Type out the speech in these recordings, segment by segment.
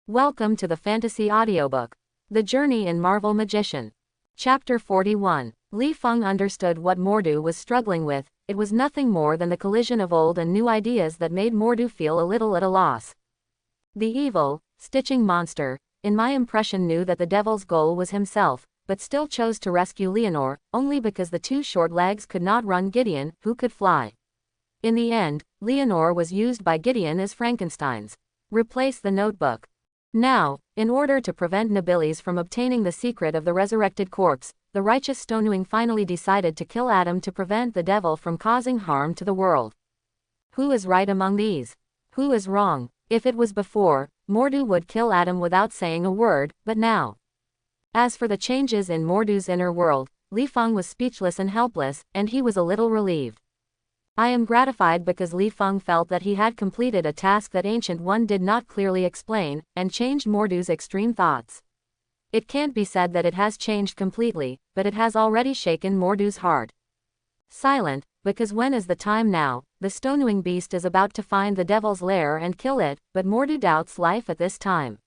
Welcome to the Fantasy Audiobook. The Journey in Marvel Magician. Chapter 41. Li Feng understood what Mordu was struggling with. It was nothing more than the collision of old and new ideas that made Mordu feel a little at a loss. The evil, stitching monster, in my impression, knew that the devil's goal was himself, but still chose to rescue Leonore, only because the two short legs could not run Gideon, who could fly. In the end, Leonore was used by Gideon as Frankenstein's. Replace the notebook. Now, in order to prevent Nobilis from obtaining the secret of the resurrected corpse, the righteous Stonewing finally decided to kill Adam to prevent the devil from causing harm to the world. Who is right among these? Who is wrong? If it was before, Mordu would kill Adam without saying a word, but now. As for the changes in Mordu's inner world, Li Feng was speechless and helpless, and he was a little relieved. I am gratified because Li Feng felt that he had completed a task that Ancient One did not clearly explain, and changed Mordu's extreme thoughts. It can't be said that it has changed completely, but it has already shaken Mordu's heart. Silent, because when is the time now? The Stonewing beast is about to find the devil's lair and kill it, but Mordu doubts life at this time.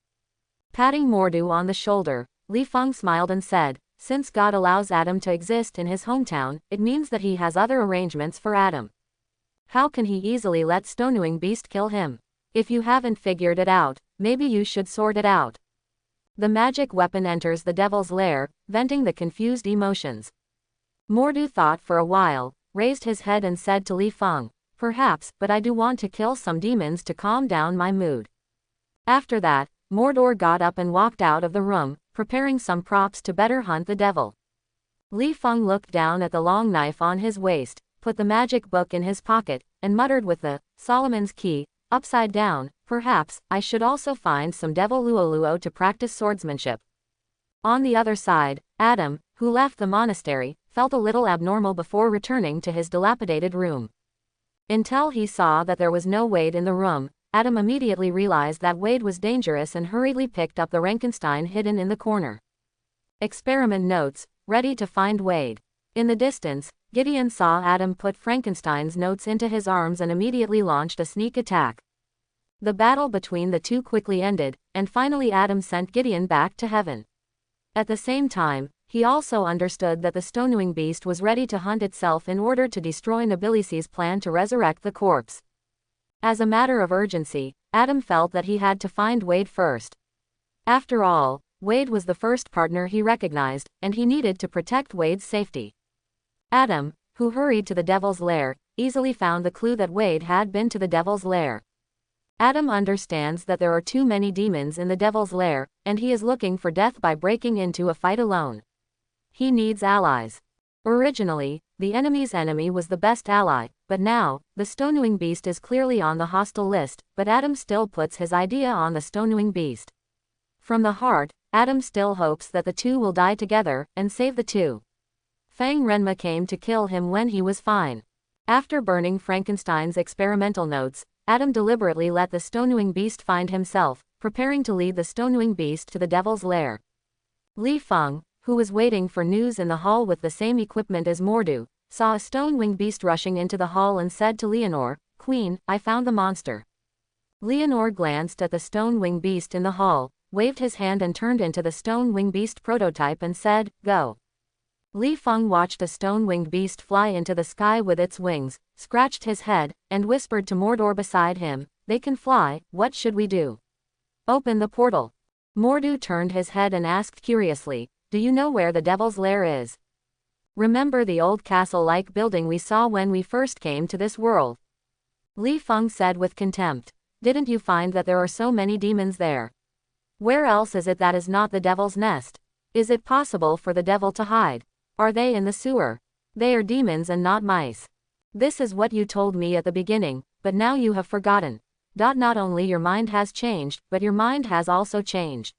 Patting Mordu on the shoulder, Li Feng smiled and said, "Since God allows Adam to exist in his hometown, it means that he has other arrangements for Adam. How can he easily let Stonewing beast kill him? If you haven't figured it out, maybe you should sort it out." The magic weapon enters the devil's lair, venting the confused emotions. Mordu thought for a while, raised his head and said to Li Feng, "Perhaps, but I do want to kill some demons to calm down my mood." After that, Mordor got up and walked out of the room, preparing some props to better hunt the devil. Li Feng looked down at the long knife on his waist, put the magic book in his pocket, and muttered with the Solomon's key upside down, "Perhaps I should also find some devil luoluo to practice swordsmanship." On the other side, Adam, who left the monastery, felt a little abnormal before returning to his dilapidated room. Until he saw that there was no Wade in the room, Adam immediately realized that Wade was dangerous and hurriedly picked up the Frankenstein hidden in the corner. Experiment notes, ready to find Wade. In the distance, Gideon saw Adam put Frankenstein's notes into his arms and immediately launched a sneak attack. The battle between the two quickly ended, and finally Adam sent Gideon back to heaven. At the same time, he also understood that the Stonewing beast was ready to hunt itself in order to destroy Nobilis's plan to resurrect the corpse. As a matter of urgency, Adam felt that he had to find Wade first. After all, Wade was the first partner he recognized, and he needed to protect Wade's safety. Adam, who hurried to the devil's lair, easily found the clue that Wade had been to the devil's lair. Adam understands that there are too many demons in the devil's lair, and he is looking for death by breaking into a fight alone. He needs allies. Originally, the enemy's enemy was the best ally, but now, the Stonewing beast is clearly on the hostile list, but Adam still puts his idea on the Stonewing beast. From the heart, Adam still hopes that the two will die together, and save the two. Fang Renma came to kill him when he was fine. After burning Frankenstein's experimental notes, Adam deliberately let the Stonewing beast find himself, preparing to lead the Stonewing beast to the devil's lair. Li Feng, who was waiting for news in the hall with the same equipment as Mordu, saw a Stonewing beast rushing into the hall and said to Leonore, "Queen, I found the monster." Leonore glanced at the Stonewing beast in the hall, waved his hand and turned into the Stonewing beast prototype and said, "Go." Li Feng watched a stone-winged beast fly into the sky with its wings, scratched his head, and whispered to Mordor beside him, "They can fly, what should we do?" "Open the portal." Mordu turned his head and asked curiously, "Do you know where the devil's lair is?" "Remember the old castle-like building we saw when we first came to this world?" Li Feng said with contempt. "Didn't you find that there are so many demons there? Where else is it that is not the devil's nest? Is it possible for the devil to hide? Are they in the sewer? They are demons and not mice. This is what you told me at the beginning, but now you have forgotten. Not only your mind has changed, but your mind has also changed."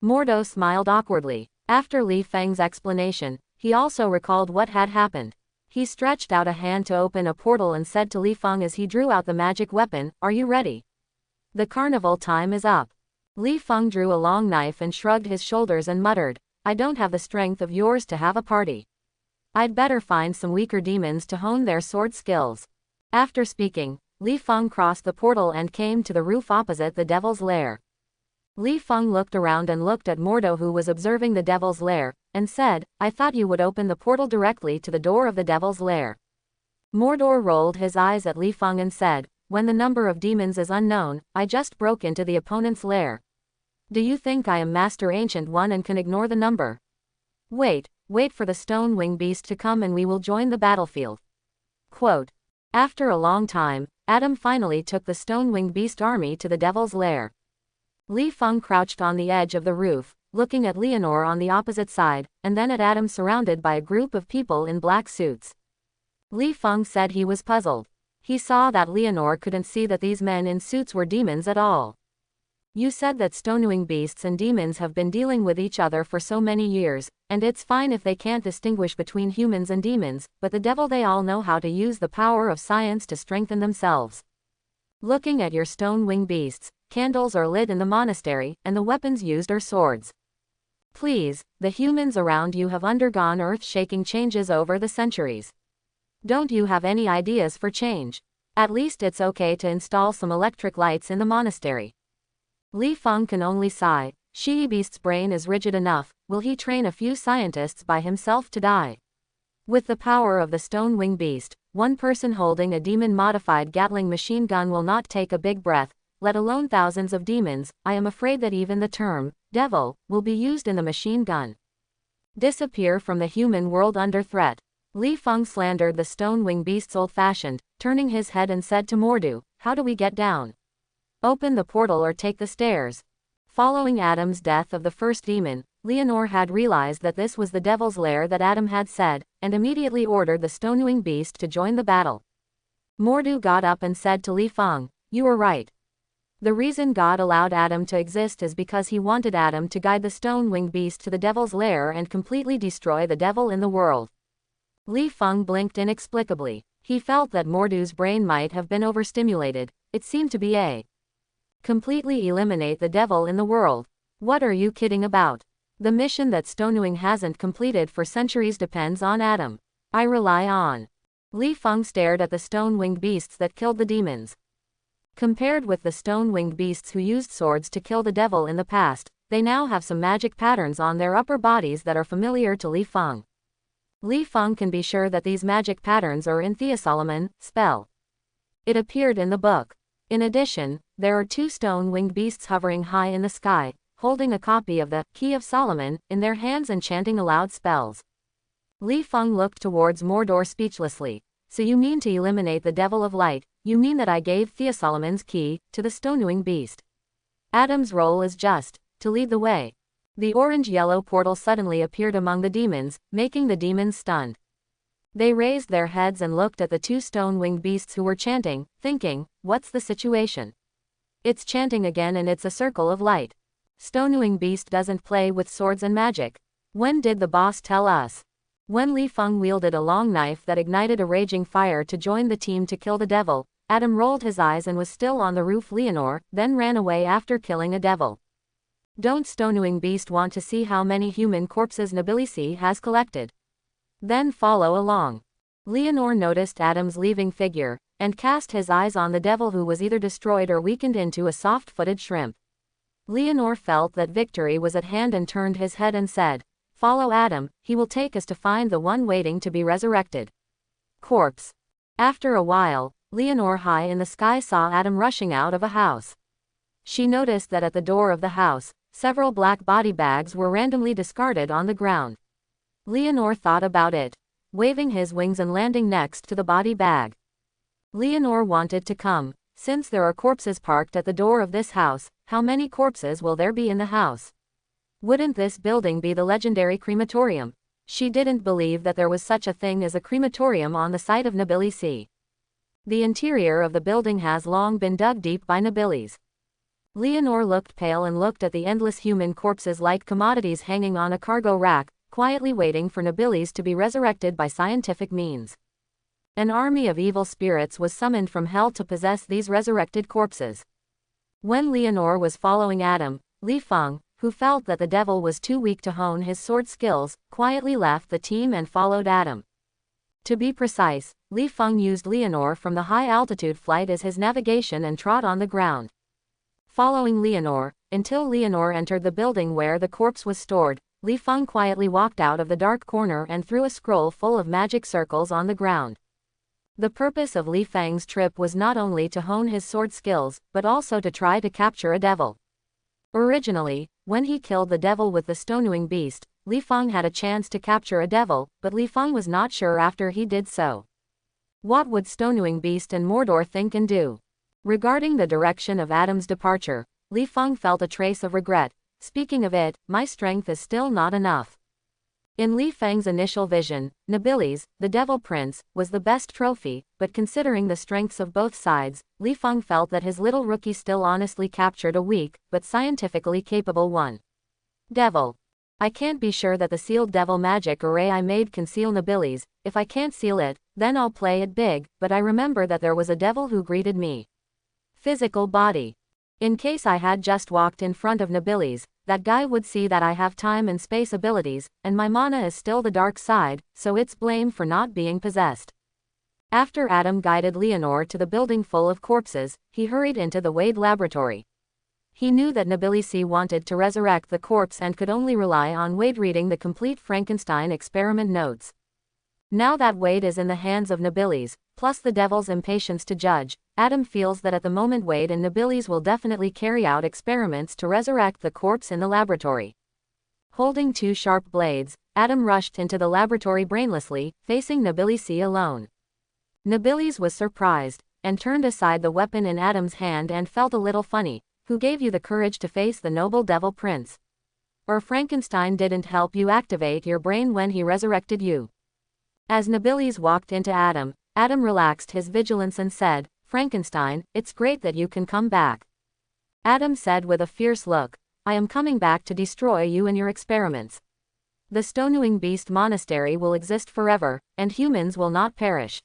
Mordo smiled awkwardly. After Li Feng's explanation, he also recalled what had happened. He stretched out a hand to open a portal and said to Li Feng as he drew out the magic weapon, "Are you ready? The carnival time is up." Li Feng drew a long knife and shrugged his shoulders and muttered, "I don't have the strength of yours to have a party. I'd better find some weaker demons to hone their sword skills." After speaking, Li Feng crossed the portal and came to the roof opposite the devil's lair. Li Feng looked around and looked at Mordo, who was observing the devil's lair, and said, I thought you would open the portal directly to the door of the devil's lair. Mordor rolled his eyes at Li Feng and said, when the number of demons is unknown, I just broke into the opponent's lair. Do you think I am Master Ancient One and can ignore the number? Wait for the stone wing beast to come and we will join the battlefield. Quote. After a long time, Adam finally took the stone wing beast army to the devil's lair. Li Feng crouched on the edge of the roof, looking at Leonore on the opposite side, and then at Adam surrounded by a group of people in black suits. Li Feng said he was puzzled. He saw that Leonore couldn't see that these men in suits were demons at all. You said that stonewing beasts and demons have been dealing with each other for so many years, and it's fine if they can't distinguish between humans and demons, but the devil, they all know how to use the power of science to strengthen themselves. Looking at your stone-wing beasts, candles are lit in the monastery, and the weapons used are swords. Please, the humans around you have undergone earth-shaking changes over the centuries. Don't you have any ideas for change? At least it's okay to install some electric lights in the monastery. Li Feng can only sigh. She-Beast's brain is rigid enough. Will he train a few scientists by himself to die? With the power of the stone wing beast, one person holding a demon-modified Gatling machine gun will not take a big breath, let alone thousands of demons. I am afraid that even the term, devil, will be used in the machine gun. Disappear from the human world under threat. Li Feng slandered the stone wing beast's old-fashioned, turning his head and said to Mordu, how do we get down? Open the portal or take the stairs. Following Adam's death of the first demon, Leonore had realized that this was the devil's lair that Adam had said, and immediately ordered the stonewing beast to join the battle. Mordu got up and said to Li Feng, you were right. The reason God allowed Adam to exist is because he wanted Adam to guide the stonewing beast to the devil's lair and completely destroy the devil in the world. Li Feng blinked inexplicably. He felt that Mordu's brain might have been overstimulated. It seemed to be a completely eliminate the devil in the world. What are you kidding about? The mission that Stonewing hasn't completed for centuries depends on Adam. I rely on. Li Feng stared at the stone-winged beasts that killed the demons. Compared with the stone-winged beasts who used swords to kill the devil in the past, they now have some magic patterns on their upper bodies that are familiar to Li Feng. Li Feng can be sure that these magic patterns are in Theosolomon spell. It appeared in the book. In addition, there are two stone-winged beasts hovering high in the sky, holding a copy of the Key of Solomon in their hands and chanting aloud spells. Li Feng looked towards Mordor speechlessly. So you mean to eliminate the devil of light? You mean that I gave Theosolomon's key to the stonewing beast? Adam's role is just to lead the way. The orange-yellow portal suddenly appeared among the demons, making the demons stunned. They raised their heads and looked at the two stone-winged beasts who were chanting, thinking, what's the situation? It's chanting again and it's a circle of light. Stonewing beast doesn't play with swords and magic. When did the boss tell us? When Li Feng wielded a long knife that ignited a raging fire to join the team to kill the devil, Adam rolled his eyes and was still on the roof. Leonore then ran away after killing a devil. Don't Stonewing beast want to see how many human corpses Nobilici has collected? Then follow along. Leonore noticed Adam's leaving figure, and cast his eyes on the devil, who was either destroyed or weakened into a soft-footed shrimp. Leonore felt that victory was at hand and turned his head and said, follow Adam, he will take us to find the one waiting to be resurrected. Corpse. After a while, Leonore high in the sky saw Adam rushing out of a house. She noticed that at the door of the house, several black body bags were randomly discarded on the ground. Leonore thought about it, waving his wings and landing next to the body bag. Leonore wanted to come. Since there are corpses parked at the door of this house, how many corpses will there be in the house? Wouldn't this building be the legendary crematorium? She didn't believe that there was such a thing as a crematorium on the site of Nobilici. The interior of the building has long been dug deep by Nobilis. Leonore looked pale and looked at the endless human corpses like commodities hanging on a cargo rack, quietly waiting for Nobilis to be resurrected by scientific means. An army of evil spirits was summoned from hell to possess these resurrected corpses. When Leonore was following Adam, Li Feng, who felt that the devil was too weak to hone his sword skills, quietly left the team and followed Adam. To be precise, Li Feng used Leonore from the high-altitude flight as his navigation and trod on the ground. following Leonore, until Leonore entered the building where the corpse was stored. Li Feng quietly walked out of the dark corner and threw a scroll full of magic circles on the ground. The purpose of Li Feng's trip was not only to hone his sword skills, but also to try to capture a devil. Originally, when he killed the devil with the stonewing beast, Li Feng had a chance to capture a devil, but Li Feng was not sure after he did so. What would stonewing beast and Mordor think and do? Regarding the direction of Adam's departure, Li Feng felt a trace of regret. Speaking of it, my strength is still not enough. In Li Feng's initial vision, Nobilis, the Devil Prince, was the best trophy, but considering the strengths of both sides, Li Feng felt that his little rookie still honestly captured a weak, but scientifically capable one. Devil. I can't be sure that the sealed devil magic array I made can seal Nobilis. If I can't seal it, then I'll play it big, but I remember that there was a devil who greeted me. Physical body. In case I had just walked in front of Nobilis, that guy would see that I have time and space abilities, and my mana is still the dark side, so it's blame for not being possessed. After Adam guided Leonore to the building full of corpses, he hurried into the Wade laboratory. He knew that Nobilisi wanted to resurrect the corpse and could only rely on Wade reading the complete Frankenstein experiment notes. Now that Wade is in the hands of Nobilis, plus the devil's impatience to judge, Adam feels that at the moment Wade and Nobilis will definitely carry out experiments to resurrect the corpse in the laboratory. Holding two sharp blades, Adam rushed into the laboratory brainlessly, facing Nobilisi alone. Nobilis was surprised, and turned aside the weapon in Adam's hand and felt a little funny. Who gave you the courage to face the noble devil prince? Or Frankenstein didn't help you activate your brain when he resurrected you? As Nobilis walked into Adam, Adam relaxed his vigilance and said, Frankenstein, it's great that you can come back. Adam said with a fierce look, I am coming back to destroy you and your experiments. The Stonewing Beast Monastery will exist forever, and humans will not perish.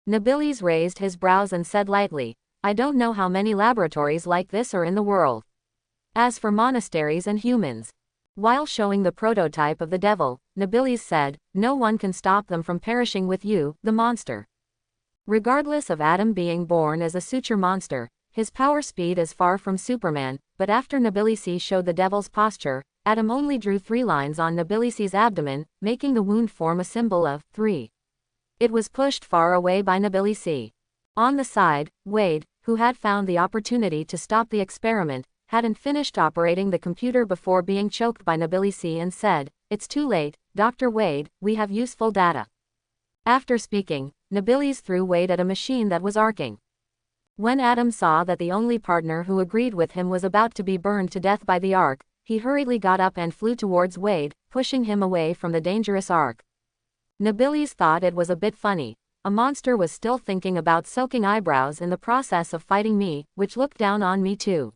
Nobilis raised his brows and said lightly, I don't know how many laboratories like this are in the world. As for monasteries and humans. While showing the prototype of the devil, Nobilis said, no one can stop them from perishing with you, the monster. Regardless of Adam being born as a suture monster, his power speed is far from Superman, but after Nobilisi showed the devil's posture, Adam only drew 3 lines on Nobilisi's abdomen, making the wound form a symbol of 3. It was pushed far away by Nobilisi. On the side, Wade, who had found the opportunity to stop the experiment, hadn't finished operating the computer before being choked by Nobilisi and said, it's too late, Dr. Wade, we have useful data. After speaking, Nobilis threw Wade at a machine that was arcing. When Adam saw that the only partner who agreed with him was about to be burned to death by the arc, he hurriedly got up and flew towards Wade, pushing him away from the dangerous arc. Nobilis thought it was a bit funny. A monster was still thinking about soaking eyebrows in the process of fighting me, which looked down on me too.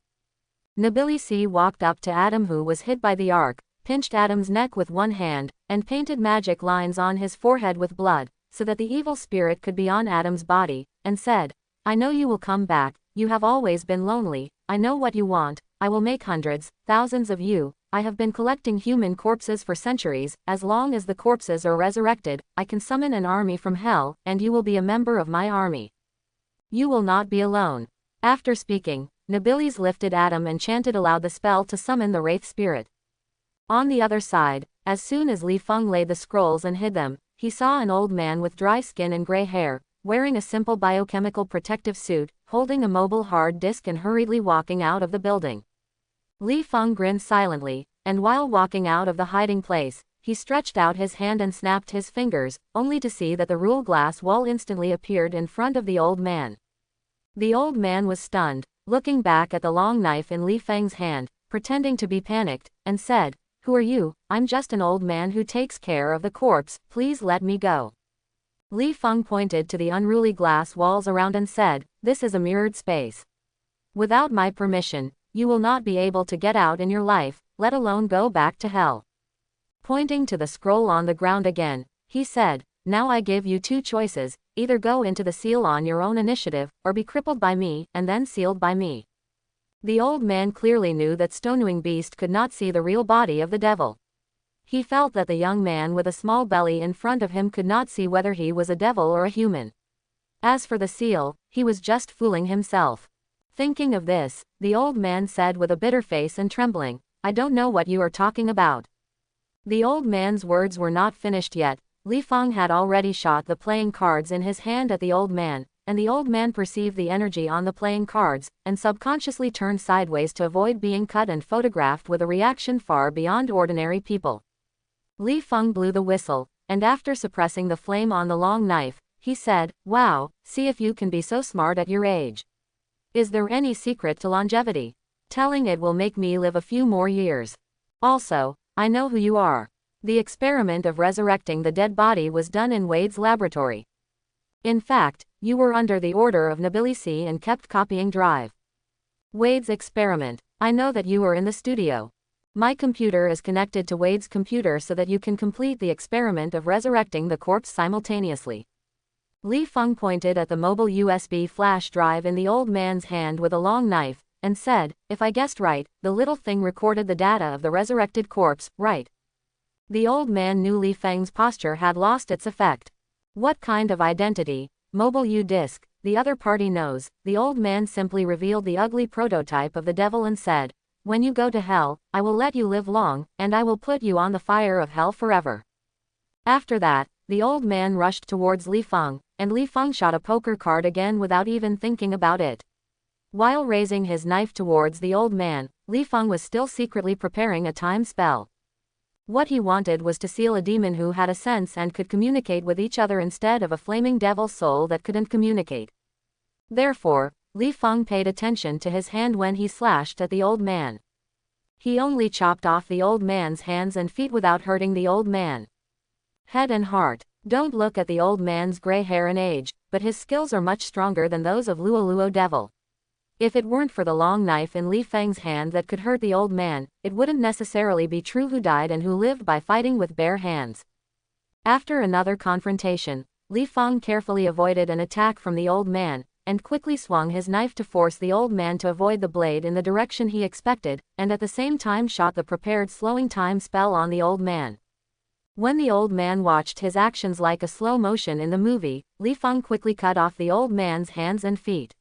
Nobilisi walked up to Adam who was hit by the arc, pinched Adam's neck with one hand, and painted magic lines on his forehead with blood, so that the evil spirit could be on Adam's body, and said, I know you will come back, you have always been lonely, I know what you want, I will make hundreds, thousands of you, I have been collecting human corpses for centuries, as long as the corpses are resurrected, I can summon an army from hell, and you will be a member of my army. You will not be alone. After speaking, Nobilis lifted Adam and chanted aloud the spell to summon the Wraith Spirit. On the other side, as soon as Li Feng laid the scrolls and hid them, he saw an old man with dry skin and gray hair, wearing a simple biochemical protective suit, holding a mobile hard disk and hurriedly walking out of the building. Li Feng grinned silently, and while walking out of the hiding place, he stretched out his hand and snapped his fingers, only to see that the rule glass wall instantly appeared in front of the old man. The old man was stunned, looking back at the long knife in Li Feng's hand, pretending to be panicked, and said, Who are you? I'm just an old man who takes care of the corpse, please let me go. Li Feng pointed to the unruly glass walls around and said, This is a mirrored space. Without my permission, you will not be able to get out in your life, let alone go back to hell. Pointing to the scroll on the ground again, he said, Now I give you 2 choices, either go into the seal on your own initiative, or be crippled by me, and then sealed by me. The old man clearly knew that Stonewing Beast could not see the real body of the devil. He felt that the young man with a small belly in front of him could not see whether he was a devil or a human. As for the seal, he was just fooling himself. Thinking of this, the old man said with a bitter face and trembling, "I don't know what you are talking about." The old man's words were not finished yet. Li Feng had already shot the playing cards in his hand at the old man, and the old man perceived the energy on the playing cards, and subconsciously turned sideways to avoid being cut and photographed with a reaction far beyond ordinary people. Li Feng blew the whistle, and after suppressing the flame on the long knife, he said, "Wow, see if you can be so smart at your age. Is there any secret to longevity? Telling it will make me live a few more years. Also, I know who you are. The experiment of resurrecting the dead body was done in Wade's laboratory. In fact, you were under the order of Nobilici and kept copying drive. Wade's experiment. I know that you were in the studio. My computer is connected to Wade's computer so that you can complete the experiment of resurrecting the corpse simultaneously." Li Feng pointed at the mobile USB flash drive in the old man's hand with a long knife, and said, "If I guessed right, the little thing recorded the data of the resurrected corpse, right?" The old man knew Li Feng's posture had lost its effect. What kind of identity? Mobile U-disc, the other party knows. The old man simply revealed the ugly prototype of the devil and said, "When you go to hell, I will let you live long, and I will put you on the fire of hell forever." After that, the old man rushed towards Li Feng, and Li Feng shot a poker card again without even thinking about it. While raising his knife towards the old man, Li Feng was still secretly preparing a time spell. What he wanted was to seal a demon who had a sense and could communicate with each other instead of a flaming devil soul that couldn't communicate. Therefore, Li Feng paid attention to his hand when he slashed at the old man. He only chopped off the old man's hands and feet without hurting the old man. Head and heart. Don't look at the old man's gray hair and age, but his skills are much stronger than those of Luo Luo Devil. If it weren't for the long knife in Li Feng's hand that could hurt the old man, it wouldn't necessarily be true who died and who lived by fighting with bare hands. After another confrontation, Li Feng carefully avoided an attack from the old man, and quickly swung his knife to force the old man to avoid the blade in the direction he expected, and at the same time shot the prepared slowing time spell on the old man. When the old man watched his actions like a slow motion in the movie, Li Feng quickly cut off the old man's hands and feet.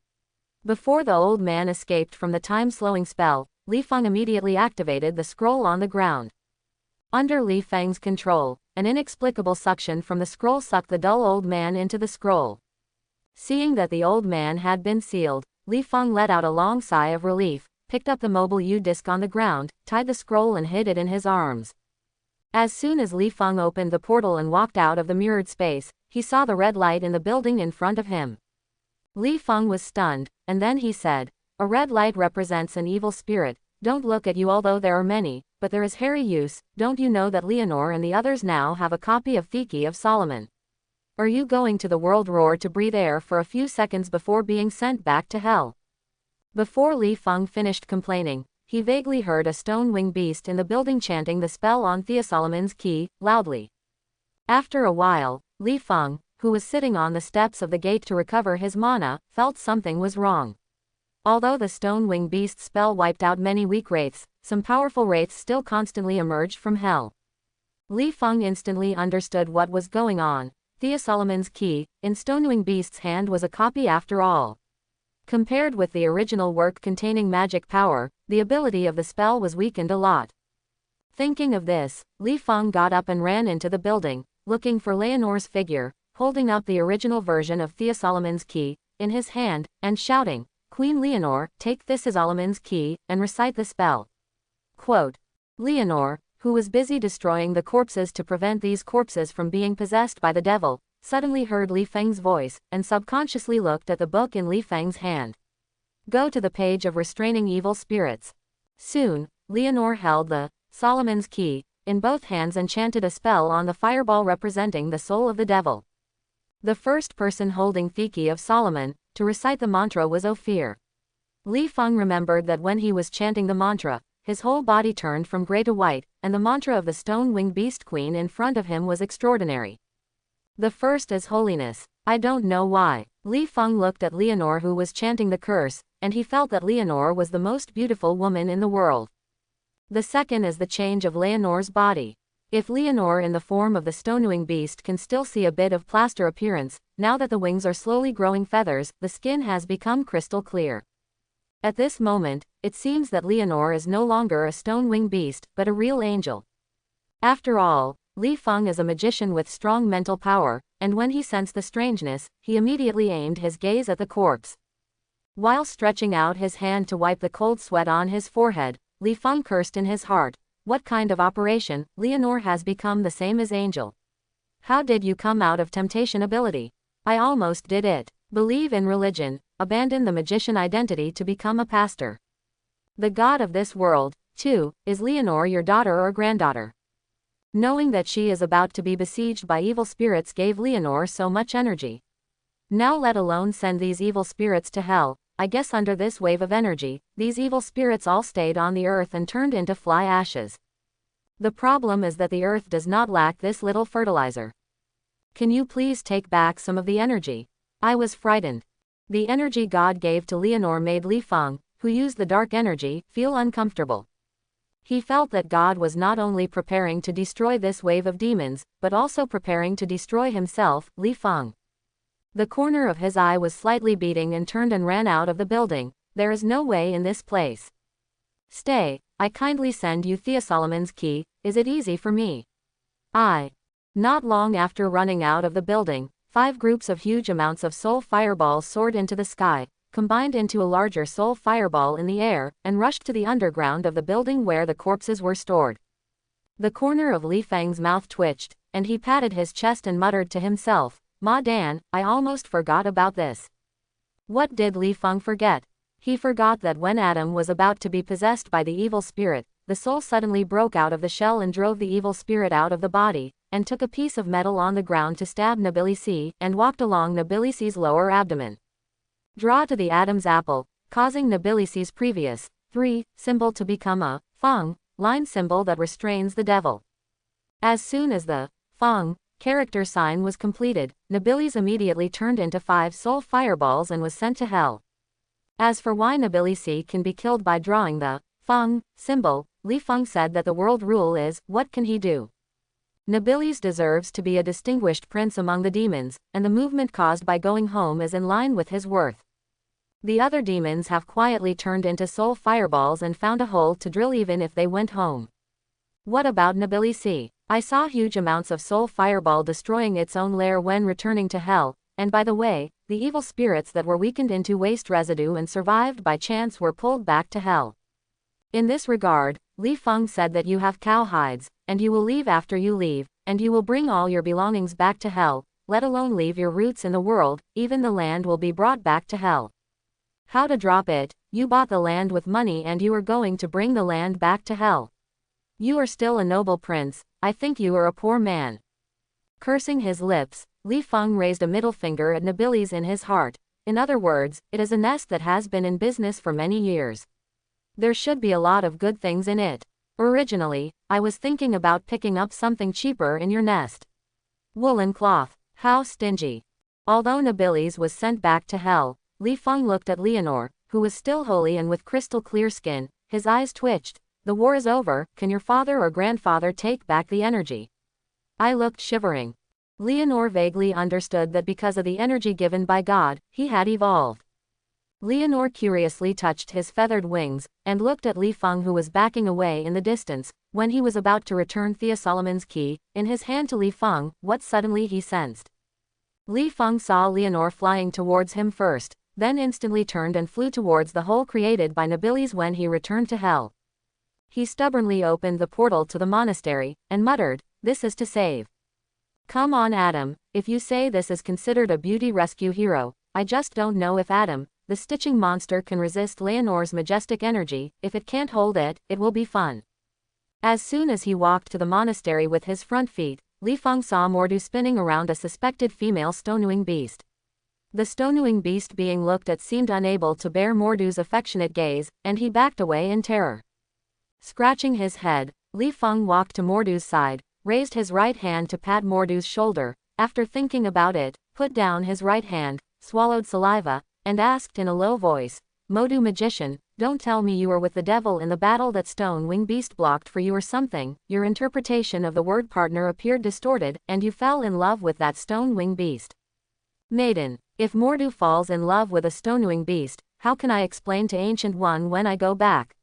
Before the old man escaped from the time-slowing spell, Li Feng immediately activated the scroll on the ground. Under Li Feng's control, an inexplicable suction from the scroll sucked the dull old man into the scroll. Seeing that the old man had been sealed, Li Feng let out a long sigh of relief, picked up the mobile U-disc on the ground, tied the scroll and hid it in his arms. As soon as Li Feng opened the portal and walked out of the mirrored space, he saw the red light in the building in front of him. Li Feng was stunned, and then he said, "A red light represents an evil spirit. Don't look at you although there are many, but there is Harry Use. Don't you know that Leonore and the others now have a copy of Thiki of Solomon? Are you going to the world roar to breathe air for a few seconds before being sent back to hell?" Before Li Feng finished complaining, he vaguely heard a stone-winged beast in the building chanting the spell on Solomon's key, loudly. After a while, Li Feng, who was sitting on the steps of the gate to recover his mana, felt something was wrong. Although the stone-winged beast spell wiped out many weak wraiths, some powerful wraiths still constantly emerged from hell. Li Feng instantly understood what was going on. Solomon's key, in Stonewing Beast's hand, was a copy after all. Compared with the original work containing magic power, the ability of the spell was weakened a lot. Thinking of this, Li Feng got up and ran into the building, looking for Leonore's figure, holding up the original version of Solomon's key in his hand, and shouting, "Queen Leonore, take Solomon's key, and recite the spell." Quote. Leonore, who was busy destroying the corpses to prevent these corpses from being possessed by the devil, suddenly heard Li Feng's voice, and subconsciously looked at the book in Li Feng's hand. Go to the page of restraining evil spirits. Soon, Leonore held the Solomon's key in both hands and chanted a spell on the fireball representing the soul of the devil. The first person holding Thiki of Solomon to recite the mantra was Ophir. Li Feng remembered that when he was chanting the mantra, his whole body turned from gray to white, and the mantra of the stone-winged beast queen in front of him was extraordinary. The first is holiness. I don't know why. Li Feng looked at Leonore who was chanting the curse, and he felt that Leonore was the most beautiful woman in the world. The second is the change of Leonore's body. If Leonore in the form of the stone-winged beast can still see a bit of plaster appearance, now that the wings are slowly growing feathers, the skin has become crystal clear. At this moment, it seems that Leonore is no longer a stone-winged beast, but a real angel. After all, Li Feng is a magician with strong mental power, and when he sensed the strangeness, he immediately aimed his gaze at the corpse. While stretching out his hand to wipe the cold sweat on his forehead, Li Feng cursed in his heart. What kind of operation? Leonore has become the same as angel. How did you come out of temptation ability? I almost did it. Believe in religion, abandon the magician identity to become a pastor. The god of this world, too, is Leonore your daughter or granddaughter? Knowing that she is about to be besieged by evil spirits gave Leonore so much energy. Now let alone send these evil spirits to hell. I guess under this wave of energy, these evil spirits all stayed on the earth and turned into fly ashes. The problem is that the earth does not lack this little fertilizer. Can you please take back some of the energy? I was frightened. The energy God gave to Leonore made Li Feng, who used the dark energy, feel uncomfortable. He felt that God was not only preparing to destroy this wave of demons, but also preparing to destroy himself, Li Feng. The corner of his eye was slightly beating and turned and ran out of the building. There is no way in this place. Stay, I kindly send you Thea Solomon's key. Is it easy for me? Not long after running out of the building, 5 groups of huge amounts of soul fireballs soared into the sky, combined into a larger soul fireball in the air, and rushed to the underground of the building where the corpses were stored. The corner of Li Feng's mouth twitched, and he patted his chest and muttered to himself, Ma Dan, I almost forgot about this. What did Li Feng forget? He forgot that when Adam was about to be possessed by the evil spirit, the soul suddenly broke out of the shell and drove the evil spirit out of the body, and took a piece of metal on the ground to stab Nabilisi, and walked along Nabilisi's lower abdomen. Draw to the Adam's apple, causing Nabilisi's previous 3 symbol to become a Feng line symbol that restrains the devil. As soon as the Feng character sign was completed, Nabilis immediately turned into 5 soul fireballs and was sent to hell. As for why Nabilisi can be killed by drawing the Feng symbol, Li Feng said that the world rule is, what can he do? Nabilis deserves to be a distinguished prince among the demons, and the movement caused by going home is in line with his worth. The other demons have quietly turned into soul fireballs and found a hole to drill even if they went home. What about Nabilisi? I saw huge amounts of soul fireball destroying its own lair when returning to hell, and by the way, the evil spirits that were weakened into waste residue and survived by chance were pulled back to hell. In this regard, Li Feng said that you have cow hides, and you will leave after you leave, and you will bring all your belongings back to hell, let alone leave your roots in the world, even the land will be brought back to hell. How to drop it? You bought the land with money and you are going to bring the land back to hell. You are still a noble prince, I think you are a poor man. Cursing his lips, Li Feng raised a middle finger at Nabilis in his heart. In other words, it is a nest that has been in business for many years. There should be a lot of good things in it. Originally, I was thinking about picking up something cheaper in your nest. Woolen cloth. How stingy. Although Nabilis was sent back to hell, Li Feng looked at Leonore, who was still holy and with crystal clear skin. His eyes twitched. The war is over, can your father or grandfather take back the energy? I looked shivering. Leonore vaguely understood that because of the energy given by God, he had evolved. Leonore curiously touched his feathered wings, and looked at Li Feng who was backing away in the distance. When he was about to return Thea Solomon's key, in his hand to Li Feng, what suddenly he sensed. Li Feng saw Leonore flying towards him first, then instantly turned and flew towards the hole created by Nabilis when he returned to hell. He stubbornly opened the portal to the monastery, and muttered, "This is to save." Come on Adam, if you say this is considered a beauty rescue hero, I just don't know if Adam, the stitching monster, can resist Leonore's majestic energy. If it can't hold it, it will be fun. As soon as he walked to the monastery with his front feet, Li Feng saw Mordu spinning around a suspected female stone-winged beast. The stone-winged beast being looked at seemed unable to bear Mordu's affectionate gaze, and he backed away in terror. Scratching his head, Li Feng walked to Mordu's side, raised his right hand to pat Mordu's shoulder, after thinking about it, put down his right hand, swallowed saliva, and asked in a low voice, "Mordu magician, don't tell me you were with the devil in the battle that stone-winged beast blocked for you or something." Your interpretation of the word partner appeared distorted, and you fell in love with that stone-winged beast. Maiden, if Mordu falls in love with a stone-winged beast, how can I explain to Ancient One when I go back?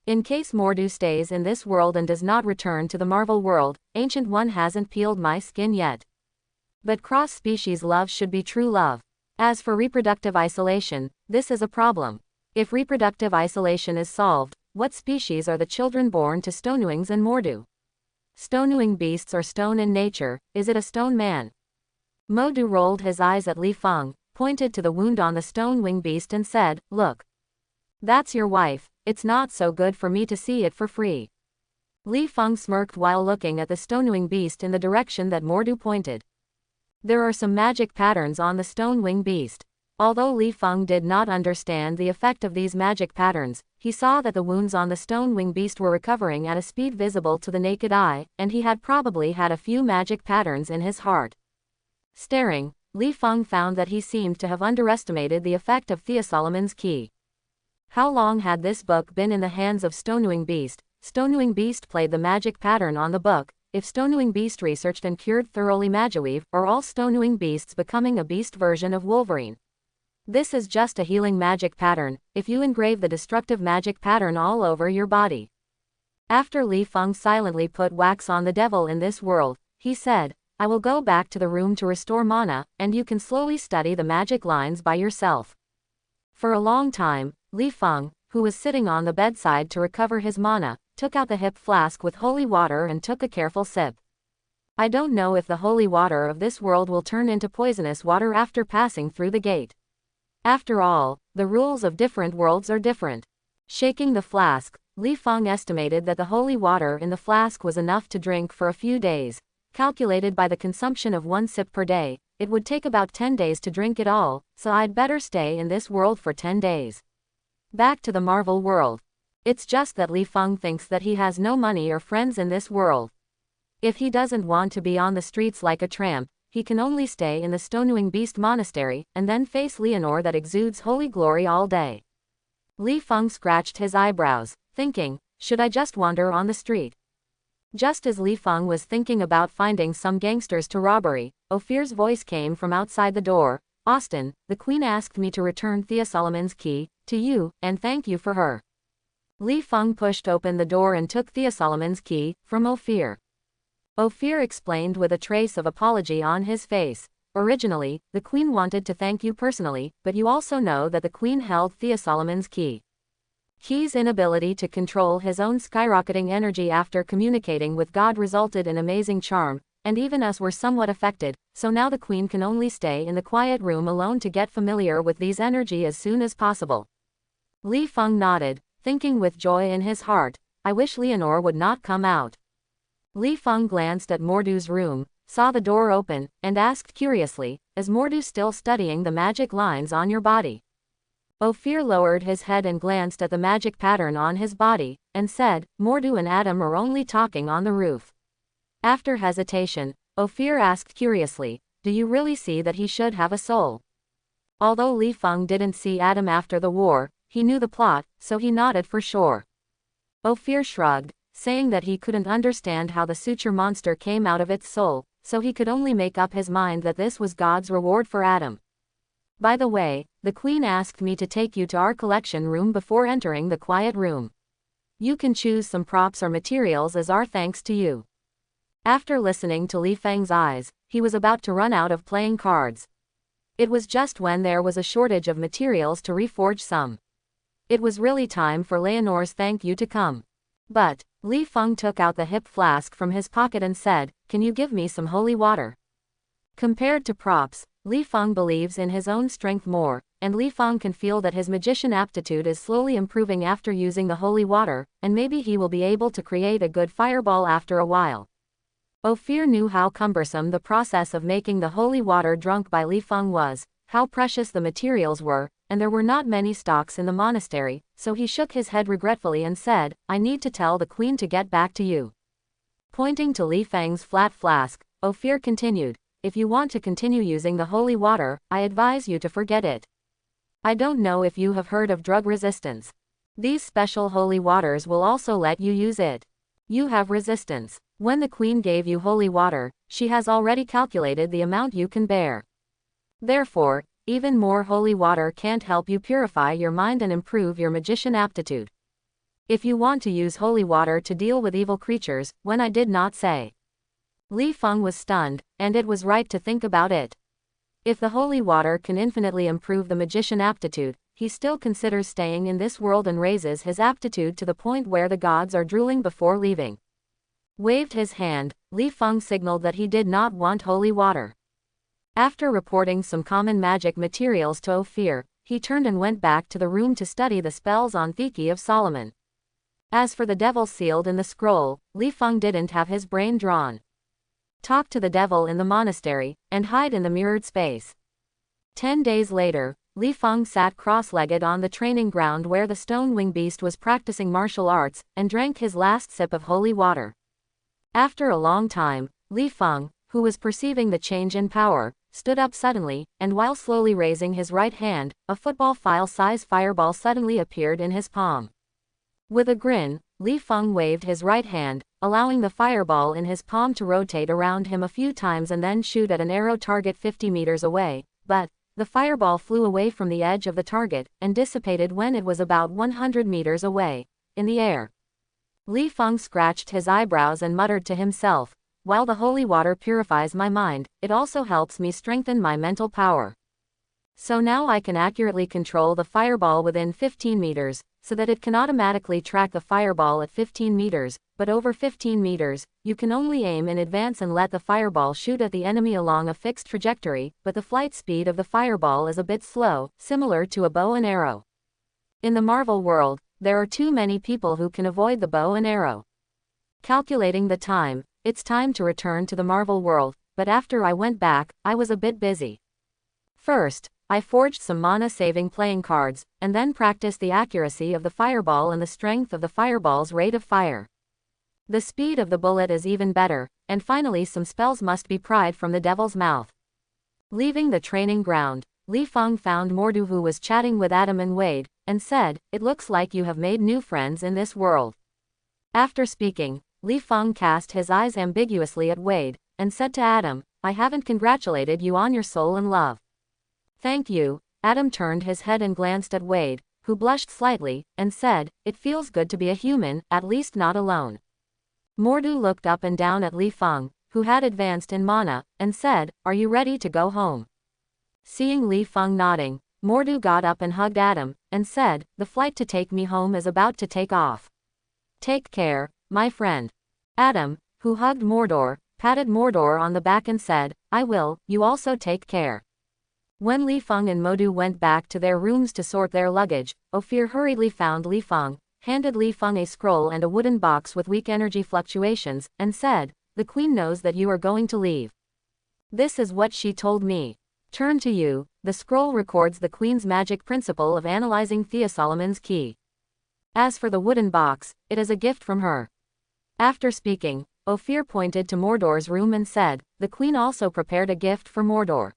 In case Mordu stays in this world and does not return to the Marvel world, Ancient One hasn't peeled my skin yet. But cross-species love should be true love. As for reproductive isolation, this is a problem. If reproductive isolation is solved, what species are the children born to Stonewings and Mordu? Stonewing beasts or stone in nature, is it a stone man? Mordu rolled his eyes at Li Feng, pointed to the wound on the Stonewing beast and said, "Look. That's your wife, it's not so good for me to see it for free." Li Feng smirked while looking at the Stonewing beast in the direction that Mordu pointed. There are some magic patterns on the Stonewing beast. Although Li Feng did not understand the effect of these magic patterns, he saw that the wounds on the Stonewing beast were recovering at a speed visible to the naked eye, and he had probably had a few magic patterns in his heart. Staring, Li Feng found that he seemed to have underestimated the effect of Theosolomon's key. How long had this book been in the hands of Stonewing Beast? Stonewing Beast played the magic pattern on the book. If Stonewing Beast researched and cured thoroughly Magiweave, or all Stonewing Beasts becoming a beast version of Wolverine? This is just a healing magic pattern, if you engrave the destructive magic pattern all over your body. After Li Feng silently put wax on the devil in this world, he said, "I will go back to the room to restore mana, and you can slowly study the magic lines by yourself." For a long time, Li Feng, who was sitting on the bedside to recover his mana, took out the hip flask with holy water and took a careful sip. I don't know if the holy water of this world will turn into poisonous water after passing through the gate. After all, the rules of different worlds are different. Shaking the flask, Li Feng estimated that the holy water in the flask was enough to drink for a few days. Calculated by the consumption of 1 sip per day, it would take about 10 days to drink it all, so I'd better stay in this world for 10 days. Back to the Marvel world. It's just that Li Feng thinks that he has no money or friends in this world. If he doesn't want to be on the streets like a tramp, he can only stay in the Stonewing Beast Monastery, and then face Leonore that exudes holy glory all day. Li Feng scratched his eyebrows, thinking, should I just wander on the street? Just as Li Feng was thinking about finding some gangsters to robbery, Ophir's voice came from outside the door. "Austin, the Queen asked me to return Theosolomon's key to you, and thank you for her." Li Feng pushed open the door and took Theosolomon's key from Ophir. Ophir explained with a trace of apology on his face. "Originally, the Queen wanted to thank you personally, but you also know that the Queen held Theosolomon's key. Key's inability to control his own skyrocketing energy after communicating with God resulted in amazing charm, and even us were somewhat affected, so now the Queen can only stay in the quiet room alone to get familiar with these energy as soon as possible." Li Feng nodded, thinking with joy in his heart, "I wish Leonore would not come out." Li Feng glanced at Mordu's room, saw the door open, and asked curiously, "Is Mordu still studying the magic lines on your body?" Ophir lowered his head and glanced at the magic pattern on his body, and said, "Mordu and Adam are only talking on the roof." After hesitation, Ophir asked curiously, "Do you really see that he should have a soul?" Although Li Feng didn't see Adam after the war, he knew the plot, so he nodded for sure. Ophir shrugged, saying that he couldn't understand how the suture monster came out of its soul, so he could only make up his mind that this was God's reward for Adam. "By the way, the Queen asked me to take you to our collection room before entering the quiet room. You can choose some props or materials as our thanks to you." After listening to Li Feng's eyes, he was about to run out of playing cards. It was just when there was a shortage of materials to reforge some. It was really time for Leonore's thank you to come. But Li Feng took out the hip flask from his pocket and said, "Can you give me some holy water?" Compared to props, Li Feng believes in his own strength more, and Li Feng can feel that his magician aptitude is slowly improving after using the holy water, and maybe he will be able to create a good fireball after a while. Ophir knew how cumbersome the process of making the holy water drunk by Li Feng was, how precious the materials were, and there were not many stocks in the monastery, so he shook his head regretfully and said, "I need to tell the Queen to get back to you." Pointing to Li Feng's flat flask, Ophir continued, "If you want to continue using the holy water, I advise you to forget it. I don't know if you have heard of drug resistance. These special holy waters will also let you use it. You have resistance. When the Queen gave you holy water, she has already calculated the amount you can bear. Therefore, Even more holy water can't help you purify your mind and improve your magician aptitude. If you want to use holy water to deal with evil creatures, when I did not say. Li Feng was stunned, and it was right to think about it. If the holy water can infinitely improve the magician aptitude, he still considers staying in this world and raises his aptitude to the point where the gods are drooling before leaving. Waved his hand, Li Feng signaled that he did not want holy water. After reporting some common magic materials to Ophir, he turned and went back to the room to study the spells on Thiki of Solomon. As for the devil sealed in the scroll, Li Feng didn't have his brain drawn. Talk to the devil in the monastery, and hide in the mirrored space. 10 days later, Li Feng sat cross-legged on the training ground where the stone wing beast was practicing martial arts, and drank his last sip of holy water. After a long time, Li Feng, who was perceiving the change in power, stood up suddenly, and while slowly raising his right hand, a football file-size fireball suddenly appeared in his palm. With a grin, Li Feng waved his right hand, allowing the fireball in his palm to rotate around him a few times and then shoot at an arrow target 50 meters away, but the fireball flew away from the edge of the target, and dissipated when it was about 100 meters away, in the air. Li Feng scratched his eyebrows and muttered to himself, "While the holy water purifies my mind, it also helps me strengthen my mental power. So now I can accurately control the fireball within 15 meters, so that it can automatically track the fireball at 15 meters, but over 15 meters, you can only aim in advance and let the fireball shoot at the enemy along a fixed trajectory, but the flight speed of the fireball is a bit slow, similar to a bow and arrow. In the Marvel world, there are too many people who can avoid the bow and arrow. Calculating the time, it's time to return to the Marvel world, but after I went back, I was a bit busy. First, I forged some mana-saving playing cards, and then practiced the accuracy of the fireball and the strength of the fireball's rate of fire. The speed of the bullet is even better, and finally some spells must be pried from the devil's mouth." Leaving the training ground, Li Feng found Mordu, who was chatting with Adam and Wade, and said, "It looks like you have made new friends in this world." After speaking, Li Feng cast his eyes ambiguously at Wade, and said to Adam, "I haven't congratulated you on your soul and love." "Thank you." Adam turned his head and glanced at Wade, who blushed slightly, and said, "It feels good to be a human, at least not alone." Mordu looked up and down at Li Feng, who had advanced in mana, and said, "Are you ready to go home?" Seeing Li Feng nodding, Mordu got up and hugged Adam, and said, "The flight to take me home is about to take off. Take care, my friend." Adam, who hugged Mordor, patted Mordor on the back and said, "I will, you also take care." When Li Feng and Mordu went back to their rooms to sort their luggage, Ophir hurriedly found Li Feng, handed Li Feng a scroll and a wooden box with weak energy fluctuations, and said, "The queen knows that you are going to leave. This is what she told me. Turn to you." The scroll records the queen's magic principle of analyzing Thea Solomon's key. As for the wooden box, it is a gift from her. After speaking, Ophir pointed to Mordor's room and said, "The queen also prepared a gift for Mordor.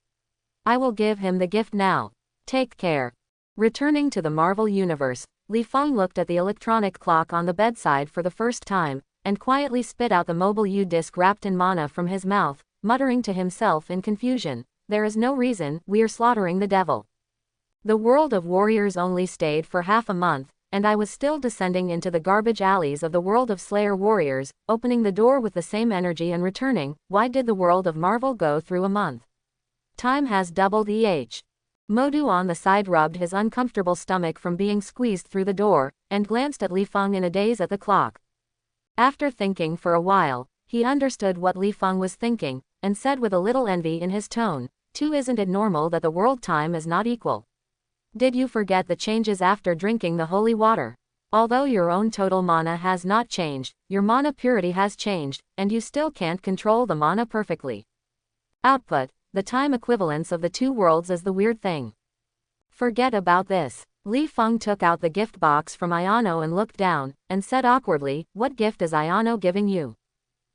I will give him the gift now. Take care." Returning to the Marvel Universe, Li Feng looked at the electronic clock on the bedside for the first time, and quietly spit out the mobile U-disc wrapped in mana from his mouth, muttering to himself in confusion, "There is no reason we're slaughtering the devil. The world of warriors only stayed for half a month, and I was still descending into the garbage alleys of the world of Slayer warriors, opening the door with the same energy and returning. Why did the world of Marvel go through a month? Time has doubled Modu on the side rubbed his uncomfortable stomach from being squeezed through the door, and glanced at Li Feng in a daze at the clock. After thinking for a while, he understood what Li Feng was thinking, and said with a little envy in his tone, Isn't it normal that the world time is not equal? Did you forget the changes after drinking the holy water? Although your own total mana has not changed, your mana purity has changed, and you still can't control the mana perfectly. Output. The time equivalence of the two worlds is the weird thing. Forget about this." Li Feng took out the gift box from Ayano and looked down, and said awkwardly, "What gift is Ayano giving you?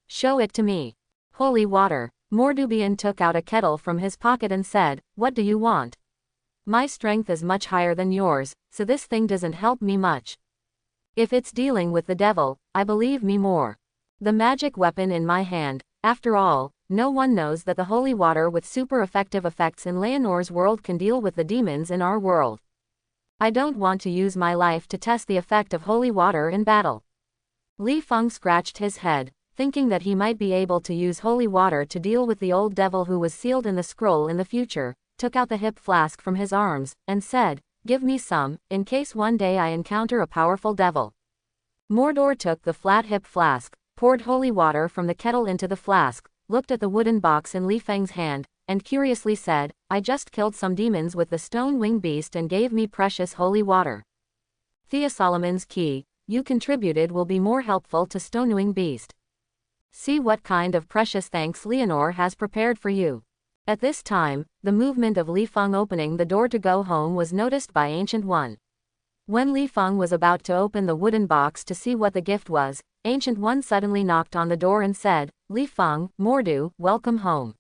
Show it to me." "Holy water." Mordubian took out a kettle from his pocket and said, "What do you want? My strength is much higher than yours, so this thing doesn't help me much. If it's dealing with the devil, I believe me more. The magic weapon in my hand, After all, no one knows that the holy water with super effective effects in Leonor's world can deal with the demons in our world. I don't want to use my life to test the effect of holy water in battle. Li Feng scratched his head, thinking that he might be able to use holy water to deal with the old devil who was sealed in the scroll in the future, took out the hip flask from his arms, and said, "Give me some, in case one day I encounter a powerful devil." Mordor took the flat hip flask, poured holy water from the kettle into the flask, looked at the wooden box in Li Feng's hand, and curiously said, "I just killed some demons with the stone-winged beast and gave me precious holy water. Thea Solomon's key you contributed will be more helpful to stone-winged beast. See what kind of precious thanks Leonor has prepared for you." At this time, the movement of Li Feng opening the door to go home was noticed by Ancient One. When Li Feng was about to open the wooden box to see what the gift was, Ancient One suddenly knocked on the door and said, "Li Feng, Mordu, welcome home."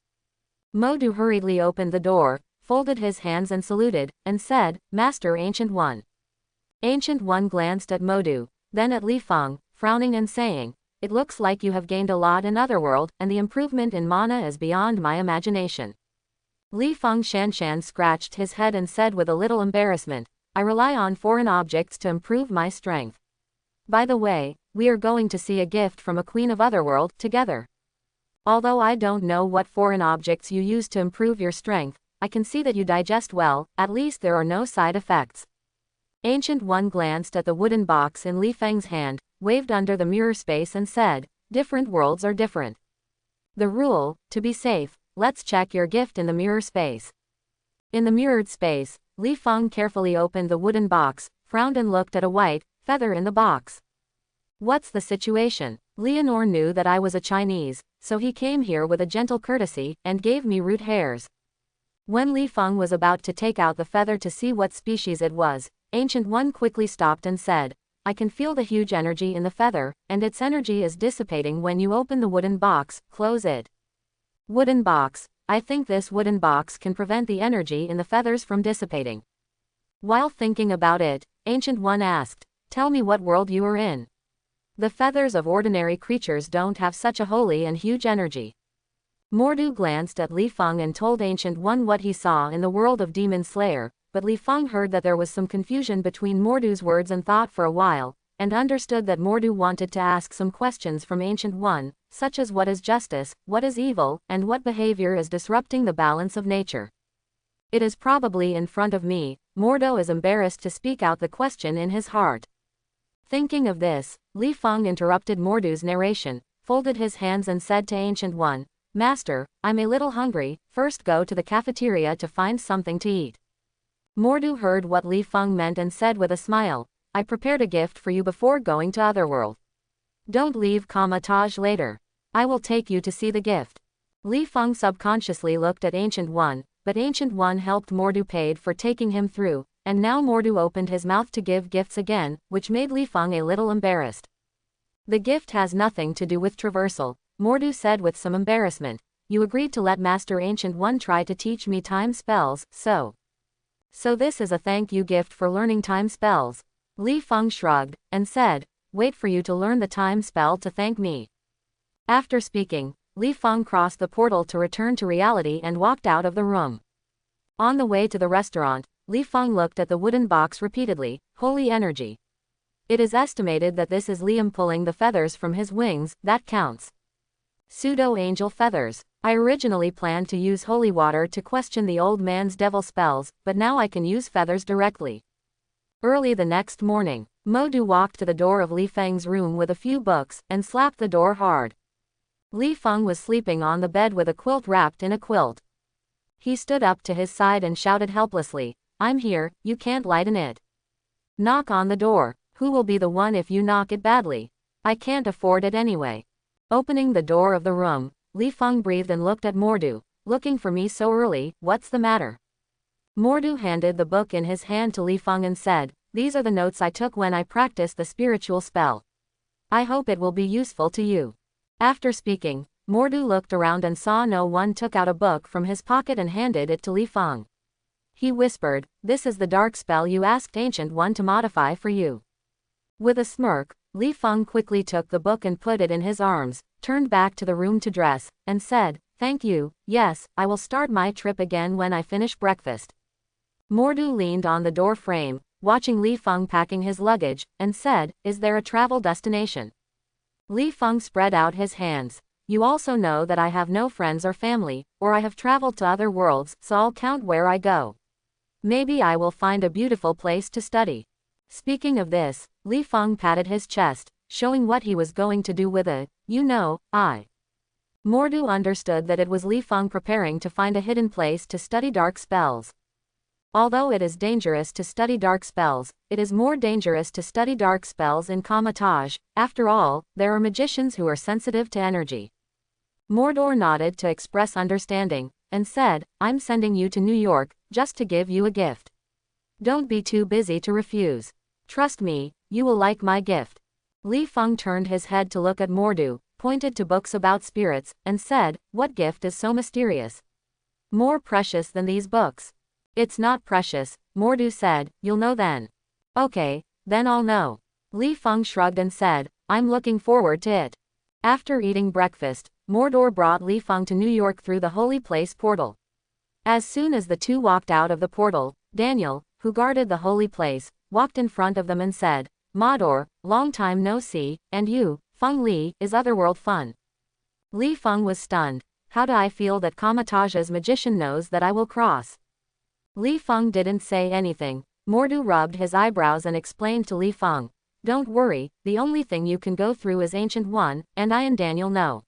Modu hurriedly opened the door, folded his hands and saluted, and said, "Master Ancient One." Ancient One glanced at Modu, then at Li Feng, frowning and saying, "It looks like you have gained a lot in Otherworld, and the improvement in mana is beyond my imagination." Li Feng Shanshan scratched his head and said with a little embarrassment, "I rely on foreign objects to improve my strength. By the way, we are going to see a gift from a queen of Otherworld together. Although I don't know what foreign objects you use to improve your strength, I can see that you digest well, at least there are no side effects." Ancient One glanced at the wooden box in Li Feng's hand, waved under the mirror space and said, "Different worlds are different. The rule, to be safe, let's check your gift in the mirror space." In the mirrored space, Li Feng carefully opened the wooden box, frowned and looked at a white feather in the box. "What's the situation? Leonor knew that I was a Chinese, so he came here with a gentle courtesy, and gave me root hairs." When Li Feng was about to take out the feather to see what species it was, Ancient One quickly stopped and said, "I can feel the huge energy in the feather, and its energy is dissipating when you open the wooden box, close it." Wooden box, I think this wooden box can prevent the energy in the feathers from dissipating. While thinking about it, Ancient One asked, "Tell me what world you are in. The feathers of ordinary creatures don't have such a holy and huge energy." Mordu glanced at Li Feng and told Ancient One what he saw in the world of Demon Slayer, but Li Feng heard that there was some confusion between Mordu's words and thought for a while, and understood that Mordu wanted to ask some questions from Ancient One, such as what is justice, what is evil, and what behavior is disrupting the balance of nature. "It is probably in front of me." Mordo is embarrassed to speak out the question in his heart. Thinking of this, Li Feng interrupted Mordu's narration, folded his hands and said to Ancient One, "Master, I'm a little hungry, first go to the cafeteria to find something to eat." Mordu heard what Li Feng meant and said with a smile, "I prepared a gift for you before going to Otherworld. Don't leave Taj later. I will take you to see the gift." Li Feng subconsciously looked at Ancient One, but Ancient One helped Mordu paid for taking him through, and now Mordu opened his mouth to give gifts again, which made Li Feng a little embarrassed. "The gift has nothing to do with traversal," Mordu said with some embarrassment. "You agreed to let Master Ancient One try to teach me time spells, so this is a thank you gift for learning time spells." Li Feng shrugged, and said, "Wait for you to learn the time spell to thank me." After speaking, Li Feng crossed the portal to return to reality and walked out of the room. On the way to the restaurant, Li Feng looked at the wooden box repeatedly. Holy energy. It is estimated that this is Liam pulling the feathers from his wings, that counts. Pseudo-angel feathers. I originally planned to use holy water to question the old man's devil spells, but now I can use feathers directly. Early the next morning, Modu walked to the door of Li Feng's room with a few books, and slapped the door hard. Li Feng was sleeping on the bed with a quilt wrapped in a quilt. He stood up to his side and shouted helplessly, "I'm here, you can't lighten it. Knock on the door. Who will be the one if you knock it badly? I can't afford it anyway." Opening the door of the room, Li Feng breathed and looked at Mordu. "Looking for me so early, what's the matter?" Mordu handed the book in his hand to Li Feng and said, "These are the notes I took when I practiced the spiritual spell. I hope it will be useful to you." After speaking, Mordu looked around and saw no one, took out a book from his pocket and handed it to Li Feng. He whispered, "This is the dark spell you asked Ancient One to modify for you." With a smirk, Li Feng quickly took the book and put it in his arms, turned back to the room to dress, and said, "Thank you, yes, I will start my trip again when I finish breakfast." Mordu leaned on the door frame, watching Li Feng packing his luggage, and said, "Is there a travel destination?" Li Feng spread out his hands. "You also know that I have no friends or family, or I have traveled to other worlds, so I'll count where I go. Maybe I will find a beautiful place to study." Speaking of this, Li Feng patted his chest, showing what he was going to do with it. Mordu understood that it was Li Feng preparing to find a hidden place to study dark spells. Although it is dangerous to study dark spells, it is more dangerous to study dark spells in Kamatage. After all, there are magicians who are sensitive to energy. Mordor nodded to express understanding, and said, "I'm sending you to New York, just to give you a gift. Don't be too busy to refuse. Trust me, you will like my gift." Li Feng turned his head to look at Mordu, pointed to books about spirits, and said, "What gift is so mysterious? More precious than these books?" "It's not precious," Mordu said, "you'll know then." "Okay, then I'll know." Li Feng shrugged and said, "I'm looking forward to it." After eating breakfast, Mordor brought Li Feng to New York through the Holy Place portal. As soon as the two walked out of the portal, Daniel, who guarded the Holy Place, walked in front of them and said, "Mordor, long time no see, and you, Feng Li, is otherworld fun." Li Feng was stunned. "How do I feel that Kamatage's magician knows that I will cross?" Li Feng didn't say anything. Mordu rubbed his eyebrows and explained to Li Feng, "Don't worry, the only thing you can go through is Ancient One, and I and Daniel know."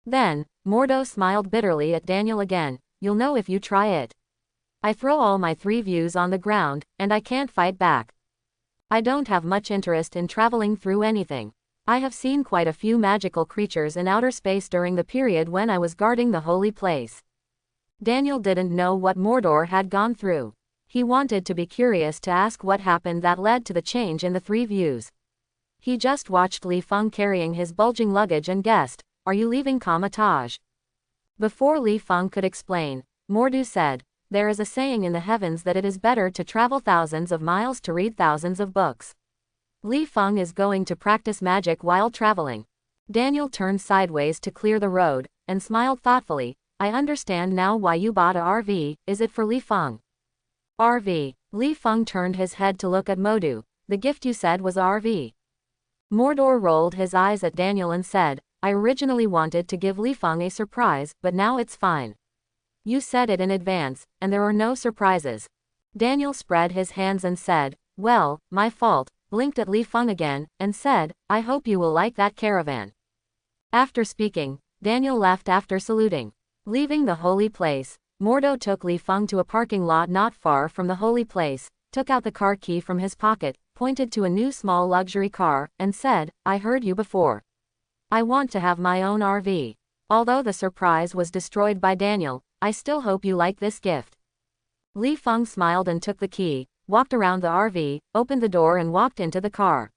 Then, Mordo smiled bitterly at Daniel again, "You'll know if you try it. I throw all my 3 views on the ground, and I can't fight back. I don't have much interest in traveling through anything. I have seen quite a few magical creatures in outer space during the period when I was guarding the Holy Place." Daniel didn't know what Mordor had gone through. He wanted to be curious to ask what happened that led to the change in the 3 views. He just watched Li Feng carrying his bulging luggage and guessed, "Are you leaving Kamatage?" Before Li Feng could explain, Mordu said, "There is a saying in the heavens that it is better to travel thousands of miles to read thousands of books." Li Feng is going to practice magic while traveling. Daniel turned sideways to clear the road, and smiled thoughtfully. "I understand now why you bought a RV, is it for Li Feng?" "RV. Li Feng turned his head to look at Mordu. "The gift you said was RV." Mordor rolled his eyes at Daniel and said, "I originally wanted to give Li Feng a surprise, but now it's fine. You said it in advance, and there are no surprises." Daniel spread his hands and said, "Well, my fault," blinked at Li Feng again, and said, "I hope you will like that caravan." After speaking, Daniel left after saluting. Leaving the Holy Place, Mordo took Li Feng to a parking lot not far from the Holy Place, took out the car key from his pocket, pointed to a new small luxury car, and said, "I heard you before. I want to have my own RV. Although the surprise was destroyed by Daniel, I still hope you like this gift." Li Feng smiled and took the key, walked around the RV, opened the door and walked into the car.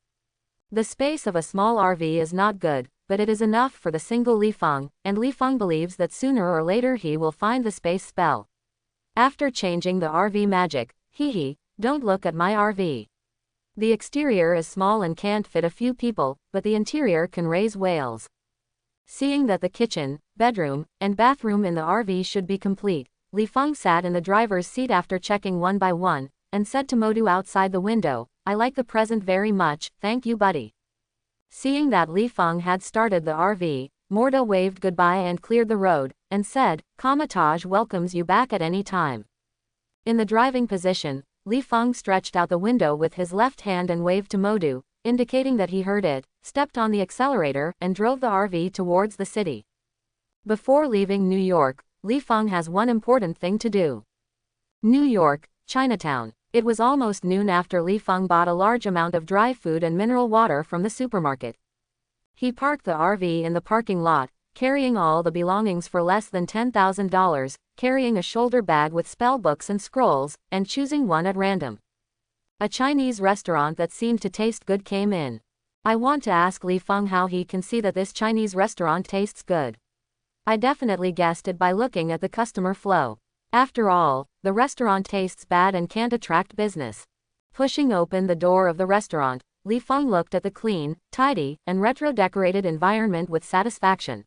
The space of a small RV is not good, but it is enough for the single Li Feng, and Li Feng believes that sooner or later he will find the space spell. After changing the RV magic, don't look at my RV. The exterior is small and can't fit a few people, but the interior can raise whales. Seeing that the kitchen, bedroom, and bathroom in the RV should be complete, Li Feng sat in the driver's seat after checking one by one, and said to Mordu outside the window, "I like the present very much, thank you buddy." Seeing that Li Feng had started the RV, Mordo waved goodbye and cleared the road, and said, "Kamatage welcomes you back at any time." In the driving position, Li Feng stretched out the window with his left hand and waved to Mordu, indicating that he heard it, stepped on the accelerator, and drove the RV towards the city. Before leaving New York, Li Feng has one important thing to do. New York, Chinatown. It was almost noon after Li Feng bought a large amount of dry food and mineral water from the supermarket. He parked the RV in the parking lot, carrying all the belongings for less than $10,000, carrying a shoulder bag with spell books and scrolls, and choosing one at random. A Chinese restaurant that seemed to taste good came in. I want to ask Li Feng how he can see that this Chinese restaurant tastes good. I definitely guessed it by looking at the customer flow. After all, the restaurant tastes bad and can't attract business. Pushing open the door of the restaurant, Li Feng looked at the clean, tidy, and retro-decorated environment with satisfaction.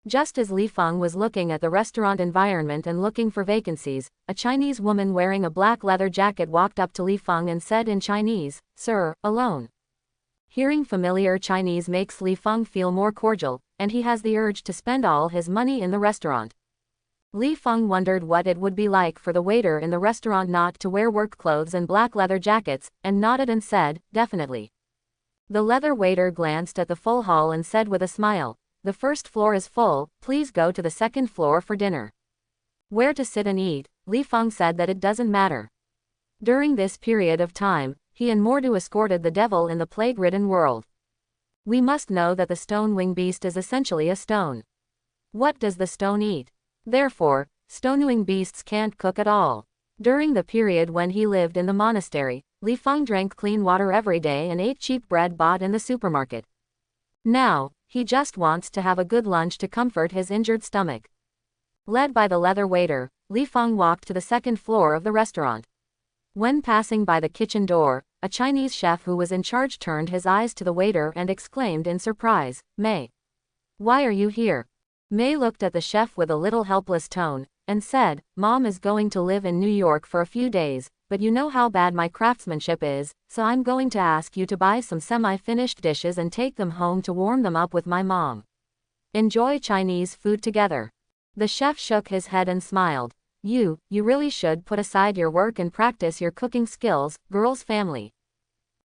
Just as Li Feng was looking at the restaurant environment and looking for vacancies, a Chinese woman wearing a black leather jacket walked up to Li Feng and said in Chinese, "Sir, alone?" Hearing familiar Chinese makes Li Feng feel more cordial, and he has the urge to spend all his money in the restaurant. Li Feng wondered what it would be like for the waiter in the restaurant not to wear work clothes and black leather jackets, and nodded and said, "Definitely." The leather waiter glanced at the full hall and said with a smile, "The first floor is full, please go to the second floor for dinner." Where to sit and eat, Li Feng said that it doesn't matter. During this period of time, he and Mordu escorted the devil in the plague-ridden world. We must know that the stone wing beast is essentially a stone. What does the stone eat? Therefore, stone-wing beasts can't cook at all. During the period when he lived in the monastery, Li Feng drank clean water every day and ate cheap bread bought in the supermarket. Now, he just wants to have a good lunch to comfort his injured stomach. Led by the leather waiter, Li Feng walked to the second floor of the restaurant. When passing by the kitchen door, a Chinese chef who was in charge turned his eyes to the waiter and exclaimed in surprise, "Mei, why are you here?" Mei looked at the chef with a little helpless tone, and said, "Mom is going to live in New York for a few days, but you know how bad my craftsmanship is, so I'm going to ask you to buy some semi-finished dishes and take them home to warm them up with my mom. Enjoy Chinese food together." The chef shook his head and smiled. You really should put aside your work and practice your cooking skills, girl's family."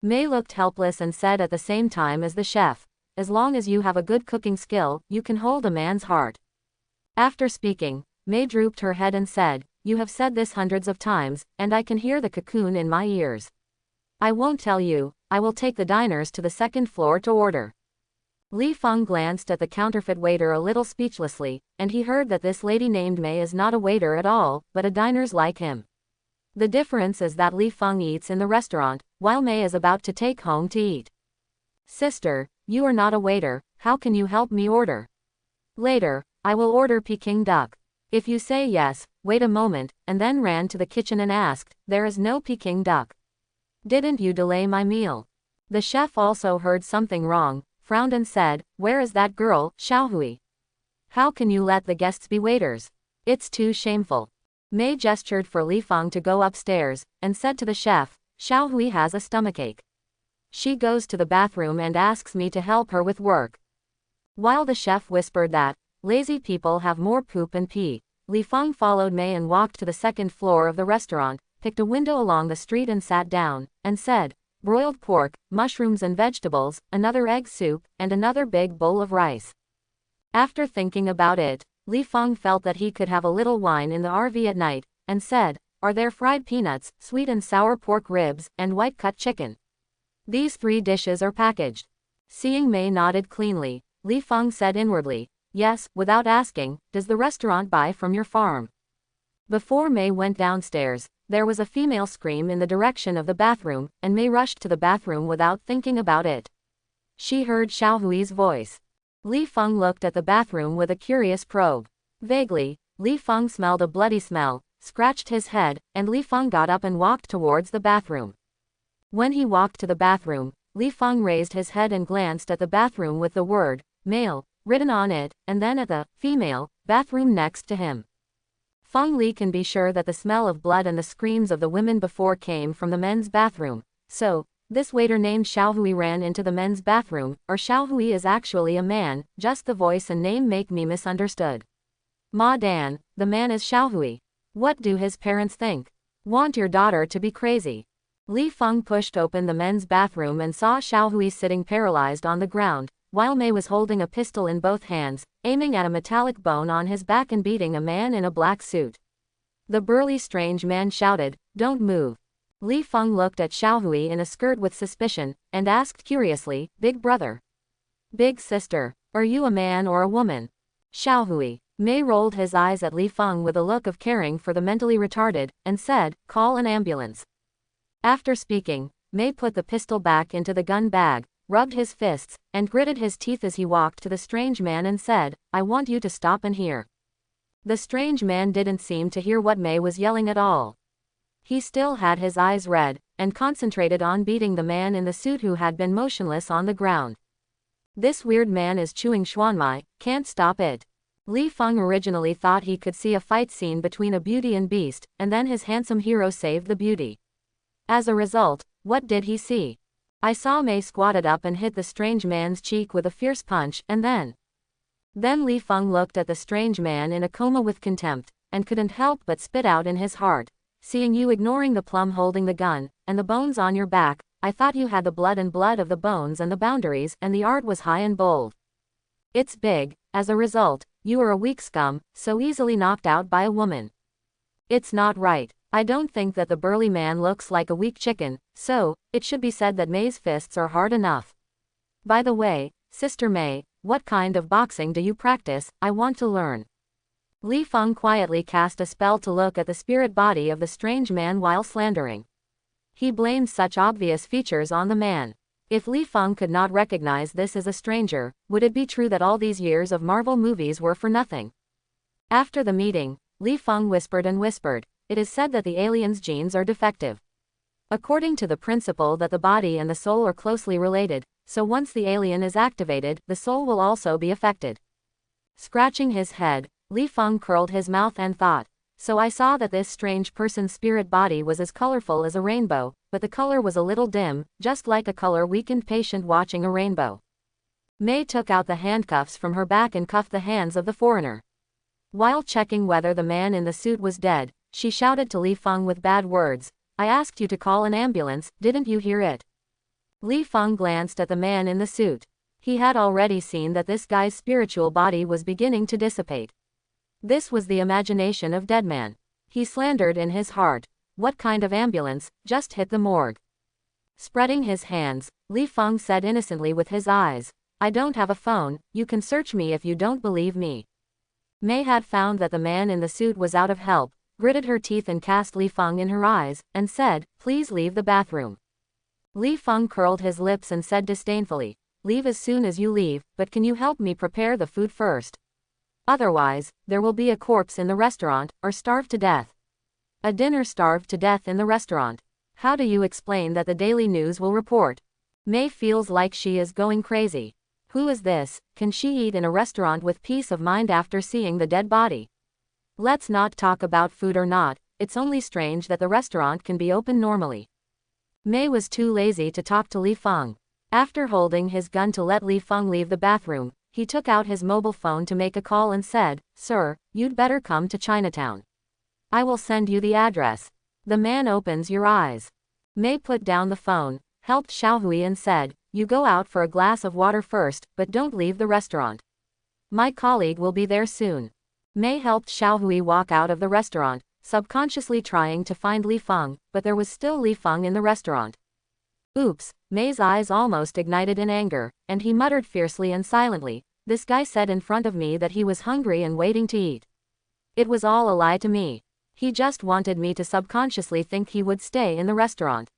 Mei looked helpless and said at the same time as the chef, "As long as you have a good cooking skill, you can hold a man's heart." After speaking, Mei drooped her head and said, "You have said this hundreds of times, and I can hear the cocoon in my ears. I won't tell you, I will take the diners to the second floor to order." Li Feng glanced at the counterfeit waiter a little speechlessly, and he heard that this lady named Mei is not a waiter at all, but a diners like him. The difference is that Li Feng eats in the restaurant, while Mei is about to take home to eat. "Sister, you are not a waiter, how can you help me order?" "Later, I will order Peking duck. If you say yes, wait a moment," and then ran to the kitchen and asked, "There is no Peking duck. Didn't you delay my meal?" The chef also heard something wrong, frowned and said, "Where is that girl, Xiaohui? How can you let the guests be waiters? It's too shameful." Mei gestured for Li Feng to go upstairs, and said to the chef, "Xiaohui has a stomachache. She goes to the bathroom and asks me to help her with work." While the chef whispered that, "Lazy people have more poop and pee," Li Feng followed Mei and walked to the second floor of the restaurant, picked a window along the street and sat down, and said, "Broiled pork, mushrooms and vegetables, another egg soup, and another big bowl of rice." After thinking about it, Li Feng felt that he could have a little wine in the RV at night, and said, "Are there fried peanuts, sweet and sour pork ribs, and white-cut chicken?" "These 3 dishes are packaged." Seeing Mei nodded cleanly, Li Feng said inwardly, "Yes, without asking, does the restaurant buy from your farm?" Before Mei went downstairs, there was a female scream in the direction of the bathroom, and Mei rushed to the bathroom without thinking about it. She heard Xiaohui's voice. Li Feng looked at the bathroom with a curious probe. Vaguely, Li Feng smelled a bloody smell, scratched his head, and Li Feng got up and walked towards the bathroom. When he walked to the bathroom, Li Feng raised his head and glanced at the bathroom with the word, "male," written on it, and then at the female bathroom next to him. Feng Li can be sure that the smell of blood and the screams of the women before came from the men's bathroom, so, this waiter named Xiaohui ran into the men's bathroom, or Xiaohui is actually a man, just the voice and name make me misunderstood. Ma Dan, the man is Xiaohui. What do his parents think? Want your daughter to be crazy? Li Feng pushed open the men's bathroom and saw Xiaohui sitting paralyzed on the ground, while Mei was holding a pistol in both hands, aiming at a metallic bone on his back and beating a man in a black suit. The burly strange man shouted, "Don't move." Li Feng looked at Xiaohui in a skirt with suspicion, and asked curiously, "Big brother? Big sister, are you a man or a woman?" Xiaohui. Mei rolled his eyes at Li Feng with a look of caring for the mentally retarded, and said, "Call an ambulance." After speaking, Mei put the pistol back into the gun bag, rubbed his fists, and gritted his teeth as he walked to the strange man and said, "I want you to stop and hear." The strange man didn't seem to hear what Mei was yelling at all. He still had his eyes red, and concentrated on beating the man in the suit who had been motionless on the ground. This weird man is chewing shawarma, can't stop it. Li Feng originally thought he could see a fight scene between a beauty and beast, and then his handsome hero saved the beauty. As a result, what did he see? I saw Mei squatted up and hit the strange man's cheek with a fierce punch, and then Li Feng looked at the strange man in a coma with contempt, and couldn't help but spit out in his heart. Seeing you ignoring the plum holding the gun, and the bones on your back, I thought you had the blood and blood of the bones and the boundaries, and the art was high and bold. It's big. As a result, you are a weak scum, so easily knocked out by a woman. It's not right. I don't think that the burly man looks like a weak chicken, so it should be said that Mei's fists are hard enough. By the way, Sister Mei, what kind of boxing do you practice? I want to learn. Li Feng quietly cast a spell to look at the spirit body of the strange man while slandering. He blamed such obvious features on the man. If Li Feng could not recognize this as a stranger, would it be true that all these years of Marvel movies were for nothing? After the meeting, Li Feng whispered and whispered, it is said that the alien's genes are defective. According to the principle that the body and the soul are closely related, so once the alien is activated, the soul will also be affected. Scratching his head, Li Feng curled his mouth and thought, so I saw that this strange person's spirit body was as colorful as a rainbow, but the color was a little dim, just like a color-weakened patient watching a rainbow. Mei took out the handcuffs from her back and cuffed the hands of the foreigner. While checking whether the man in the suit was dead, she shouted to Li Feng with bad words, I asked you to call an ambulance, didn't you hear it? Li Feng glanced at the man in the suit. He had already seen that this guy's spiritual body was beginning to dissipate. This was the imagination of Deadman. He slandered in his heart, what kind of ambulance, just hit the morgue. Spreading his hands, Li Feng said innocently with his eyes, I don't have a phone, you can search me if you don't believe me. Mei had found that the man in the suit was out of help, gritted her teeth and cast Li Feng in her eyes, and said, please leave the bathroom. Li Feng curled his lips and said disdainfully, leave as soon as you leave, but can you help me prepare the food first? Otherwise, there will be a corpse in the restaurant, or starve to death. A dinner starved to death in the restaurant. How do you explain that the Daily News will report? Mei feels like she is going crazy. Who is this? Can she eat in a restaurant with peace of mind after seeing the dead body? Let's not talk about food or not, it's only strange that the restaurant can be open normally. Mei was too lazy to talk to Li Feng. After holding his gun to let Li Feng leave the bathroom, he took out his mobile phone to make a call and said, Sir, you'd better come to Chinatown. I will send you the address. The man opens your eyes. Mei put down the phone, helped Xiaohui and said, you go out for a glass of water first, but don't leave the restaurant. My colleague will be there soon. Mei helped Xiaohui walk out of the restaurant, subconsciously trying to find Li Feng, but there was still Li Feng in the restaurant. Oops, Mei's eyes almost ignited in anger, and he muttered fiercely and silently, this guy said in front of me that he was hungry and waiting to eat. It was all a lie to me. He just wanted me to subconsciously think he would stay in the restaurant.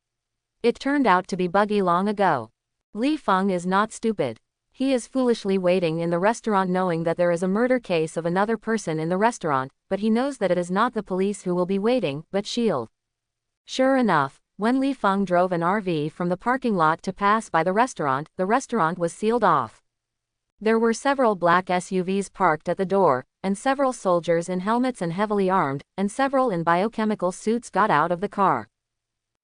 It turned out to be buggy long ago. Li Feng is not stupid. He is foolishly waiting in the restaurant knowing that there is a murder case of another person in the restaurant, but he knows that it is not the police who will be waiting, but S.H.I.E.L.D. Sure enough, when Li Feng drove an RV from the parking lot to pass by the restaurant was sealed off. There were several black SUVs parked at the door, and several soldiers in helmets and heavily armed, and several in biochemical suits got out of the car.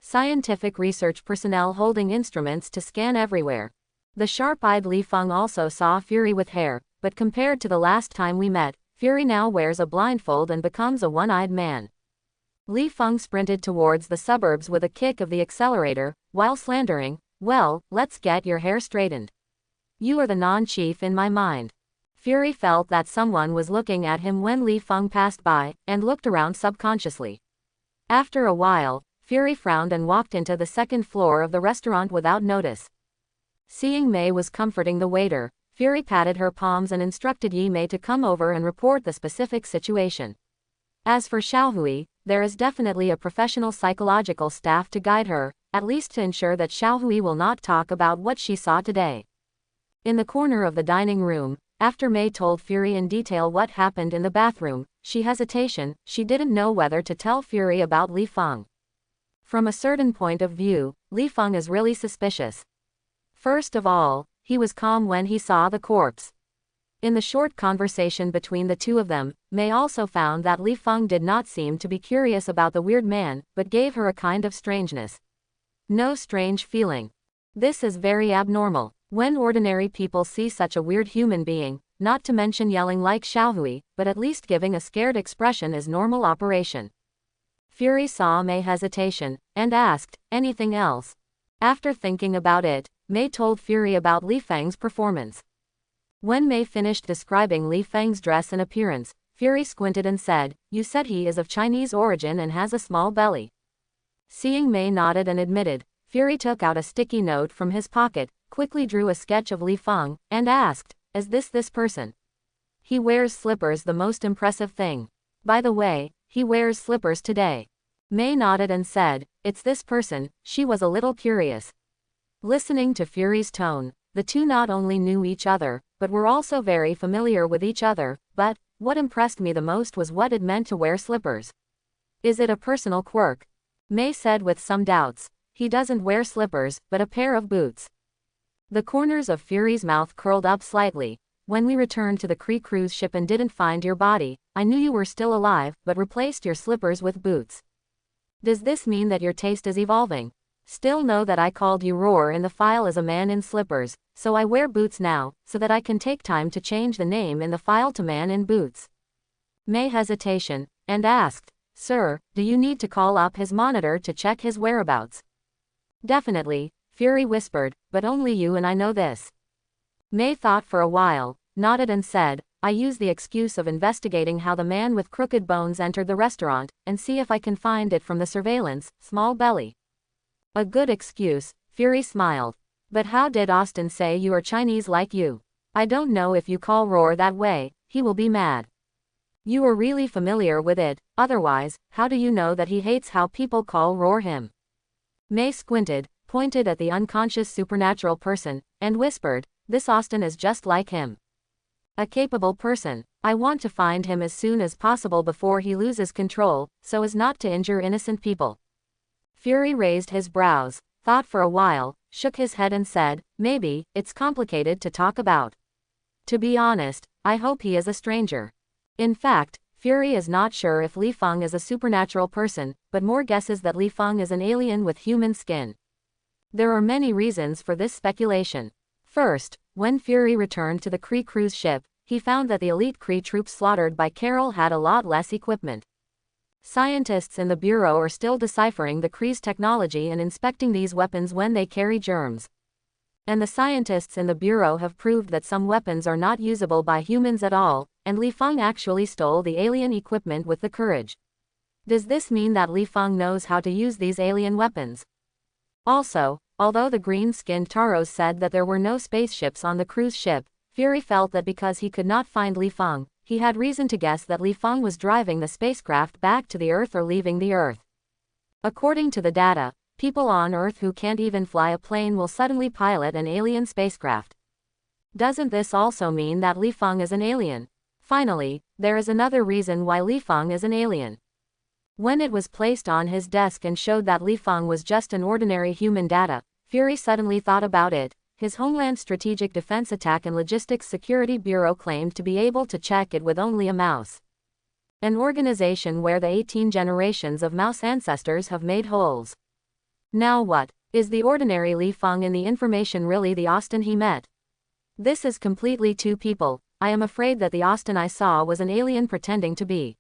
Scientific research personnel holding instruments to scan everywhere. The sharp-eyed Li Feng also saw Fury with hair, but compared to the last time we met, Fury now wears a blindfold and becomes a one-eyed man. Li Feng sprinted towards the suburbs with a kick of the accelerator, while slandering, well, let's get your hair straightened. You are the non-chief in my mind. Fury felt that someone was looking at him when Li Feng passed by, and looked around subconsciously. After a while, Fury frowned and walked into the second floor of the restaurant without notice. Seeing Mei was comforting the waiter, Fury patted her palms and instructed Yi Mei to come over and report the specific situation. As for Xiaohui, there is definitely a professional psychological staff to guide her, at least to ensure that Xiaohui will not talk about what she saw today. In the corner of the dining room, after Mei told Fury in detail what happened in the bathroom, she didn't know whether to tell Fury about Li Feng. From a certain point of view, Li Feng is really suspicious. First of all, he was calm when he saw the corpse. In the short conversation between the two of them, Mei also found that Li Feng did not seem to be curious about the weird man, but gave her a kind of strangeness. No strange feeling. This is very abnormal. When ordinary people see such a weird human being, not to mention yelling like Xiaohui, but at least giving a scared expression is normal operation. Fury saw Mei's hesitation, and asked, anything else? After thinking about it, Mei told Fury about Li Feng's performance. When Mei finished describing Li Feng's dress and appearance, Fury squinted and said, you said he is of Chinese origin and has a small belly. Seeing Mei nodded and admitted, Fury took out a sticky note from his pocket, quickly drew a sketch of Li Feng, and asked, is this person? He wears slippers, the most impressive thing. By the way, he wears slippers today. Mei nodded and said, it's this person. She was a little curious. Listening to Fury's tone, the two not only knew each other, but were also very familiar with each other, but what impressed me the most was what it meant to wear slippers. Is it a personal quirk? Mei said with some doubts, he doesn't wear slippers, but a pair of boots. The corners of Fury's mouth curled up slightly. When we returned to the Kree cruise ship and didn't find your body, I knew you were still alive, but replaced your slippers with boots. Does this mean that your taste is evolving? Still know that I called you Roar in the file as a man in slippers, so I wear boots now, so that I can take time to change the name in the file to man in boots. Mei hesitation, and asked, sir, do you need to call up his monitor to check his whereabouts? Definitely, Fury whispered, but only you and I know this. Mei thought for a while, nodded and said, I use the excuse of investigating how the man with crooked bones entered the restaurant, and see if I can find it from the surveillance, small belly. A good excuse, Fury smiled. But how did Austin say you are Chinese like you? I don't know if you call Roar that way, he will be mad. You are really familiar with it, otherwise, how do you know that he hates how people call Roar him? Mei squinted, pointed at the unconscious supernatural person, and whispered, this Austin is just like him. A capable person. I want to find him as soon as possible before he loses control, so as not to injure innocent people. Fury raised his brows, thought for a while, shook his head and said, maybe, it's complicated to talk about. To be honest, I hope he is a stranger. In fact, Fury is not sure if Li Feng is a supernatural person, but more guesses that Li Feng is an alien with human skin. There are many reasons for this speculation. First, when Fury returned to the Kree cruise ship, he found that the elite Kree troops slaughtered by Carol had a lot less equipment. Scientists in the Bureau are still deciphering the Kree's technology and inspecting these weapons when they carry germs. And the scientists in the Bureau have proved that some weapons are not usable by humans at all, and Li Feng actually stole the alien equipment with the courage. Does this mean that Li Feng knows how to use these alien weapons? Also, although the green-skinned Taros said that there were no spaceships on the cruise ship, Fury felt that because he could not find Li Feng, he had reason to guess that Li Feng was driving the spacecraft back to the Earth or leaving the Earth. According to the data, people on Earth who can't even fly a plane will suddenly pilot an alien spacecraft. Doesn't this also mean that Li Feng is an alien? Finally, there is another reason why Li Feng is an alien. When it was placed on his desk and showed that Li Feng was just an ordinary human data, Fury suddenly thought about it. His Homeland Strategic Defense Attack and Logistics Security Bureau claimed to be able to check it with only a mouse. An organization where the 18 generations of mouse ancestors have made holes. Now what? Is the ordinary Li Feng in the information really the Austin he met? This is completely two people. I am afraid that the Austin I saw was an alien pretending to be.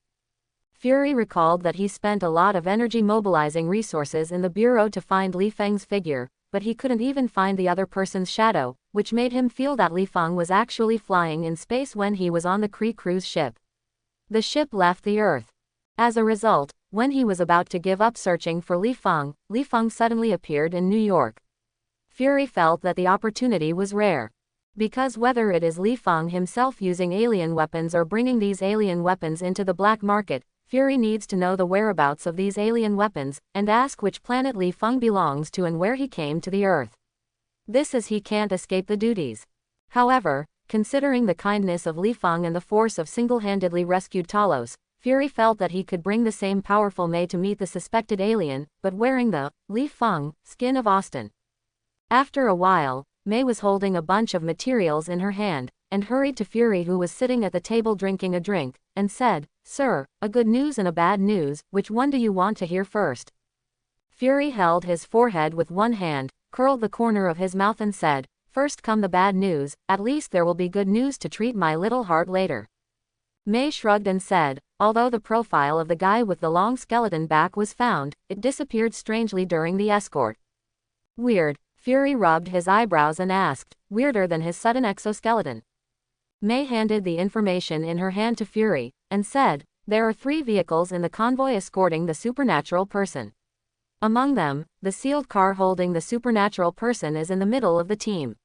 Fury recalled that he spent a lot of energy mobilizing resources in the Bureau to find Li Feng's figure, but he couldn't even find the other person's shadow, which made him feel that Li Feng was actually flying in space when he was on the Kree cruise ship. The ship left the Earth. As a result, when he was about to give up searching for Li Feng suddenly appeared in New York. Fury felt that the opportunity was rare. Because whether it is Li Feng himself using alien weapons or bringing these alien weapons into the black market, Fury needs to know the whereabouts of these alien weapons, and ask which planet Li Feng belongs to and where he came to the Earth. This is he can't escape the duties. However, considering the kindness of Li Feng and the force of single-handedly rescued Talos, Fury felt that he could bring the same powerful May to meet the suspected alien, but wearing the Li Feng skin of Austin. After a while, May was holding a bunch of materials in her hand, and hurried to Fury, who was sitting at the table drinking a drink, and said, "Sir, a good news and a bad news, which one do you want to hear first?" Fury held his forehead with one hand, curled the corner of his mouth and said, "First come the bad news, at least there will be good news to treat my little heart later." May shrugged and said, "Although the profile of the guy with the long skeleton back was found, it disappeared strangely during the escort." "Weird." Fury rubbed his eyebrows and asked, "Weirder than his sudden exoskeleton?" May handed the information in her hand to Fury, and said, "There are 3 vehicles in the convoy escorting the supernatural person. Among them, the sealed car holding the supernatural person is in the middle of the team.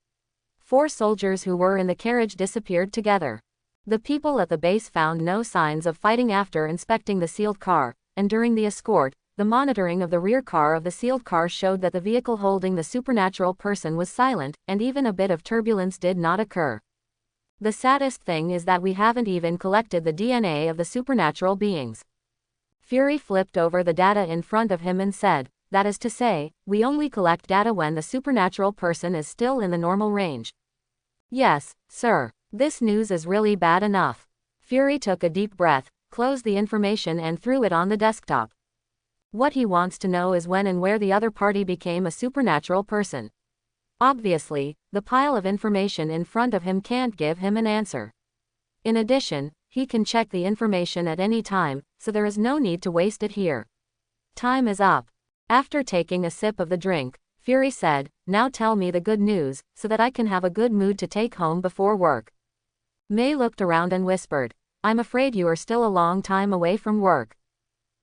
4 soldiers who were in the carriage disappeared together. The people at the base found no signs of fighting after inspecting the sealed car, and during the escort, the monitoring of the rear car of the sealed car showed that the vehicle holding the supernatural person was silent, and even a bit of turbulence did not occur. The saddest thing is that we haven't even collected the DNA of the supernatural beings." Fury flipped over the data in front of him and said, "That is to say, we only collect data when the supernatural person is still in the normal range." "Yes, sir. This news is really bad enough." Fury took a deep breath, closed the information and threw it on the desktop. What he wants to know is when and where the other party became a supernatural person. Obviously, the pile of information in front of him can't give him an answer. In addition, he can check the information at any time, so there is no need to waste it here. Time is up. After taking a sip of the drink, Fury said, "Now tell me the good news, so that I can have a good mood to take home before work." May looked around and whispered, "I'm afraid you are still a long time away from work.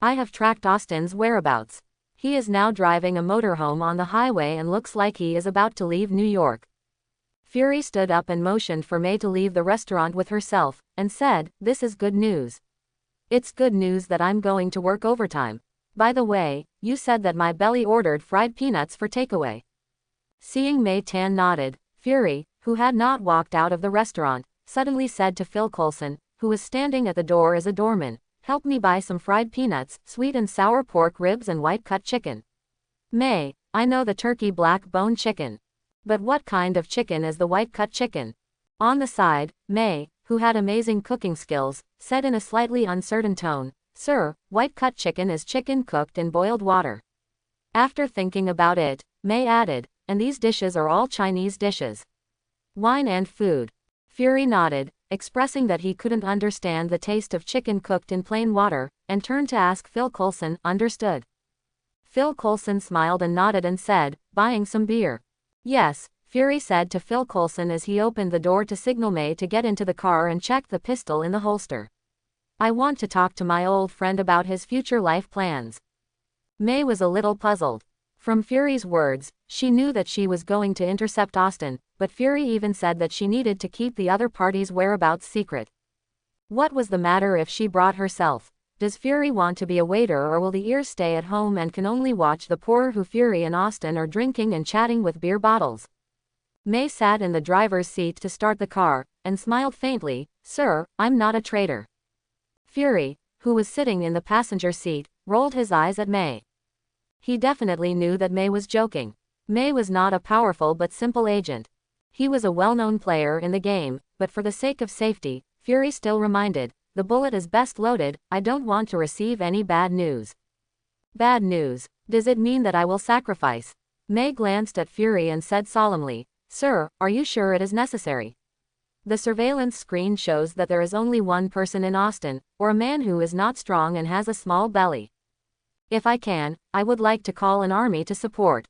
I have tracked Austin's whereabouts. He is now driving a motorhome on the highway and looks like he is about to leave New York." Fury stood up and motioned for May to leave the restaurant with herself, and said, "This is good news. It's good news that I'm going to work overtime. By the way, you said that my belly ordered fried peanuts for takeaway." Seeing May Tan nodded, Fury, who had not walked out of the restaurant, suddenly said to Phil Coulson, who was standing at the door as a doorman, "Help me buy some fried peanuts, sweet and sour pork ribs and white-cut chicken." "May, I know the turkey black-bone chicken. But what kind of chicken is the white-cut chicken?" On the side, May, who had amazing cooking skills, said in a slightly uncertain tone, "Sir, white-cut chicken is chicken cooked in boiled water." After thinking about it, May added, "And these dishes are all Chinese dishes. Wine and food." Fury nodded, expressing that he couldn't understand the taste of chicken cooked in plain water, and turned to ask Phil Coulson, "Understood?" Phil Coulson smiled and nodded and said, "Buying some beer?" "Yes," Fury said to Phil Coulson as he opened the door to signal May to get into the car and check the pistol in the holster. "I want to talk to my old friend about his future life plans." May was a little puzzled. From Fury's words, she knew that she was going to intercept Austin, but Fury even said that she needed to keep the other party's whereabouts secret. What was the matter if she brought herself? Does Fury want to be a waiter, or will the ears stay at home and can only watch the poor who Fury and Austin are drinking and chatting with beer bottles? May sat in the driver's seat to start the car, and smiled faintly, "Sir, I'm not a traitor." Fury, who was sitting in the passenger seat, rolled his eyes at May. He definitely knew that May was joking. May was not a powerful but simple agent. He was a well-known player in the game, but for the sake of safety, Fury still reminded, "The bullet is best loaded, I don't want to receive any bad news." "Bad news? Does it mean that I will sacrifice?" May glanced at Fury and said solemnly, "Sir, are you sure it is necessary? The surveillance screen shows that there is only one person in Austin, or a man who is not strong and has a small belly. If I can, I would like to call an army to support."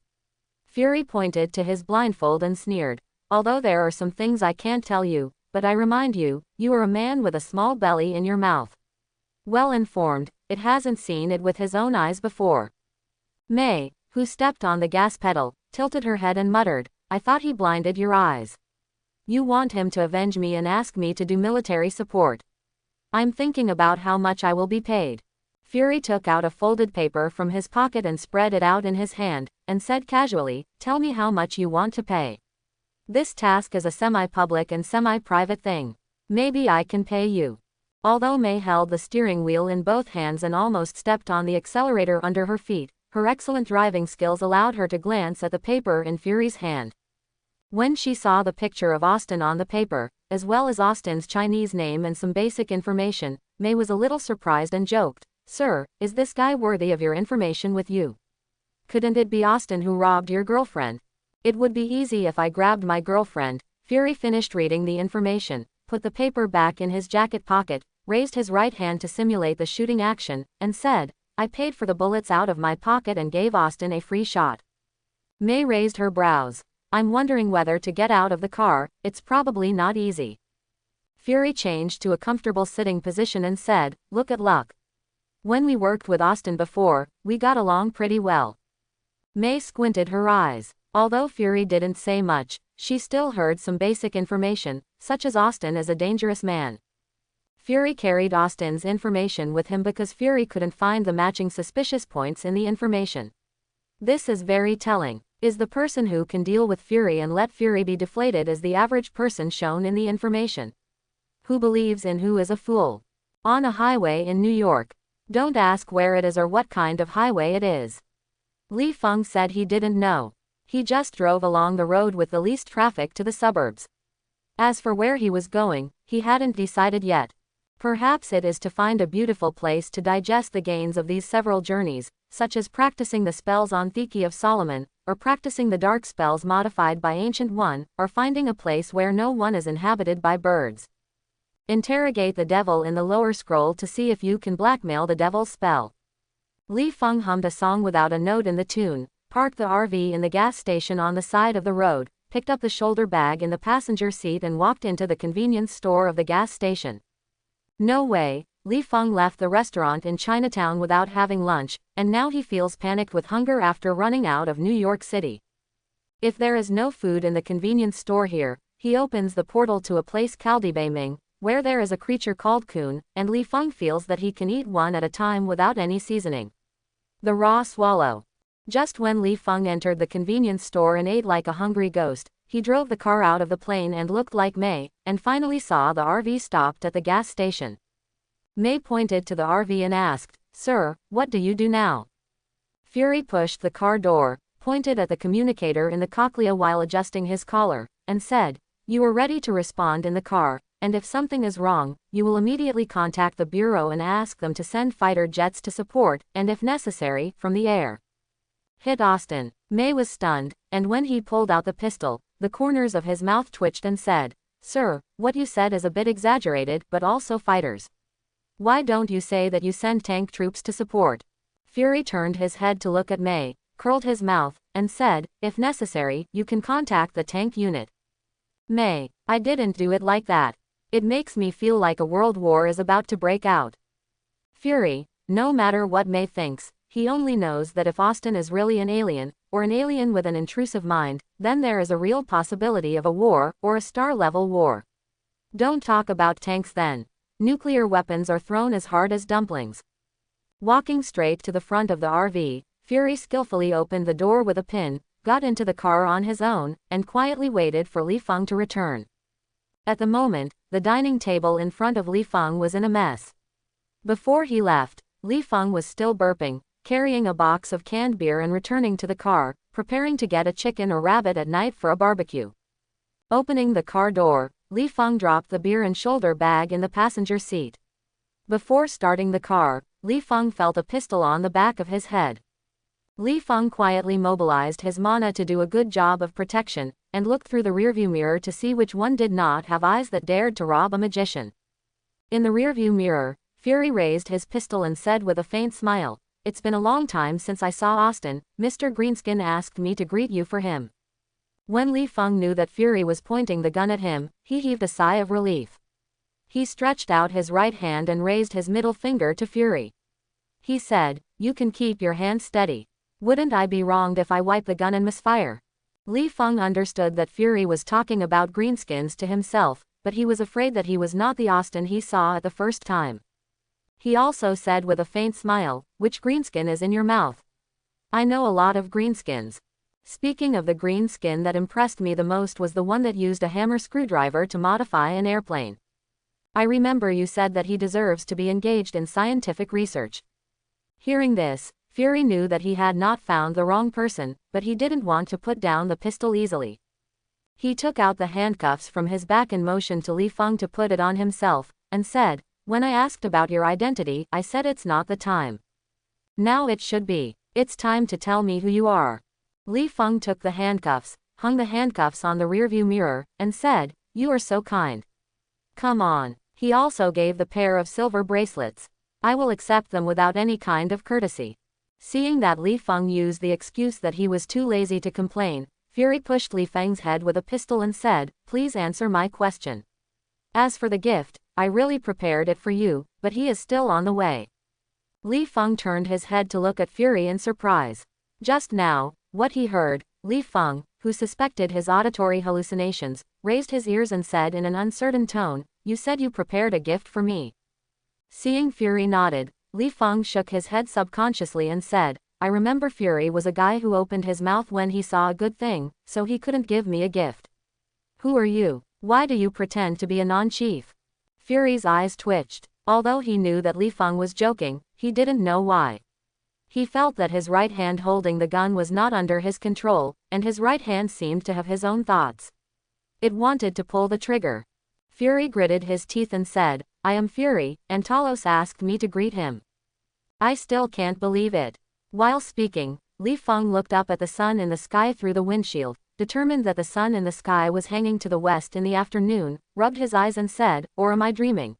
Fury pointed to his blindfold and sneered, "Although there are some things I can't tell you, but I remind you, you are a man with a small belly in your mouth. Well informed, it hasn't seen it with his own eyes before." May, who stepped on the gas pedal, tilted her head and muttered, "I thought he blinded your eyes. You want him to avenge me and ask me to do military support. I'm thinking about how much I will be paid." Fury took out a folded paper from his pocket and spread it out in his hand, and said casually, "Tell me how much you want to pay. This task is a semi-public and semi-private thing. Maybe I can pay you Although May held the steering wheel in both hands and almost stepped on the accelerator under her feet, her excellent driving skills allowed her to glance at the paper in Fury's hand. When she saw the picture of Austin on the paper, as well as Austin's Chinese name and some basic information, May was a little surprised and joked, "Sir, is this guy worthy of your information with you? Couldn't it be Austin who robbed your girlfriend? It would be easy if I grabbed my girlfriend." Fury finished reading the information, put the paper back in his jacket pocket, raised his right hand to simulate the shooting action, and said, "I paid for the bullets out of my pocket and gave Austin a free shot." May raised her brows. "I'm wondering whether to get out of the car, it's probably not easy." Fury changed to a comfortable sitting position and said, "Look at luck. When we worked with Austin before, we got along pretty well." May squinted her eyes. Although Fury didn't say much, she still heard some basic information, such as Austin is a dangerous man. Fury carried Austin's information with him because Fury couldn't find the matching suspicious points in the information. This is very telling. Is the person who can deal with Fury and let Fury be deflated as the average person shown in the information? Who believes in who is a fool? On a highway in New York. Don't ask where it is or what kind of highway it is. Li Feng said he didn't know. He just drove along the road with the least traffic to the suburbs. As for where he was going, he hadn't decided yet. Perhaps it is to find a beautiful place to digest the gains of these several journeys, such as practicing the spells on Thiki of Solomon, or practicing the dark spells modified by Ancient One, or finding a place where no one is inhabited by birds. Interrogate the devil in the lower scroll to see if you can blackmail the devil's spell. Li Feng hummed a song without a note in the tune, parked the RV in the gas station on the side of the road, picked up the shoulder bag in the passenger seat and walked into the convenience store of the gas station. No way, Li Feng left the restaurant in Chinatown without having lunch, and now he feels panicked with hunger after running out of New York City. If there is no food in the convenience store here, he opens the portal to a place Kaldibaiming, where there is a creature called Kun, and Li Feng feels that he can eat one at a time without any seasoning. The raw swallow. Just when Li Feng entered the convenience store and ate like a hungry ghost, he drove the car out of the plane and looked like May, and finally saw the RV stopped at the gas station. May pointed to the RV and asked, "Sir, what do you do now?" Fury pushed the car door, pointed at the communicator in the cochlea while adjusting his collar, and said, "You are ready to respond in the car, and if something is wrong, you will immediately contact the Bureau and ask them to send fighter jets to support, and if necessary, from the air. Hit Austin." May was stunned, and when he pulled out the pistol, the corners of his mouth twitched and said, "Sir, what you said is a bit exaggerated, but also fighters. Why don't you say that you send tank troops to support?" Fury turned his head to look at May, curled his mouth, and said, "If necessary, you can contact the tank unit." May, I didn't do it like that. It makes me feel like a world war is about to break out. Fury, no matter what May thinks, he only knows that if Austin is really an alien, or an alien with an intrusive mind, then there is a real possibility of a war, or a star-level war. Don't talk about tanks then. Nuclear weapons are thrown as hard as dumplings. Walking straight to the front of the RV, Fury skillfully opened the door with a pin, got into the car on his own, and quietly waited for Li Feng to return. At the moment, the dining table in front of Li Feng was in a mess. Before he left, Li Feng was still burping, carrying a box of canned beer and returning to the car, preparing to get a chicken or rabbit at night for a barbecue. Opening the car door, Li Feng dropped the beer and shoulder bag in the passenger seat. Before starting the car, Li Feng felt a pistol on the back of his head. Li Feng quietly mobilized his mana to do a good job of protection, and looked through the rearview mirror to see which one did not have eyes that dared to rob a magician. In the rearview mirror, Fury raised his pistol and said with a faint smile, "It's been a long time since I saw Austin. Mr. Greenskin asked me to greet you for him." When Li Feng knew that Fury was pointing the gun at him, he heaved a sigh of relief. He stretched out his right hand and raised his middle finger to Fury. He said, "You can keep your hand steady. Wouldn't I be wronged if I wipe the gun and misfire?" Li Feng understood that Fury was talking about greenskins to himself, but he was afraid that he was not the Austin he saw at the first time. He also said with a faint smile, "Which greenskin is in your mouth?" "I know a lot of greenskins. Speaking of the green skin that impressed me the most was the one that used a hammer screwdriver to modify an airplane." I remember you said that he deserves to be engaged in scientific research. Hearing this, Fury knew that he had not found the wrong person, but he didn't want to put down the pistol easily. He took out the handcuffs from his back and motioned to Li Feng to put it on himself, and said, "When I asked about your identity, I said it's not the time. Now it should be. It's time to tell me who you are." Li Feng took the handcuffs, hung the handcuffs on the rearview mirror, and said, "You are so kind. Come on." He also gave the pair of silver bracelets. "I will accept them without any kind of courtesy." Seeing that Li Feng used the excuse that he was too lazy to complain, Fury pushed Li Feng's head with a pistol and said, "Please answer my question. As for the gift, I really prepared it for you, but he is still on the way." Li Feng turned his head to look at Fury in surprise. Just now, what he heard, Li Feng, who suspected his auditory hallucinations, raised his ears and said in an uncertain tone, "You said you prepared a gift for me." Seeing Fury nodded, Li Feng shook his head subconsciously and said, "I remember Fury was a guy who opened his mouth when he saw a good thing, so he couldn't give me a gift." "Who are you? Why do you pretend to be a non-chief?" Fury's eyes twitched. Although he knew that Li Feng was joking, he didn't know why. He felt that his right hand holding the gun was not under his control, and his right hand seemed to have his own thoughts. It wanted to pull the trigger. Fury gritted his teeth and said, "I am Fury, and Talos asked me to greet him. I still can't believe it." While speaking, Li Feng looked up at the sun in the sky through the windshield, determined that the sun in the sky was hanging to the west in the afternoon, rubbed his eyes and said, "Or am I dreaming?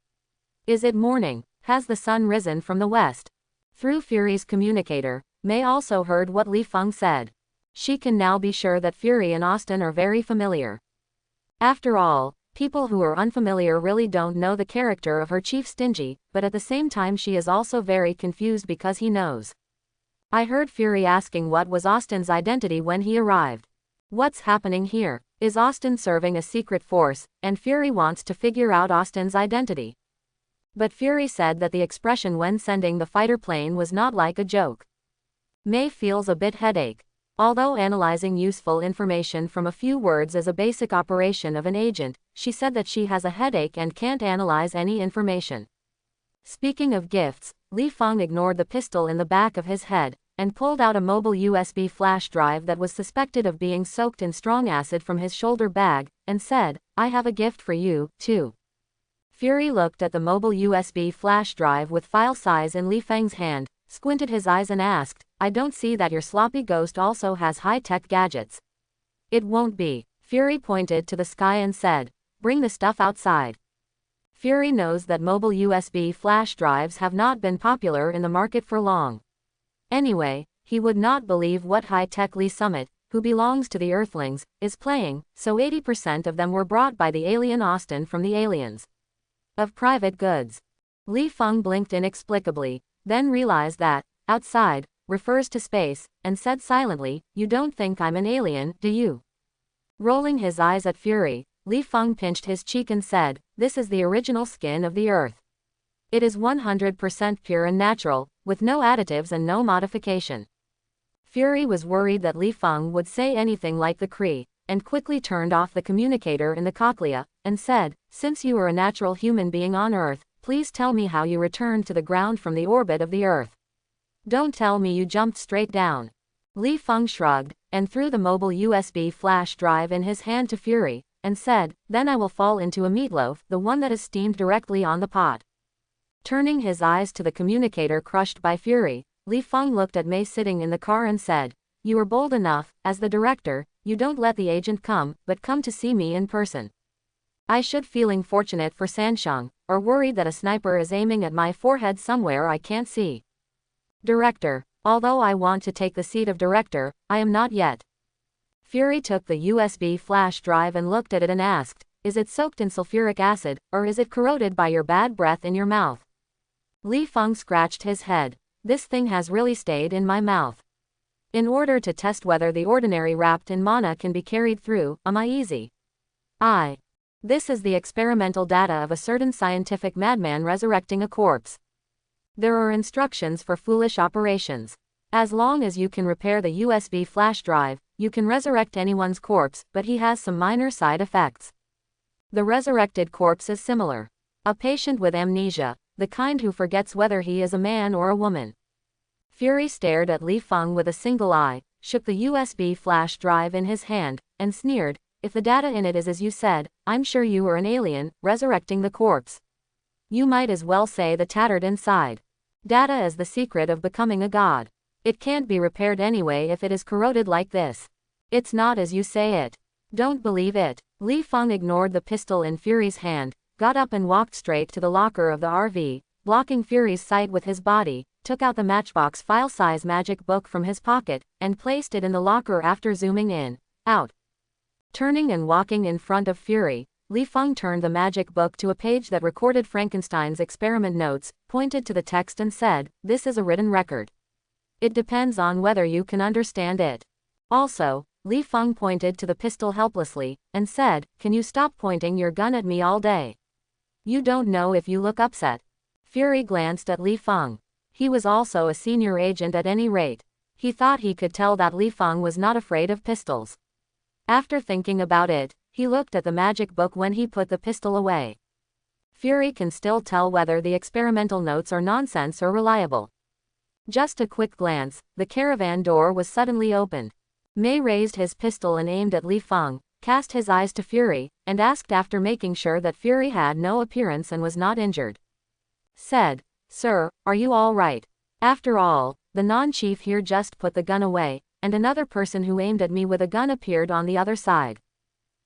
Is it morning? Has the sun risen from the west?" Through Fury's communicator, Mei also heard what Li Feng said. She can now be sure that Fury and Austin are very familiar. After all, people who are unfamiliar really don't know the character of her Chief Stingy, but at the same time she is also very confused because he knows. "I heard Fury asking what was Austin's identity when he arrived. What's happening here? Is Austin serving a secret force, and Fury wants to figure out Austin's identity?" But Fury said that the expression when sending the fighter plane was not like a joke. Mei feels a bit headache. Although analyzing useful information from a few words is a basic operation of an agent, she said that she has a headache and can't analyze any information. Speaking of gifts, Li Feng ignored the pistol in the back of his head, and pulled out a mobile USB flash drive that was suspected of being soaked in strong acid from his shoulder bag, and said, "I have a gift for you, too." Fury looked at the mobile USB flash drive with file size in Li Feng's hand, squinted his eyes and asked, "I don't see that your sloppy ghost also has high-tech gadgets." "It won't be." Fury pointed to the sky and said, "Bring the stuff outside." Fury knows that mobile USB flash drives have not been popular in the market for long. Anyway, he would not believe what high-tech Lee Summit, who belongs to the Earthlings, is playing, so 80% of them were brought by the alien Austin from the aliens. Of private goods. Li Feng blinked inexplicably, then realized that, outside, refers to space, and said silently, "You don't think I'm an alien, do you?" Rolling his eyes at Fury, Li Feng pinched his cheek and said, "This is the original skin of the Earth. It is 100% pure and natural, with no additives and no modification." Fury was worried that Li Feng would say anything like the Kree, and quickly turned off the communicator in the cochlea, and said, "Since you are a natural human being on Earth, please tell me how you returned to the ground from the orbit of the Earth. Don't tell me you jumped straight down." Li Feng shrugged, and threw the mobile USB flash drive in his hand to Fury, and said, "Then I will fall into a meatloaf, the one that is steamed directly on the pot." Turning his eyes to the communicator crushed by Fury, Li Feng looked at Mei sitting in the car and said, "You are bold enough, as the director, you don't let the agent come, but come to see me in person. I should feeling fortunate for Sansheng, or worried that a sniper is aiming at my forehead somewhere I can't see. Director, although I want to take the seat of director, I am not yet." Fury took the USB flash drive and looked at it and asked, "Is it soaked in sulfuric acid, or is it corroded by your bad breath in your mouth?" Li Feng scratched his head. "This thing has really stayed in my mouth. In order to test whether the ordinary wrapped in mana can be carried through, am I easy? This is the experimental data of a certain scientific madman resurrecting a corpse. There are instructions for foolish operations. As long as you can repair the USB flash drive, you can resurrect anyone's corpse, but he has some minor side effects. The resurrected corpse is similar. A patient with amnesia, the kind who forgets whether he is a man or a woman. Fury stared at Li Feng with a single eye, shook the USB flash drive in his hand, and sneered, "If the data in it is as you said, I'm sure you are an alien, resurrecting the corpse. You might as well say the tattered inside. Data is the secret of becoming a god. It can't be repaired anyway if it is corroded like this. It's not as you say it. Don't believe it." Li Feng ignored the pistol in Fury's hand, got up and walked straight to the locker of the RV, blocking Fury's sight with his body, took out the Matchbox file-size magic book from his pocket, and placed it in the locker after zooming in, out. Turning and walking in front of Fury, Li Feng turned the magic book to a page that recorded Frankenstein's experiment notes, pointed to the text and said, "This is a written record. It depends on whether you can understand it." Also, Li Feng pointed to the pistol helplessly, and said, "Can you stop pointing your gun at me all day? You don't know if you look upset." Fury glanced at Li Feng. He was also a senior agent at any rate. He thought he could tell that Li Feng was not afraid of pistols. After thinking about it, he looked at the magic book when he put the pistol away. Fury can still tell whether the experimental notes are nonsense or reliable. Just a quick glance, the caravan door was suddenly opened. May raised his pistol and aimed at Li Feng, cast his eyes to Fury, and asked after making sure that Fury had no appearance and was not injured. Said, "Sir, are you all right? After all, the non-chief here just put the gun away, and another person who aimed at me with a gun appeared on the other side.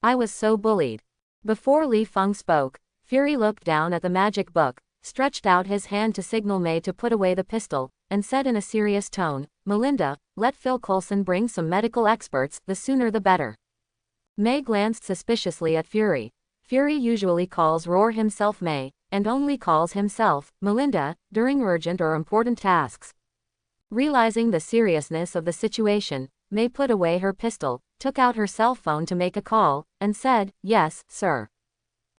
I was so bullied." Before Li Feng spoke, Fury looked down at the magic book, stretched out his hand to signal May to put away the pistol, and said in a serious tone, "Melinda, let Phil Coulson bring some medical experts, the sooner the better." May glanced suspiciously at Fury. Fury usually calls Roar himself May, and only calls himself Melinda during urgent or important tasks. Realizing the seriousness of the situation, May put away her pistol, took out her cell phone to make a call, and said, "Yes, sir."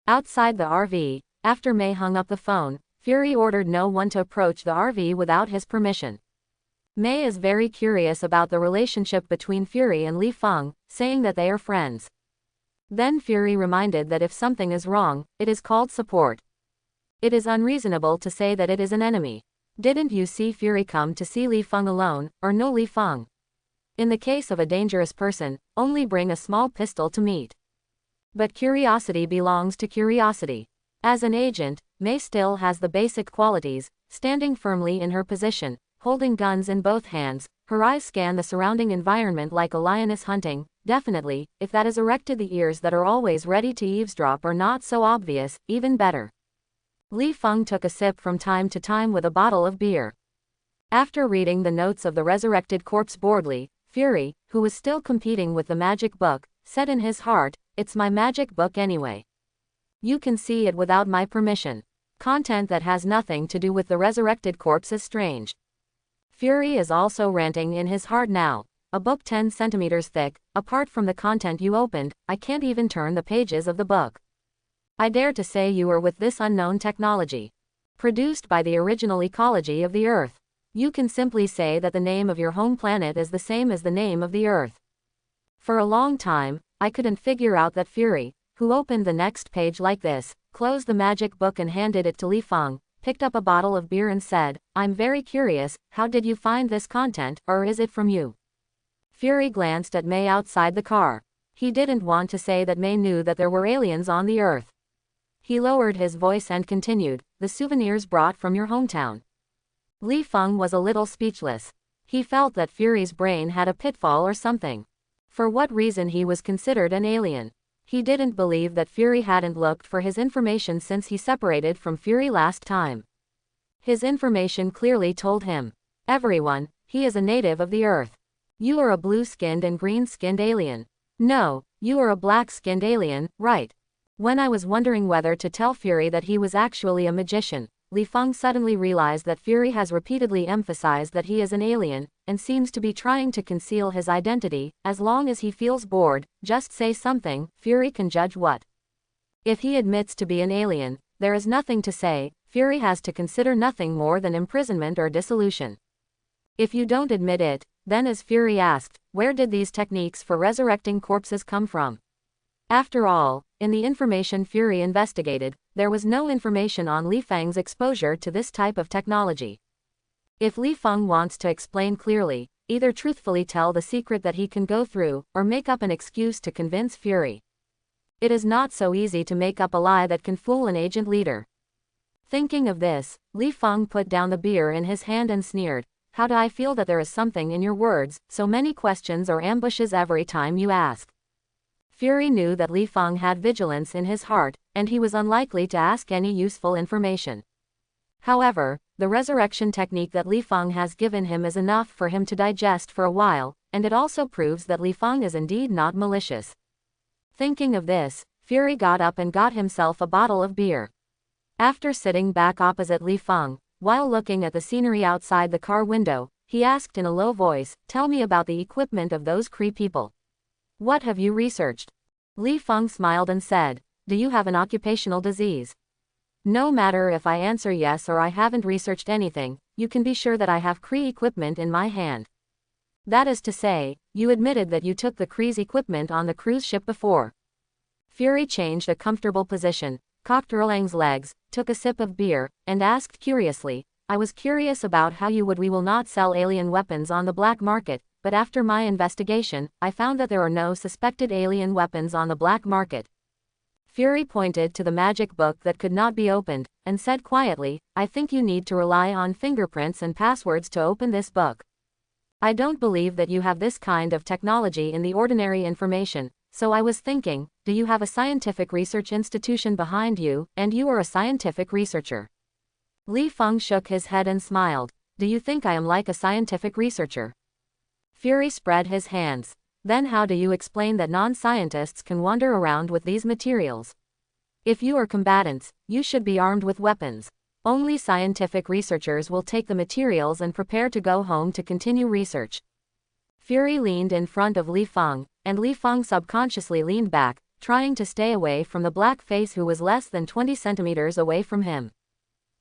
Outside the RV, after May hung up the phone, Fury ordered no one to approach the RV without his permission. May is very curious about the relationship between Fury and Li Feng, saying that they are friends. Then Fury reminded that if something is wrong, it is called support. It is unreasonable to say that it is an enemy. Didn't you see Fury come to see Li Feng alone, or no Li Feng? In the case of a dangerous person, only bring a small pistol to meet. But curiosity belongs to curiosity. As an agent, May still has the basic qualities, standing firmly in her position, holding guns in both hands, her eyes scan the surrounding environment like a lioness hunting. Definitely, if that is erected, the ears that are always ready to eavesdrop are not so obvious, even better. Li Feng took a sip from time to time with a bottle of beer. After reading the notes of the resurrected corpse boredly, Fury, who was still competing with the magic book, said in his heart, "It's my magic book anyway. You can see it without my permission. Content that has nothing to do with the resurrected corpse is strange." Fury is also ranting in his heart now. "A book 10 centimeters thick, apart from the content you opened, I can't even turn the pages of the book. I dare to say you are with this unknown technology. Produced by the original ecology of the Earth. You can simply say that the name of your home planet is the same as the name of the Earth." For a long time, I couldn't figure out that Fury, who opened the next page like this, closed the magic book and handed it to Li Feng, picked up a bottle of beer and said, "I'm very curious, how did you find this content, or is it from you?" Fury glanced at May outside the car. He didn't want to say that May knew that there were aliens on the Earth. He lowered his voice and continued, "The souvenirs brought from your hometown." Li Feng was a little speechless. He felt that Fury's brain had a pitfall or something. For what reason he was considered an alien? He didn't believe that Fury hadn't looked for his information since he separated from Fury last time. His information clearly told him. "Everyone, he is a native of the Earth. You are a blue-skinned and green-skinned alien. No, you are a black-skinned alien, right?" When I was wondering whether to tell Fury that he was actually a magician, Li Feng suddenly realized that Fury has repeatedly emphasized that he is an alien, and seems to be trying to conceal his identity. As long as he feels bored, just say something, Fury can judge what. If he admits to be an alien, there is nothing to say, Fury has to consider nothing more than imprisonment or dissolution. If you don't admit it, then as Fury asked, where did these techniques for resurrecting corpses come from? After all, in the information Fury investigated, there was no information on Li Fang's exposure to this type of technology. If Li Fang wants to explain clearly, either truthfully tell the secret that he can go through, or make up an excuse to convince Fury. It is not so easy to make up a lie that can fool an agent leader. Thinking of this, Li Fang put down the beer in his hand and sneered, "How do I feel that there is something in your words, so many questions or ambushes every time you ask?" Fury knew that Li Fang had vigilance in his heart, and he was unlikely to ask any useful information. However, the resurrection technique that Li Fang has given him is enough for him to digest for a while, and it also proves that Li Fang is indeed not malicious. Thinking of this, Fury got up and got himself a bottle of beer. After sitting back opposite Li Fang, while looking at the scenery outside the car window, he asked in a low voice, "Tell me about the equipment of those Kree people. What have you researched?" Li Fang smiled and said, "Do you have an occupational disease? No matter if I answer yes or I haven't researched anything, you can be sure that I have Kree equipment in my hand. That is to say, you admitted that you took the Kree's equipment on the cruise ship before." Fury changed a comfortable position, cocked Erlang's legs, took a sip of beer, and asked curiously, "I was curious about how you would. We will not sell alien weapons on the black market, but after my investigation, I found that there are no suspected alien weapons on the black market." Fury pointed to the magic book that could not be opened, and said quietly, "I think you need to rely on fingerprints and passwords to open this book. I don't believe that you have this kind of technology in the ordinary information, so I was thinking, do you have a scientific research institution behind you, and you are a scientific researcher?" Li Fang shook his head and smiled. "Do you think I am like a scientific researcher?" Fury spread his hands. "Then how do you explain that non-scientists can wander around with these materials? If you are combatants, you should be armed with weapons. Only scientific researchers will take the materials and prepare to go home to continue research." Fury leaned in front of Li Fang, and Li Fang subconsciously leaned back, trying to stay away from the black face who was less than 20 centimeters away from him.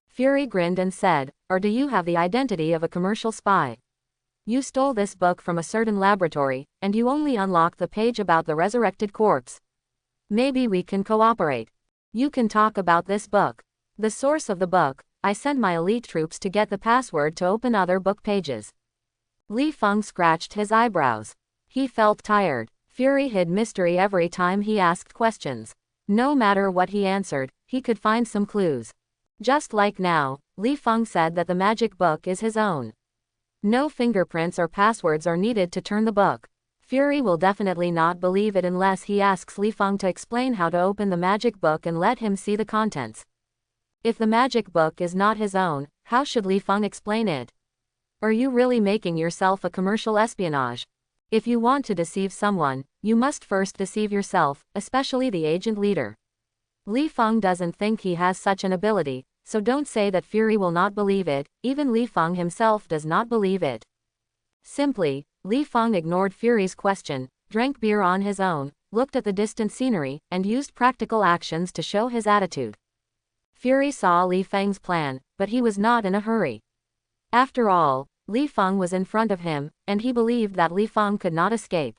Fury grinned and said, "Or do you have the identity of a commercial spy? You stole this book from a certain laboratory, and you only unlocked the page about the resurrected corpse. Maybe we can cooperate. You can talk about this book. The source of the book. I sent my elite troops to get the password to open other book pages." Li Fang scratched his eyebrows. He felt tired. Fury hid mystery every time he asked questions. No matter what he answered, he could find some clues. Just like now, Li Fang said that the magic book is his own. No fingerprints or passwords are needed to turn the book. Fury will definitely not believe it unless he asks Li Fang to explain how to open the magic book and let him see the contents. If the magic book is not his own, how should Li Fang explain it? Are you really making yourself a commercial espionage? If you want to deceive someone, you must first deceive yourself, especially the agent leader. Li Fang doesn't think he has such an ability, so don't say that Fury will not believe it. Even Li Fang himself does not believe it. Simply, Li Fang ignored Fury's question, drank beer on his own, looked at the distant scenery, and used practical actions to show his attitude. Fury saw Li Fang's plan, but he was not in a hurry. After all, Li Fang was in front of him, and he believed that Li Fang could not escape.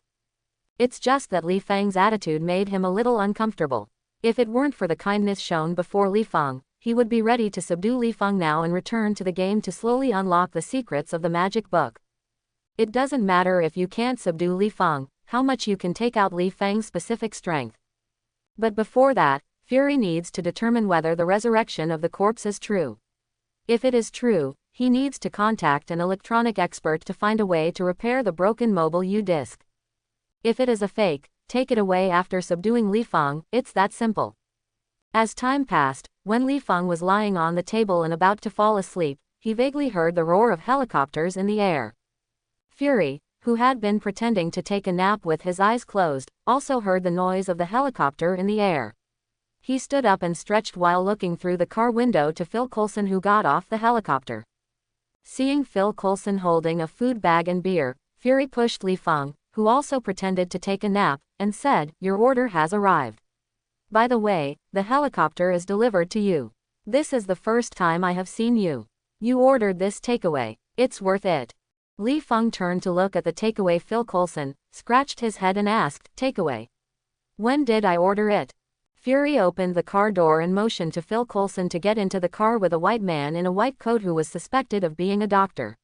It's just that Li Fang's attitude made him a little uncomfortable. If it weren't for the kindness shown before Li Fang, he would be ready to subdue Li Fang now and return to the game to slowly unlock the secrets of the magic book. It doesn't matter if you can't subdue Li Fang, how much you can take out Li Fang's specific strength. But before that, Fury needs to determine whether the resurrection of the corpse is true. If it is true, he needs to contact an electronic expert to find a way to repair the broken mobile U-disc. If it is a fake, take it away after subduing Li Fang. It's that simple. As time passed, when Li Fang was lying on the table and about to fall asleep, he vaguely heard the roar of helicopters in the air. Fury, who had been pretending to take a nap with his eyes closed, also heard the noise of the helicopter in the air. He stood up and stretched while looking through the car window to Phil Coulson, who got off the helicopter. Seeing Phil Coulson holding a food bag and beer, Fury pushed Li Fang, who also pretended to take a nap, and said, "Your order has arrived. By the way, the helicopter is delivered to you. This is the first time I have seen you. You ordered this takeaway. It's worth it." Li Fang turned to look at the takeaway. Phil Coulson scratched his head and asked, "Takeaway? When did I order it?" Fury opened the car door and motioned to Phil Coulson to get into the car with a white man in a white coat who was suspected of being a doctor.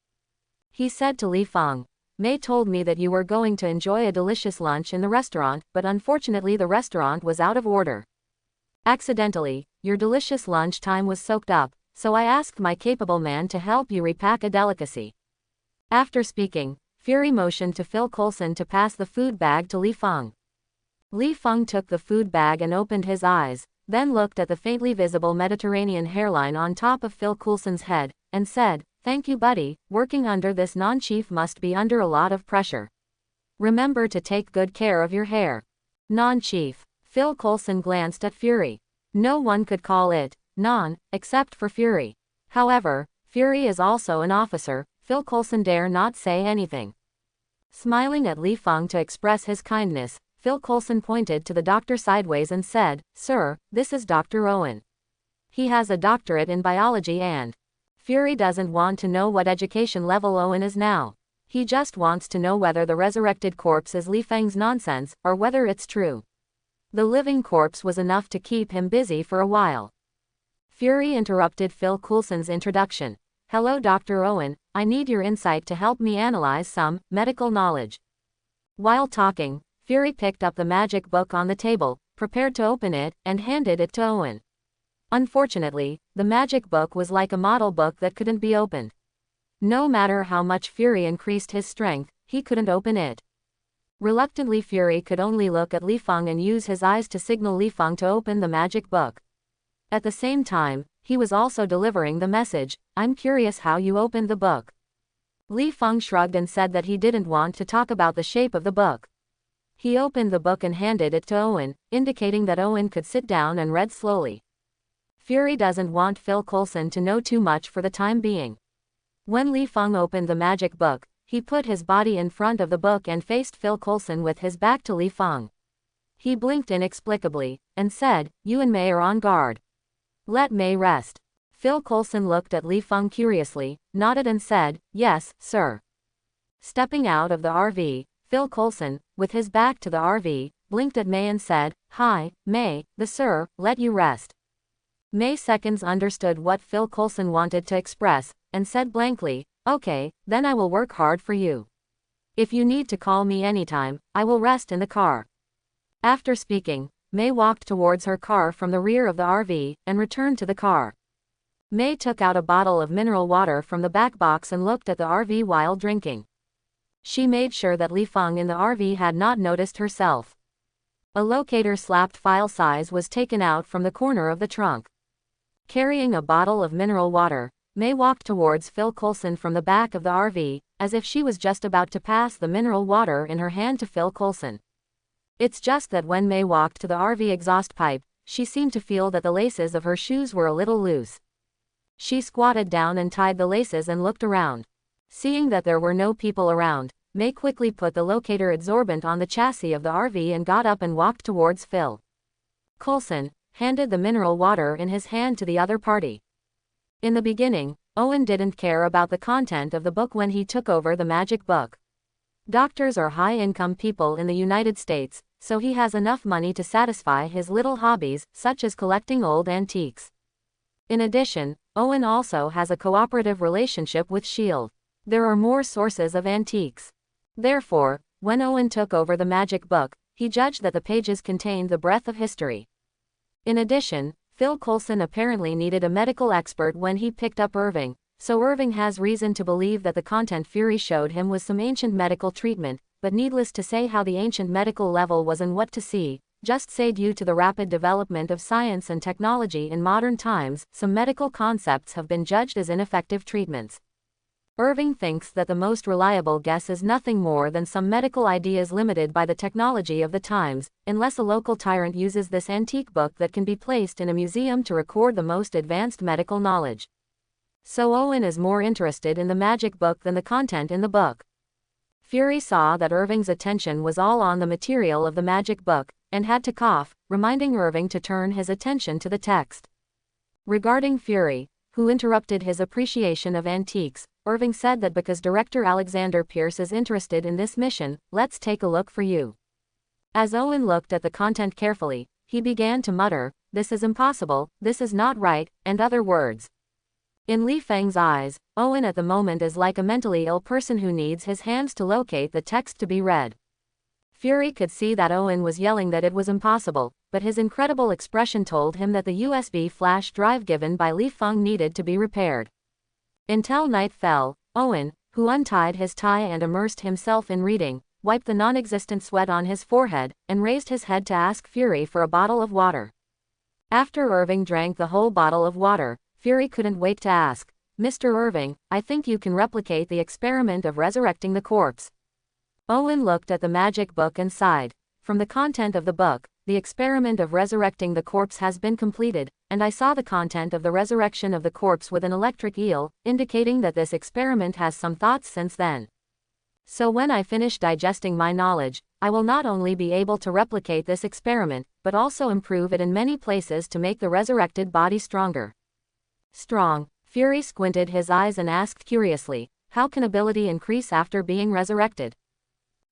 He said to Li Feng, "Mei told me that you were going to enjoy a delicious lunch in the restaurant, but unfortunately the restaurant was out of order. Accidentally, your delicious lunch time was soaked up, so I asked my capable man to help you repack a delicacy." After speaking, Fury motioned to Phil Coulson to pass the food bag to Li Feng. Li Feng took the food bag and opened his eyes, then looked at the faintly visible Mediterranean hairline on top of Phil Coulson's head, and said, "Thank you, buddy, working under this non-chief must be under a lot of pressure. Remember to take good care of your hair." Non-chief. Phil Coulson glanced at Fury. No one could call it non, except for Fury. However, Fury is also an officer. Phil Coulson dare not say anything. Smiling at Li Feng to express his kindness, Phil Coulson pointed to the doctor sideways and said, "Sir, this is Dr. Owen. He has a doctorate in biology and..." Fury doesn't want to know what education level Owen is now. He just wants to know whether the resurrected corpse is Li Feng's nonsense, or whether it's true. The living corpse was enough to keep him busy for a while. Fury interrupted Phil Coulson's introduction. "Hello Dr. Owen, I need your insight to help me analyze some medical knowledge." While talking, Fury picked up the magic book on the table, prepared to open it, and handed it to Owen. Unfortunately, the magic book was like a model book that couldn't be opened. No matter how much Fury increased his strength, he couldn't open it. Reluctantly, Fury could only look at Li Feng and use his eyes to signal Li Feng to open the magic book. At the same time, he was also delivering the message, "I'm curious how you opened the book." Li Feng shrugged and said that he didn't want to talk about the shape of the book. He opened the book and handed it to Owen, indicating that Owen could sit down and read slowly. Fury doesn't want Phil Coulson to know too much for the time being. When Li Feng opened the magic book, he put his body in front of the book and faced Phil Coulson with his back to Li Feng. He blinked inexplicably, and said, "You and Mei are on guard. Let Mei rest." Phil Coulson looked at Li Feng curiously, nodded and said, "Yes, sir." Stepping out of the RV, Phil Coulson, with his back to the RV, blinked at Mei and said, "Hi, Mei, the sir, let you rest." Mei seconds understood what Phil Coulson wanted to express, and said blankly, "Okay, then I will work hard for you. If you need to call me anytime, I will rest in the car." After speaking, Mei walked towards her car from the rear of the RV, and returned to the car. Mei took out a bottle of mineral water from the back box and looked at the RV while drinking. She made sure that Li Feng in the RV had not noticed herself. A locator-slapped file size was taken out from the corner of the trunk. Carrying a bottle of mineral water, Mei walked towards Phil Coulson from the back of the RV, as if she was just about to pass the mineral water in her hand to Phil Coulson. It's just that when Mei walked to the RV exhaust pipe, she seemed to feel that the laces of her shoes were a little loose. She squatted down and tied the laces and looked around. Seeing that there were no people around, Mei quickly put the locator adsorbent on the chassis of the RV and got up and walked towards Phil Coulson, handed the mineral water in his hand to the other party. In the beginning, Owen didn't care about the content of the book when he took over the magic book. Doctors are high-income people in the United States, so he has enough money to satisfy his little hobbies, such as collecting old antiques. In addition, Owen also has a cooperative relationship with S.H.I.E.L.D. There are more sources of antiques. Therefore, when Owen took over the magic book, he judged that the pages contained the breadth of history. In addition, Phil Coulson apparently needed a medical expert when he picked up Irving, so Irving has reason to believe that the content Fury showed him was some ancient medical treatment, but needless to say how the ancient medical level was and what to see, just say due to the rapid development of science and technology in modern times, some medical concepts have been judged as ineffective treatments. Irving thinks that the most reliable guess is nothing more than some medical ideas limited by the technology of the times, unless a local tyrant uses this antique book that can be placed in a museum to record the most advanced medical knowledge. So Owen is more interested in the magic book than the content in the book. Fury saw that Irving's attention was all on the material of the magic book, and had to cough, reminding Irving to turn his attention to the text. Regarding Fury, who interrupted his appreciation of antiques, Irving said that because director Alexander Pierce is interested in this mission, let's take a look for you. As Owen looked at the content carefully, he began to mutter, "This is impossible, this is not right," and other words. In Li Feng's eyes, Owen at the moment is like a mentally ill person who needs his hands to locate the text to be read. Fury could see that Owen was yelling that it was impossible, but his incredible expression told him that the USB flash drive given by Li Feng needed to be repaired. Until night fell, Owen, who untied his tie and immersed himself in reading, wiped the non-existent sweat on his forehead, and raised his head to ask Fury for a bottle of water. After Irving drank the whole bottle of water, Fury couldn't wait to ask, "Mr. Irving, I think you can replicate the experiment of resurrecting the corpse." Owen looked at the magic book and sighed. From the content of the book, the experiment of resurrecting the corpse has been completed, and I saw the content of the resurrection of the corpse with an electric eel, indicating that this experiment has some thoughts since then. So when I finish digesting my knowledge, I will not only be able to replicate this experiment, but also improve it in many places to make the resurrected body stronger. Strong. Fury squinted his eyes and asked curiously, "How can ability increase after being resurrected?"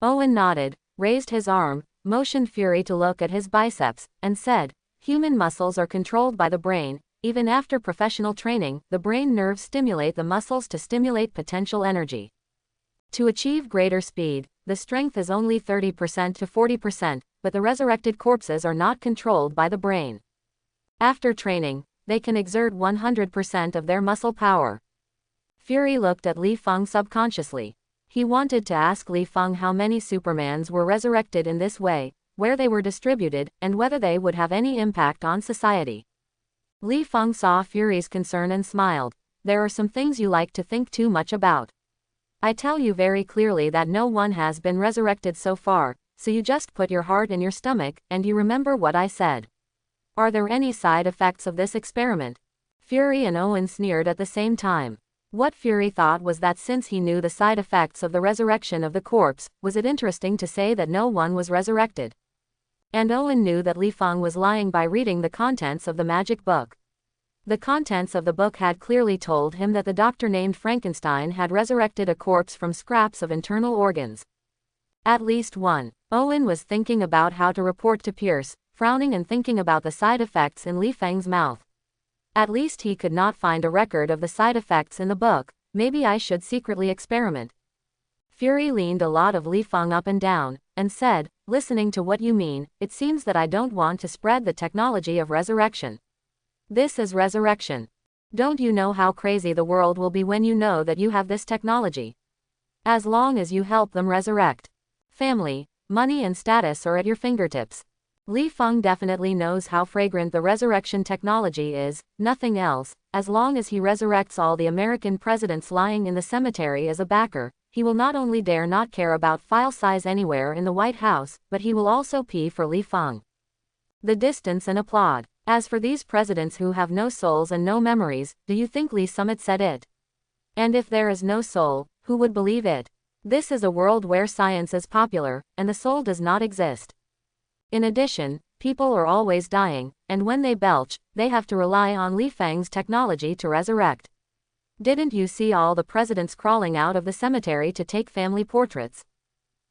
Owen nodded, raised his arm, motioned Fury to look at his biceps, and said, "Human muscles are controlled by the brain. Even after professional training, the brain nerves stimulate the muscles to stimulate potential energy. To achieve greater speed, the strength is only 30% to 40%, but the resurrected corpses are not controlled by the brain. After training, they can exert 100% of their muscle power." Fury looked at Li Feng subconsciously. He wanted to ask Li Feng how many Supermans were resurrected in this way, where they were distributed, and whether they would have any impact on society. Li Feng saw Fury's concern and smiled. "There are some things you like to think too much about. I tell you very clearly that no one has been resurrected so far, so you just put your heart in your stomach, and you remember what I said. Are there any side effects of this experiment?" Fury and Owen sneered at the same time. What Fury thought was that since he knew the side effects of the resurrection of the corpse, was it interesting to say that no one was resurrected? And Owen knew that Li Feng was lying by reading the contents of the magic book. The contents of the book had clearly told him that the doctor named Frankenstein had resurrected a corpse from scraps of internal organs. At least one. Owen was thinking about how to report to Pierce, frowning and thinking about the side effects in Li Feng's mouth. At least he could not find a record of the side effects in the book. Maybe I should secretly experiment. Fury leaned a lot of Li Feng up and down, and said, "Listening to what you mean, it seems that I don't want to spread the technology of resurrection. This is resurrection. Don't you know how crazy the world will be when you know that you have this technology? As long as you help them resurrect. Family, money and status are at your fingertips." Li Feng definitely knows how fragrant the resurrection technology is, nothing else. As long as he resurrects all the American presidents lying in the cemetery as a backer, he will not only dare not care about file size anywhere in the White House, but he will also pee for Li Feng. The distance and applaud. As for these presidents who have no souls and no memories, do you think Lee Summit said it? And if there is no soul, who would believe it? This is a world where science is popular, and the soul does not exist. In addition, people are always dying, and when they belch, they have to rely on Li Feng's technology to resurrect. Didn't you see all the presidents crawling out of the cemetery to take family portraits?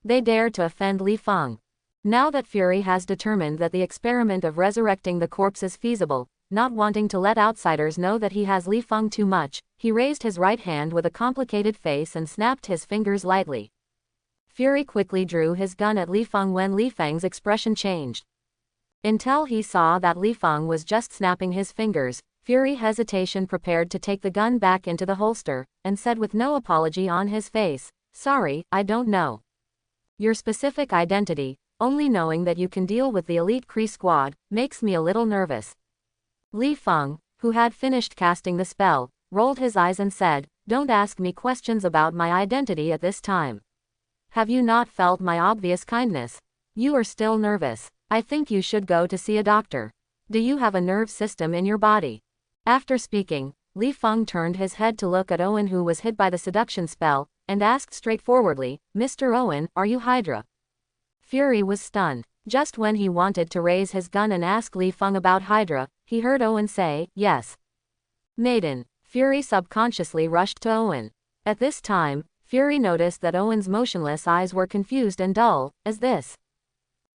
They dare to offend Li Feng. Now that Fury has determined that the experiment of resurrecting the corpse is feasible, not wanting to let outsiders know that he has Li Feng too much, he raised his right hand with a complicated face and snapped his fingers lightly. Fury quickly drew his gun at Li Feng when Li Feng's expression changed. Until he saw that Li Feng was just snapping his fingers, Fury hesitation prepared to take the gun back into the holster, and said with no apology on his face, "Sorry, I don't know your specific identity. Only knowing that you can deal with the elite Kree squad makes me a little nervous." Li Feng, who had finished casting the spell, rolled his eyes and said, "Don't ask me questions about my identity at this time. Have you not felt my obvious kindness? You are still nervous. I think you should go to see a doctor. Do you have a nerve system in your body?" After speaking, Li Feng turned his head to look at Owen, who was hit by the seduction spell, and asked straightforwardly, "Mr. Owen, are you Hydra?" Fury was stunned. Just when he wanted to raise his gun and ask Li Feng about Hydra, he heard Owen say, "Yes. Maiden." Fury subconsciously rushed to Owen. At this time, Fury noticed that Owen's motionless eyes were confused and dull. Is this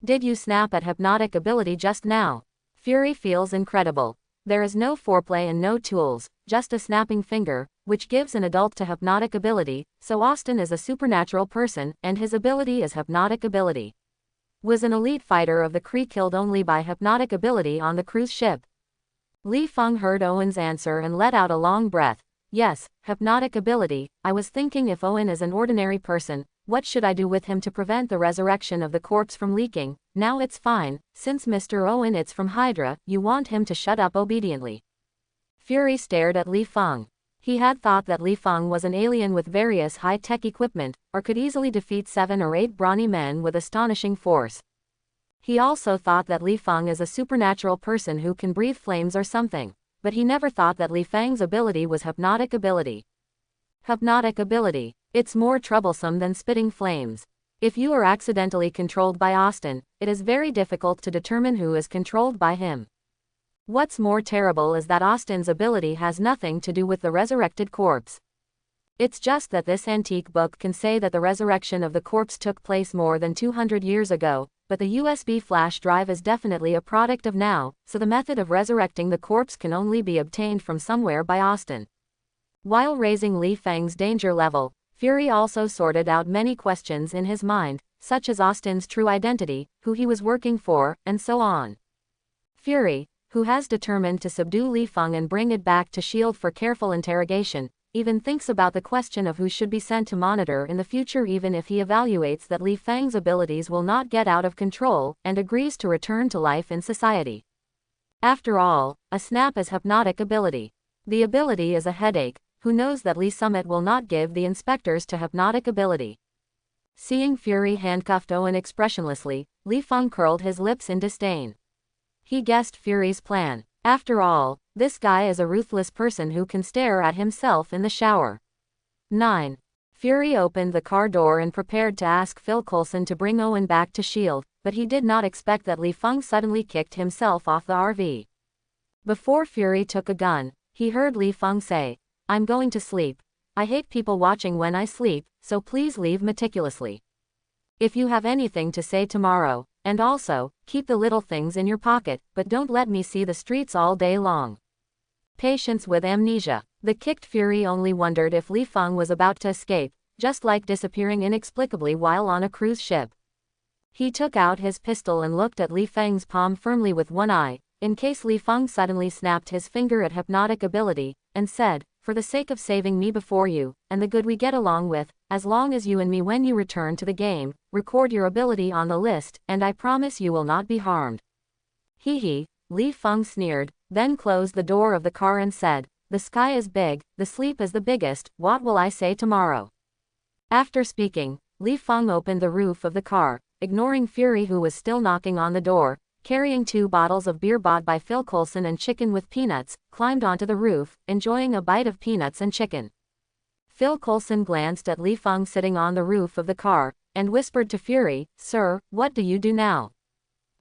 Did you snap at hypnotic ability just now? Fury feels incredible. There is no foreplay and no tools, just a snapping finger, which gives an adult to hypnotic ability, so Austin is a supernatural person, and his ability is hypnotic ability. Was an elite fighter of the Kree killed only by hypnotic ability on the cruise ship? Li Feng heard Owen's answer and let out a long breath. Yes, hypnotic ability. I was thinking if Owen is an ordinary person, what should I do with him to prevent the resurrection of the corpse from leaking? Now it's fine, since Mr. Owen it's from Hydra, you want him to shut up obediently. Fury stared at Li Feng. He had thought that Li Feng was an alien with various high-tech equipment, or could easily defeat 7 or 8 brawny men with astonishing force. He also thought that Li Feng is a supernatural person who can breathe flames or something, but he never thought that Li Feng's ability was hypnotic ability. Hypnotic ability. It's more troublesome than spitting flames. If you are accidentally controlled by Austin, it is very difficult to determine who is controlled by him. What's more terrible is that Austin's ability has nothing to do with the resurrected corpse. It's just that this antique book can say that the resurrection of the corpse took place more than 200 years ago, but the USB flash drive is definitely a product of now, so the method of resurrecting the corpse can only be obtained from somewhere by Austin. While raising Li Feng's danger level, Fury also sorted out many questions in his mind, such as Austin's true identity, who he was working for, and so on. Fury, who has determined to subdue Li Feng and bring it back to S.H.I.E.L.D. for careful interrogation, even thinks about the question of who should be sent to monitor in the future even if he evaluates that Li Feng's abilities will not get out of control, and agrees to return to life in society. After all, a snap is hypnotic ability. The ability is a headache. Who knows that Li Summit will not give the inspectors to hypnotic ability. Seeing Fury handcuffed Owen expressionlessly, Li Feng curled his lips in disdain. He guessed Fury's plan. After all, this guy is a ruthless person who can stare at himself in the shower. 9. Fury opened the car door and prepared to ask Phil Coulson to bring Owen back to S.H.I.E.L.D., but he did not expect that Li Feng suddenly kicked himself off the RV. Before Fury took a gun, he heard Li Feng say, "I'm going to sleep. I hate people watching when I sleep, so please leave meticulously. If you have anything to say tomorrow, and also, keep the little things in your pocket, but don't let me see the streets all day long." Patience with amnesia. The kicked Fury only wondered if Li Feng was about to escape, just like disappearing inexplicably while on a cruise ship. He took out his pistol and looked at Li Feng's palm firmly with one eye, in case Li Feng suddenly snapped his finger at hypnotic ability, and said, "For the sake of saving me before you, and the good we get along with, as long as you and me when you return to the game, record your ability on the list, and I promise you will not be harmed." Hee hee, Li Feng sneered, then closed the door of the car and said, "The sky is big, the sleep is the biggest, what will I say tomorrow?" After speaking, Li Feng opened the roof of the car, ignoring Fury who was still knocking on the door, carrying 2 bottles of beer bought by Phil Coulson and chicken with peanuts, climbed onto the roof, enjoying a bite of peanuts and chicken. Phil Coulson glanced at Li Feng sitting on the roof of the car, and whispered to Fury, "Sir, what do you do now?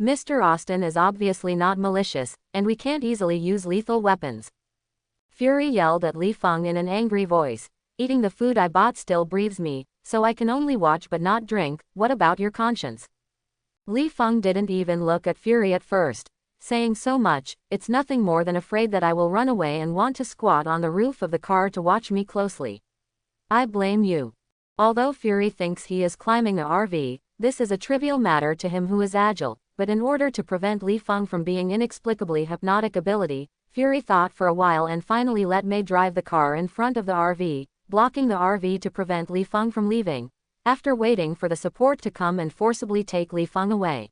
Mr. Austin is obviously not malicious, and we can't easily use lethal weapons." Fury yelled at Li Feng in an angry voice, "Eating the food I bought still breathes me, so I can only watch but not drink, what about your conscience?" Li Feng didn't even look at Fury at first, saying so much, "It's nothing more than afraid that I will run away and want to squat on the roof of the car to watch me closely. I blame you." Although Fury thinks he is climbing a RV, this is a trivial matter to him who is agile, but in order to prevent Li Feng from being inexplicably hypnotic ability, Fury thought for a while and finally let May drive the car in front of the RV, blocking the RV to prevent Li Feng from leaving, after waiting for the support to come and forcibly take Li Feng away.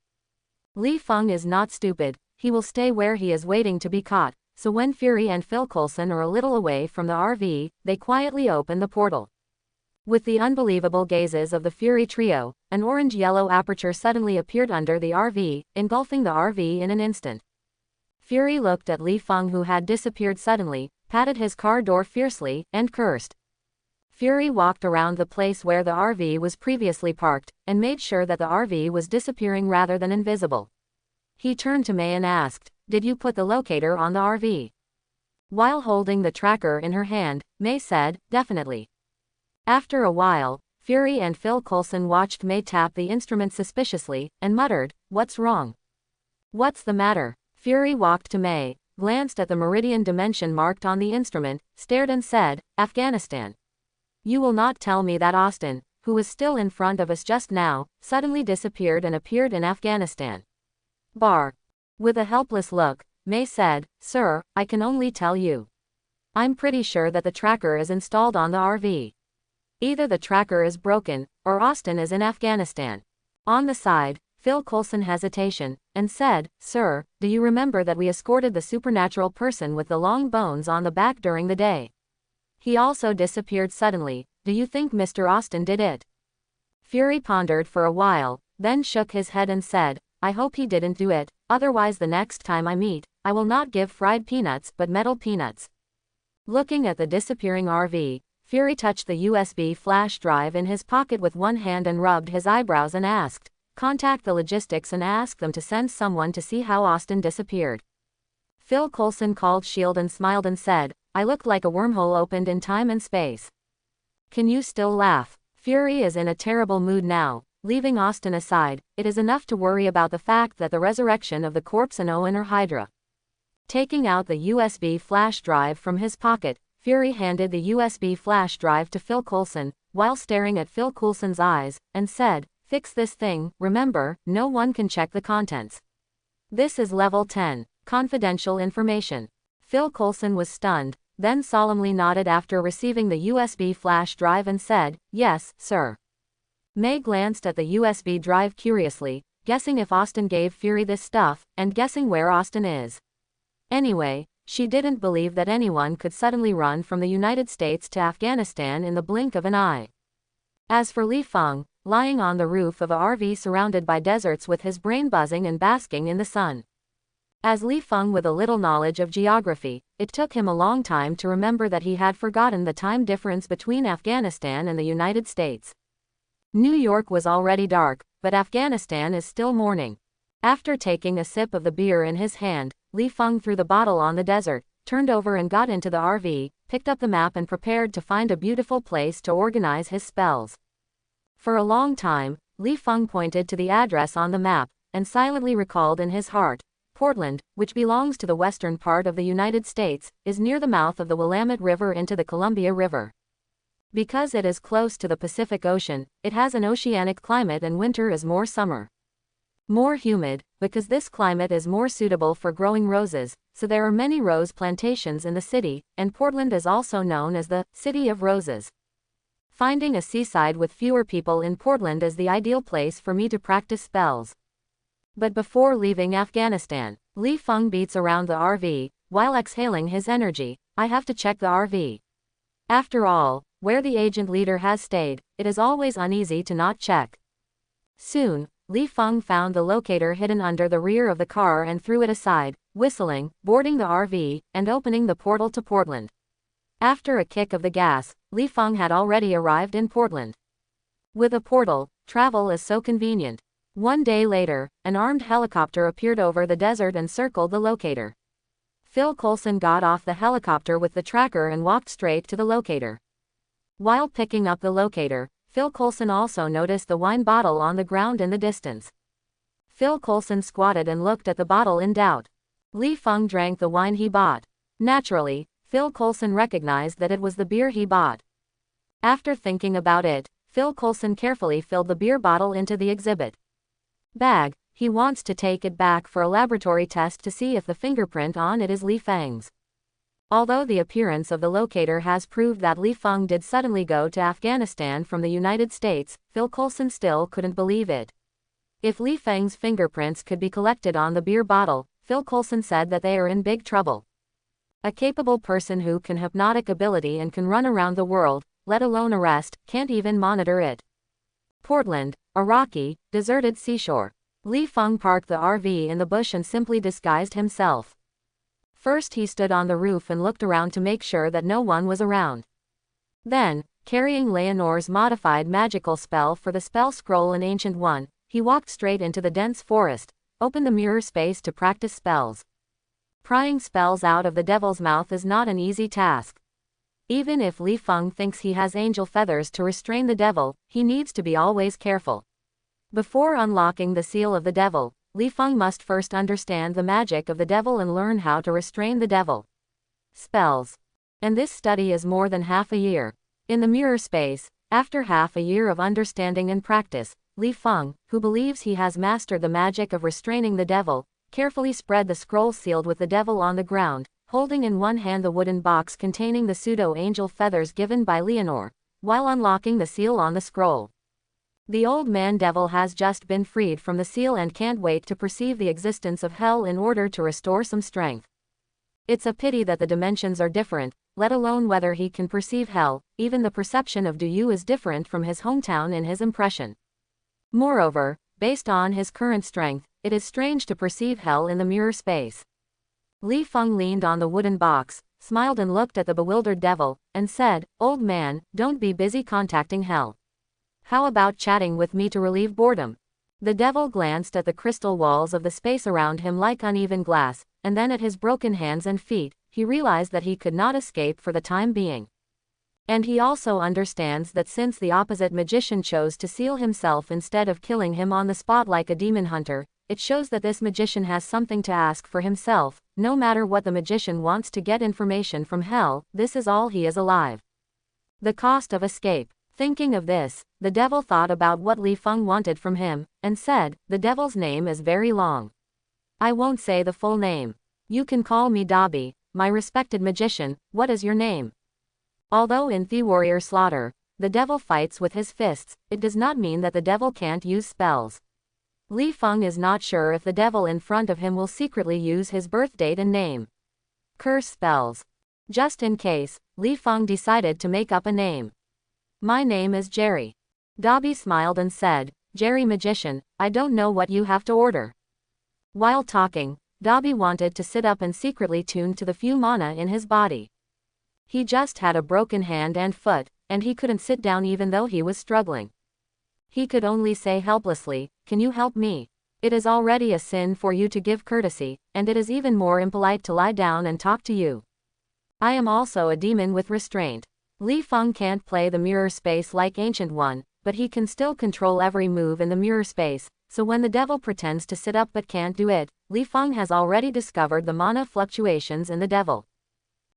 Li Feng is not stupid, he will stay where he is waiting to be caught, so when Fury and Phil Coulson are a little away from the RV, they quietly open the portal. With the unbelievable gazes of the Fury trio, an orange-yellow aperture suddenly appeared under the RV, engulfing the RV in an instant. Fury looked at Li Feng who had disappeared suddenly, patted his car door fiercely, and cursed. Fury walked around the place where the RV was previously parked, and made sure that the RV was disappearing rather than invisible. He turned to May and asked, "Did you put the locator on the RV?" While holding the tracker in her hand, May said, "Definitely." After a while, Fury and Phil Coulson watched May tap the instrument suspiciously, and muttered, "What's wrong? What's the matter?" Fury walked to May, glanced at the meridian dimension marked on the instrument, stared and said, "Afghanistan. You will not tell me that Austin, who was still in front of us just now, suddenly disappeared and appeared in Afghanistan." Bar. With a helpless look, May said, "Sir, I can only tell you. I'm pretty sure that the tracker is installed on the RV. Either the tracker is broken, or Austin is in Afghanistan." On the side, Phil Coulson hesitation, and said, "Sir, do you remember that we escorted the supernatural person with the long bones on the back during the day? He also disappeared suddenly. Do you think Mr. Austin did it?" Fury pondered for a while, then shook his head and said, "I hope he didn't do it, otherwise the next time I meet, I will not give fried peanuts but metal peanuts." Looking at the disappearing RV, Fury touched the USB flash drive in his pocket with one hand and rubbed his eyebrows and asked, "Contact the logistics and ask them to send someone to see how Austin disappeared." Phil Coulson called S.H.I.E.L.D. and smiled and said, "I look like a wormhole opened in time and space. Can you still laugh?" Fury is in a terrible mood now. Leaving Austin aside, it is enough to worry about the fact that the resurrection of the corpse and Owen or Hydra. Taking out the USB flash drive from his pocket, Fury handed the USB flash drive to Phil Coulson, while staring at Phil Coulson's eyes, and said, "Fix this thing, remember, no one can check the contents. This is level 10, confidential information." Phil Coulson was stunned, then solemnly nodded after receiving the USB flash drive and said, "Yes, sir." May glanced at the USB drive curiously, guessing if Austin gave Fury this stuff, and guessing where Austin is. Anyway, she didn't believe that anyone could suddenly run from the United States to Afghanistan in the blink of an eye. As for Li Feng, lying on the roof of a RV surrounded by deserts with his brain buzzing and basking in the sun. As Li Feng with a little knowledge of geography, it took him a long time to remember that he had forgotten the time difference between Afghanistan and the United States. New York was already dark, but Afghanistan is still morning. After taking a sip of the beer in his hand, Li Feng threw the bottle on the desert, turned over and got into the RV, picked up the map and prepared to find a beautiful place to organize his spells. For a long time, Li Feng pointed to the address on the map, and silently recalled in his heart, Portland, which belongs to the western part of the United States, is near the mouth of the Willamette River into the Columbia River. Because it is close to the Pacific Ocean, it has an oceanic climate and winter is more summer. More humid, because this climate is more suitable for growing roses, so there are many rose plantations in the city, and Portland is also known as the City of Roses. Finding a seaside with fewer people in Portland is the ideal place for me to practice spells. But before leaving Afghanistan, Li Feng beats around the RV, while exhaling his energy. "I have to check the RV. After all, where the agent leader has stayed, it is always uneasy to not check." Soon, Li Feng found the locator hidden under the rear of the car and threw it aside, whistling, boarding the RV, and opening the portal to Portland. After a kick of the gas, Li Feng had already arrived in Portland. With a portal, travel is so convenient. One day later, an armed helicopter appeared over the desert and circled the locator. Phil Coulson got off the helicopter with the tracker and walked straight to the locator. While picking up the locator, Phil Coulson also noticed the wine bottle on the ground in the distance. Phil Coulson squatted and looked at the bottle in doubt. Li Feng drank the wine he bought. Naturally, Phil Coulson recognized that it was the beer he bought. After thinking about it, Phil Coulson carefully filled the beer bottle into the exhibit bag. He wants to take it back for a laboratory test to see if the fingerprint on it is Li Feng's. Although the appearance of the locator has proved that Li Feng did suddenly go to Afghanistan from the United States, Phil Coulson still couldn't believe it. If Li Feng's fingerprints could be collected on the beer bottle, Phil Coulson said that they are in big trouble. A capable person who can hypnotic ability and can run around the world, let alone arrest, can't even monitor it. Portland, a rocky, deserted seashore. Li Feng parked the RV in the bush and simply disguised himself. First he stood on the roof and looked around to make sure that no one was around. Then, carrying Leonore's modified magical spell for the spell scroll an ancient one, he walked straight into the dense forest, opened the mirror space to practice spells. Prying spells out of the devil's mouth is not an easy task. Even if Li Feng thinks he has angel feathers to restrain the devil, he needs to be always careful. Before unlocking the seal of the devil, Li Feng must first understand the magic of the devil and learn how to restrain the devil. Spells. And this study is more than half a year. In the mirror space, after half a year of understanding and practice, Li Feng, who believes he has mastered the magic of restraining the devil, carefully spread the scroll sealed with the devil on the ground, holding in one hand the wooden box containing the pseudo-angel feathers given by Leonore, while unlocking the seal on the scroll. The old man devil has just been freed from the seal and can't wait to perceive the existence of hell in order to restore some strength. It's a pity that the dimensions are different, let alone whether he can perceive hell. Even the perception of Duyu is different from his hometown in his impression. Moreover, based on his current strength, it is strange to perceive hell in the mirror space. Li Feng leaned on the wooden box, smiled and looked at the bewildered devil, and said, "Old man, don't be busy contacting hell. How about chatting with me to relieve boredom?" The devil glanced at the crystal walls of the space around him like uneven glass, and then at his broken hands and feet. He realized that he could not escape for the time being. And he also understands that since the opposite magician chose to seal himself instead of killing him on the spot like a demon hunter, it shows that this magician has something to ask for himself. No matter what the magician wants to get information from hell, this is all he is alive. The cost of escape. Thinking of this, the devil thought about what Li Feng wanted from him, and said, "The devil's name is very long. I won't say the full name. You can call me Dabi, my respected magician. What is your name?" Although in The Warrior Slaughter, the devil fights with his fists, it does not mean that the devil can't use spells. Li Feng is not sure if the devil in front of him will secretly use his birth date and name. Curse spells. Just in case, Li Feng decided to make up a name. "My name is Jerry." Dabi smiled and said, "Jerry magician, I don't know what you have to order." While talking, Dabi wanted to sit up and secretly tune to the few mana in his body. He just had a broken hand and foot, and he couldn't sit down even though he was struggling. He could only say helplessly, "Can you help me? It is already a sin for you to give courtesy, and it is even more impolite to lie down and talk to you. I am also a demon with restraint." Li Feng can't play the mirror space like Ancient One, but he can still control every move in the mirror space, so when the devil pretends to sit up but can't do it, Li Feng has already discovered the mana fluctuations in the devil.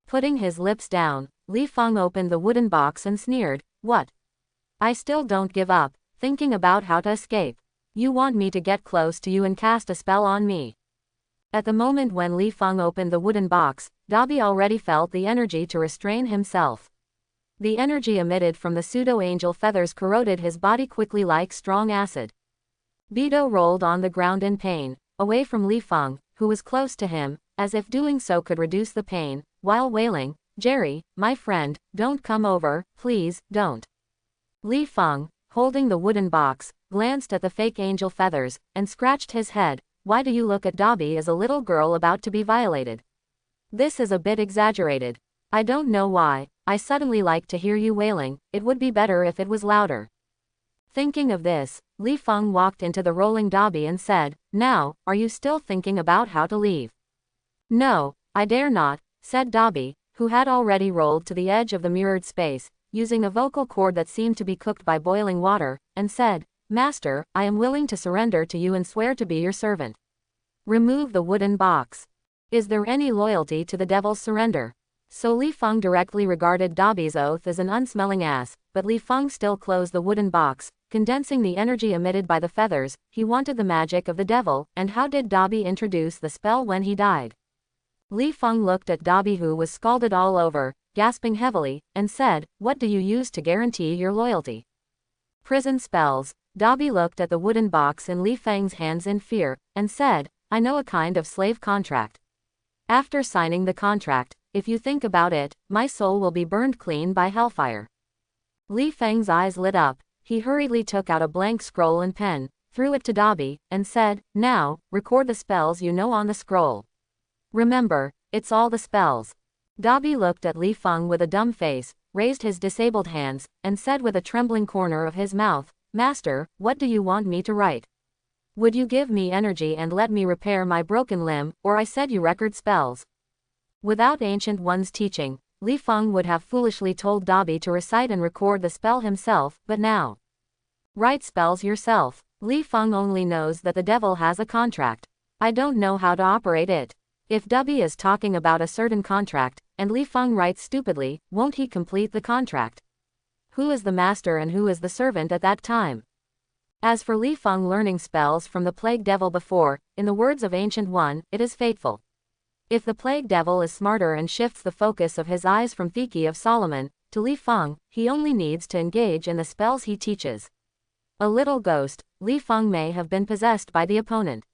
Putting his lips down, Li Feng opened the wooden box and sneered, "What? I still don't give up, thinking about how to escape. You want me to get close to you and cast a spell on me?" At the moment when Li Feng opened the wooden box, Dabi already felt the energy to restrain himself. The energy emitted from the pseudo-angel feathers corroded his body quickly like strong acid. Beidou rolled on the ground in pain, away from Li Feng, who was close to him, as if doing so could reduce the pain, while wailing, "Jerry, my friend, don't come over, please, don't." Li Feng, holding the wooden box, glanced at the fake angel feathers, and scratched his head. "Why do you look at Dabi as a little girl about to be violated? This is a bit exaggerated." "I don't know why, I suddenly like to hear you wailing. It would be better if it was louder." Thinking of this, Li Feng walked into the rolling Dabi and said, "Now, are you still thinking about how to leave?" "No, I dare not," said Dabi, who had already rolled to the edge of the mirrored space, using a vocal cord that seemed to be cooked by boiling water, and said, "Master, I am willing to surrender to you and swear to be your servant. Remove the wooden box. Is there any loyalty to the devil's surrender?" So Li Feng directly regarded Dabi's oath as an unsmelling ass, but Li Feng still closed the wooden box, condensing the energy emitted by the feathers. He wanted the magic of the devil, and how did Dabi introduce the spell when he died? Li Feng looked at Dabi, who was scalded all over, gasping heavily, and said, "What do you use to guarantee your loyalty?" "Prison spells." Dabi looked at the wooden box in Li Feng's hands in fear, and said, "I know a kind of slave contract. After signing the contract, if you think about it, my soul will be burned clean by hellfire." Li Feng's eyes lit up. He hurriedly took out a blank scroll and pen, threw it to Dabi, and said, "Now, record the spells you know on the scroll. Remember, it's all the spells." Dabi looked at Li Feng with a dumb face, raised his disabled hands, and said with a trembling corner of his mouth, "Master, what do you want me to write? Would you give me energy and let me repair my broken limb, or I said you record spells?" Without Ancient One's teaching, Li Feng would have foolishly told Dobby to recite and record the spell himself, but now, write spells yourself. Li Feng only knows that the devil has a contract. I don't know how to operate it. If Dobby is talking about a certain contract, and Li Feng writes stupidly, won't he complete the contract? Who is the master and who is the servant at that time? As for Li Feng learning spells from the plague devil before, in the words of Ancient One, it is fateful. If the plague devil is smarter and shifts the focus of his eyes from Thiki of Solomon to Li Feng, he only needs to engage in the spells he teaches. A little ghost, Li Feng may have been possessed by the opponent.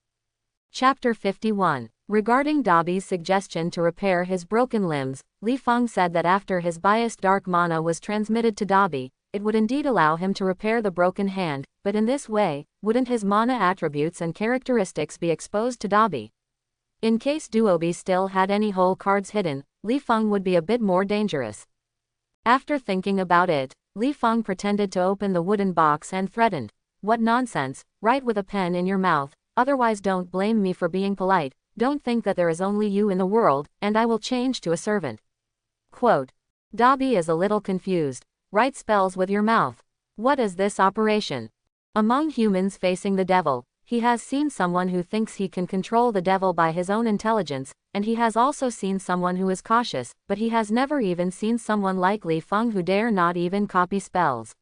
Chapter 51. Regarding Dobby's suggestion to repair his broken limbs, Li Feng said that after his biased dark mana was transmitted to Dobby, it would indeed allow him to repair the broken hand, but in this way, wouldn't his mana attributes and characteristics be exposed to Dobby? In case Duobi still had any whole cards hidden, Li Feng would be a bit more dangerous. After thinking about it, Li Feng pretended to open the wooden box and threatened, "What nonsense, write with a pen in your mouth, otherwise don't blame me for being polite, don't think that there is only you in the world, and I will change to a servant." Quote. Dobby is a little confused. Write spells with your mouth. What is this operation? Among humans facing the devil, he has seen someone who thinks he can control the devil by his own intelligence, and he has also seen someone who is cautious, but he has never even seen someone like Li Feng who dare not even copy spells.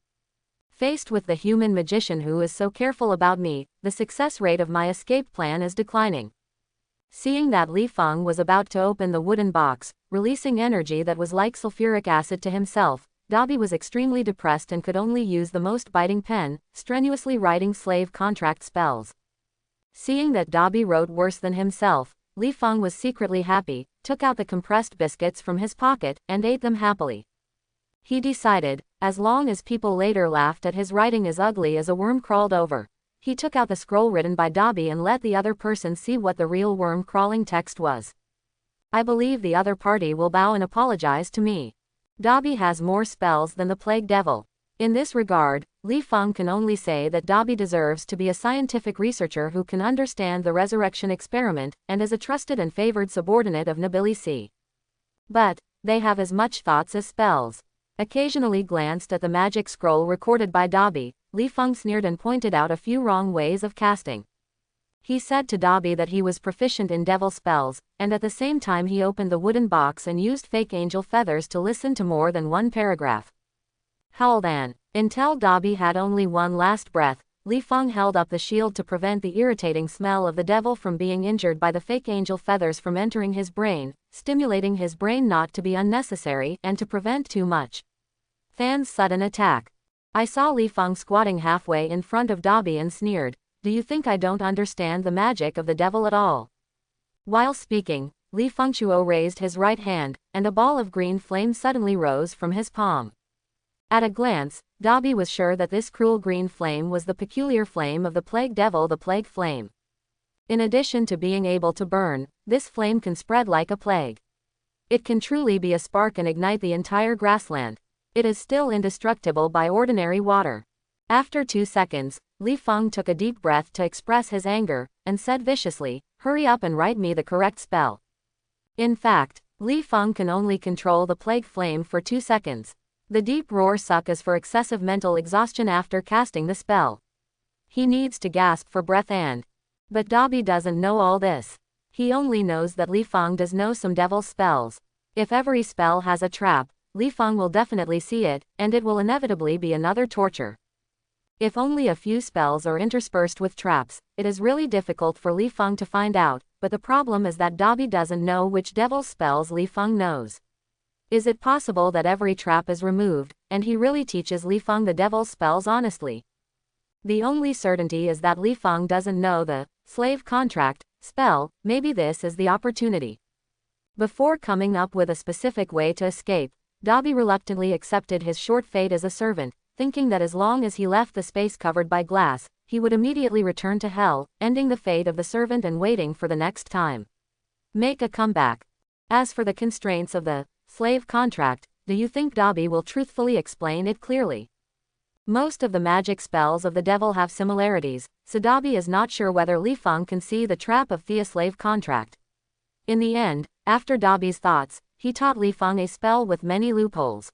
Faced with the human magician who is so careful about me, the success rate of my escape plan is declining. Seeing that Li Feng was about to open the wooden box, releasing energy that was like sulfuric acid to himself, Dobby was extremely depressed and could only use the most biting pen, strenuously writing slave contract spells. Seeing that Dobby wrote worse than himself, Li Feng was secretly happy, took out the compressed biscuits from his pocket, and ate them happily. He decided, as long as people later laughed at his writing as ugly as a worm crawled over, he took out the scroll written by Dobby and let the other person see what the real worm-crawling text was. I believe the other party will bow and apologize to me. Dobby has more spells than the plague devil. In this regard, Li Feng can only say that Dobby deserves to be a scientific researcher who can understand the resurrection experiment, and is a trusted and favored subordinate of Nobilici. But they have as much thoughts as spells. Occasionally glanced at the magic scroll recorded by Dobby, Li Feng sneered and pointed out a few wrong ways of casting. He said to Dobby that he was proficient in devil spells, and at the same time he opened the wooden box and used fake angel feathers to listen to more than one paragraph. Hold on. Until Dobby had only one last breath, Li Feng held up the shield to prevent the irritating smell of the devil from being injured by the fake angel feathers from entering his brain, stimulating his brain not to be unnecessary and to prevent too much Than's sudden attack. I saw Li Feng squatting halfway in front of Dobby and sneered, "Do you think I don't understand the magic of the devil at all?" While speaking, Li Fengchuo raised his right hand, and a ball of green flame suddenly rose from his palm. At a glance, Dobby was sure that this cruel green flame was the peculiar flame of the plague devil, the plague flame. In addition to being able to burn, this flame can spread like a plague. It can truly be a spark and ignite the entire grassland. It is still indestructible by ordinary water. After 2 seconds, Li Feng took a deep breath to express his anger, and said viciously, "Hurry up and write me the correct spell." In fact, Li Feng can only control the plague flame for 2 seconds. The deep roar suck is for excessive mental exhaustion after casting the spell. He needs to gasp for breath but Dobby doesn't know all this. He only knows that Li Feng does know some devil spells. If every spell has a trap, Li Feng will definitely see it, and it will inevitably be another torture. If only a few spells are interspersed with traps, it is really difficult for Li Feng to find out, but the problem is that Dobby doesn't know which devil spells Li Feng knows. Is it possible that every trap is removed, and he really teaches Li Feng the devil spells honestly? The only certainty is that Li Feng doesn't know the slave contract spell. Maybe this is the opportunity. Before coming up with a specific way to escape, Dobby reluctantly accepted his short fate as a servant, thinking that as long as he left the space covered by glass, he would immediately return to hell, ending the fate of the servant and waiting for the next time make a comeback. As for the constraints of the slave contract, do you think Dobby will truthfully explain it clearly? Most of the magic spells of the devil have similarities, so Dobby is not sure whether Li Feng can see the trap of the slave contract. In the end, after Dobby's thoughts, he taught Li Feng a spell with many loopholes.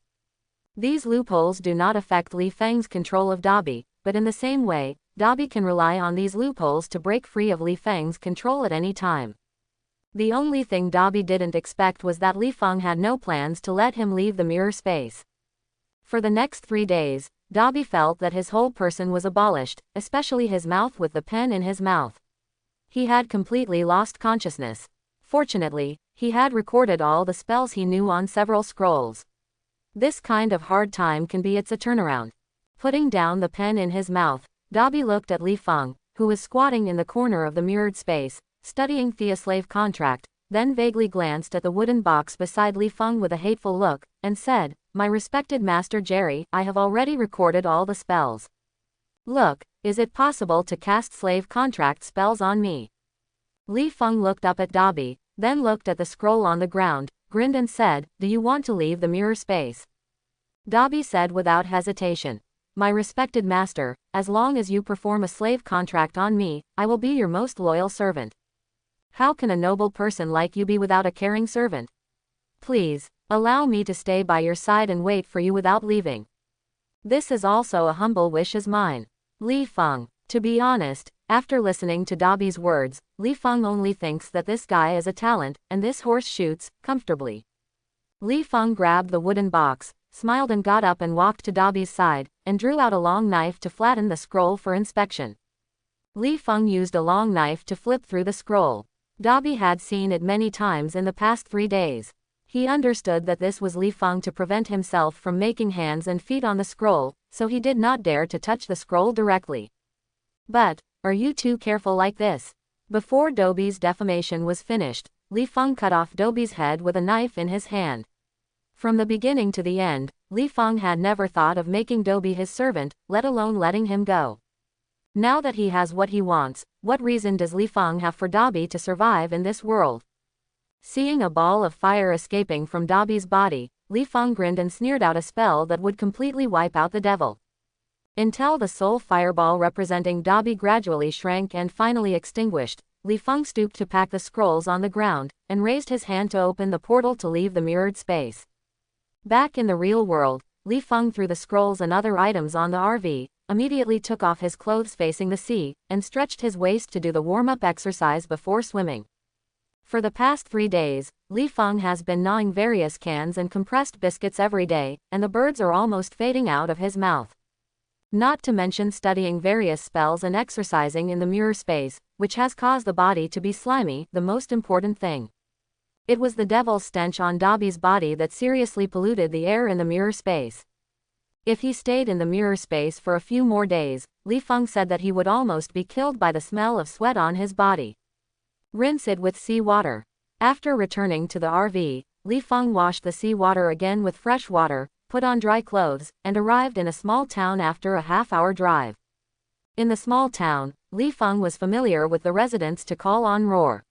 These loopholes do not affect Li Feng's control of Dabi, but in the same way, Dabi can rely on these loopholes to break free of Li Feng's control at any time. The only thing Dabi didn't expect was that Li Feng had no plans to let him leave the mirror space. For the next 3 days, Dabi felt that his whole person was abolished, especially his mouth with the pen in his mouth. He had completely lost consciousness. Fortunately, he had recorded all the spells he knew on several scrolls. This kind of hard time can be a turnaround. Putting down the pen in his mouth, Dabi looked at Li Feng, who was squatting in the corner of the mirrored space, studying the slave contract, then vaguely glanced at the wooden box beside Li Feng with a hateful look, and said, "My respected Master Jerry, I have already recorded all the spells. Look, is it possible to cast slave contract spells on me?" Li Feng looked up at Dabi, then looked at the scroll on the ground, grinned and said, "Do you want to leave the mirror space?" Dabi said without hesitation, "My respected master, as long as you perform a slave contract on me, I will be your most loyal servant. How can a noble person like you be without a caring servant? Please, allow me to stay by your side and wait for you without leaving. This is also a humble wish as mine." Li Feng. To be honest, after listening to Dabi's words, Li Feng only thinks that this guy is a talent, and this horse shoots comfortably. Li Feng grabbed the wooden box, smiled and got up and walked to Dabi's side, and drew out a long knife to flatten the scroll for inspection. Li Feng used a long knife to flip through the scroll. Dabi had seen it many times in the past 3 days. He understood that this was Li Feng to prevent himself from making hands and feet on the scroll, so he did not dare to touch the scroll directly. "But, are you too careful like this?" Before Dabi's defamation was finished, Li Feng cut off Dabi's head with a knife in his hand. From the beginning to the end, Li Feng had never thought of making Dabi his servant, let alone letting him go. Now that he has what he wants, what reason does Li Feng have for Dabi to survive in this world? Seeing a ball of fire escaping from Dabi's body, Li Feng grinned and sneered out a spell that would completely wipe out the devil. Until the soul fireball representing Dabi gradually shrank and finally extinguished, Li Feng stooped to pack the scrolls on the ground, and raised his hand to open the portal to leave the mirrored space. Back in the real world, Li Feng threw the scrolls and other items on the RV, immediately took off his clothes facing the sea, and stretched his waist to do the warm-up exercise before swimming. For the past 3 days, Li Feng has been gnawing various cans and compressed biscuits every day, and the birds are almost fading out of his mouth. Not to mention studying various spells and exercising in the mirror space, which has caused the body to be slimy, the most important thing. It was the devil's stench on Dabi's body that seriously polluted the air in the mirror space. If he stayed in the mirror space for a few more days, Li Feng said that he would almost be killed by the smell of sweat on his body. Rinse it with seawater. After returning to the RV, Li Feng washed the seawater again with fresh water, put on dry clothes, and arrived in a small town after a half-hour drive. In the small town, Li Feng was familiar with the residents to call on roar.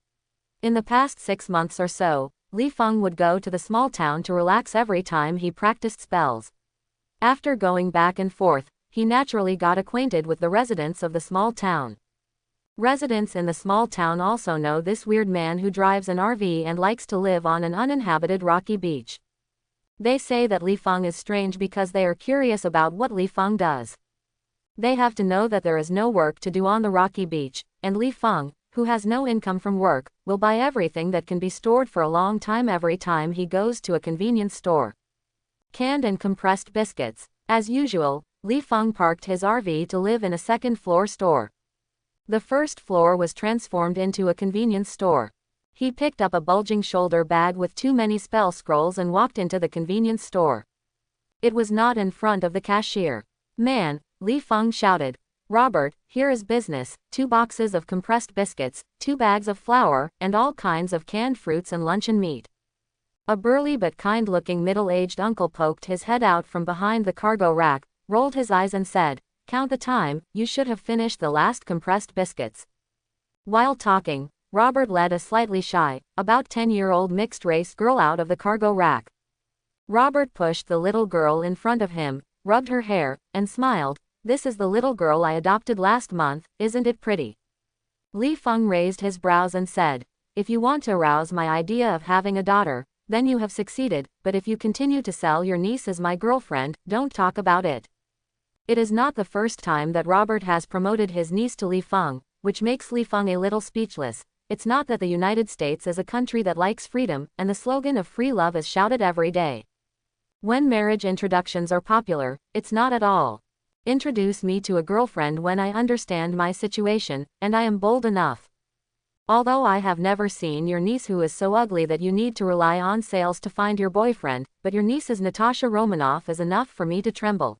In the past 6 months or so, Li Feng would go to the small town to relax every time he practiced spells. After going back and forth, he naturally got acquainted with the residents of the small town. Residents in the small town also know this weird man who drives an RV and likes to live on an uninhabited rocky beach. They say that Li Feng is strange because they are curious about what Li Feng does. They have to know that there is no work to do on the rocky beach, and Li Feng, who has no income from work, will buy everything that can be stored for a long time every time he goes to a convenience store. Canned and compressed biscuits. As usual, Li Feng parked his RV to live in a second-floor store. The first floor was transformed into a convenience store. He picked up a bulging shoulder bag with too many spell scrolls and walked into the convenience store. It was not in front of the cashier. "Man," Li Feng shouted. "Robert, here is business, 2 boxes of compressed biscuits, 2 bags of flour, and all kinds of canned fruits and luncheon meat." A burly but kind-looking middle-aged uncle poked his head out from behind the cargo rack, rolled his eyes and said, "Count the time, you should have finished the last compressed biscuits." While talking, Robert led a slightly shy, about 10-year-old mixed-race girl out of the cargo rack. Robert pushed the little girl in front of him, rubbed her hair, and smiled. "This is the little girl I adopted last month, isn't it pretty?" Li Feng raised his brows and said, "If you want to arouse my idea of having a daughter, then you have succeeded, but if you continue to sell your niece as my girlfriend, don't talk about it. It is not the first time that Robert has promoted his niece to Li Feng, which makes Li Feng a little speechless. It's not that the United States is a country that likes freedom, and the slogan of free love is shouted every day. When marriage introductions are popular, it's not at all. Introduce me to a girlfriend when I understand my situation, and I am bold enough. Although I have never seen your niece who is so ugly that you need to rely on sales to find your boyfriend, but your niece's Natasha Romanoff is enough for me to tremble.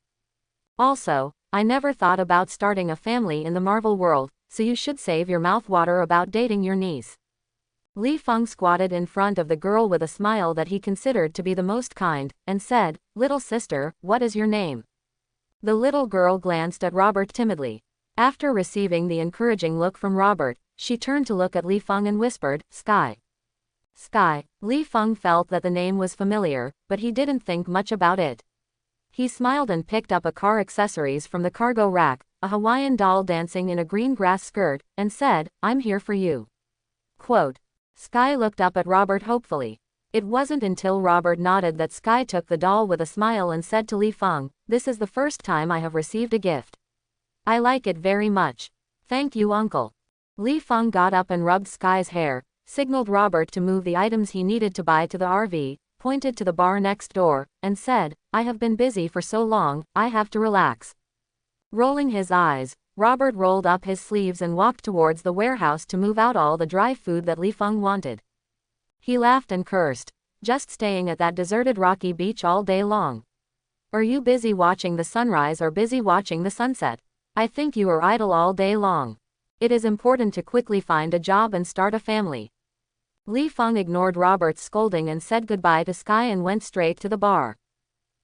Also, I never thought about starting a family in the Marvel world, so you should save your mouthwater about dating your niece. Li Feng squatted in front of the girl with a smile that he considered to be the most kind, and said, "Little sister, what is your name?" The little girl glanced at Robert timidly. After receiving the encouraging look from Robert, she turned to look at Li Feng and whispered, "Sky." Sky. Li Feng felt that the name was familiar, but he didn't think much about it. He smiled and picked up a car accessories from the cargo rack, a Hawaiian doll dancing in a green grass skirt, and said, "I'm here for you." Quote. Sky looked up at Robert hopefully. It wasn't until Robert nodded that Sky took the doll with a smile and said to Li Feng, "This is the first time I have received a gift. I like it very much. Thank you, uncle." Li Feng got up and rubbed Sky's hair, signaled Robert to move the items he needed to buy to the RV, pointed to the bar next door, and said, "I have been busy for so long, I have to relax." Rolling his eyes, Robert rolled up his sleeves and walked towards the warehouse to move out all the dry food that Li Feng wanted. He laughed and cursed. Just staying at that deserted rocky beach all day long. Are you busy watching the sunrise or busy watching the sunset? I think you are idle all day long. It is important to quickly find a job and start a family. Li Feng ignored Robert's scolding and said goodbye to Sky and went straight to the bar.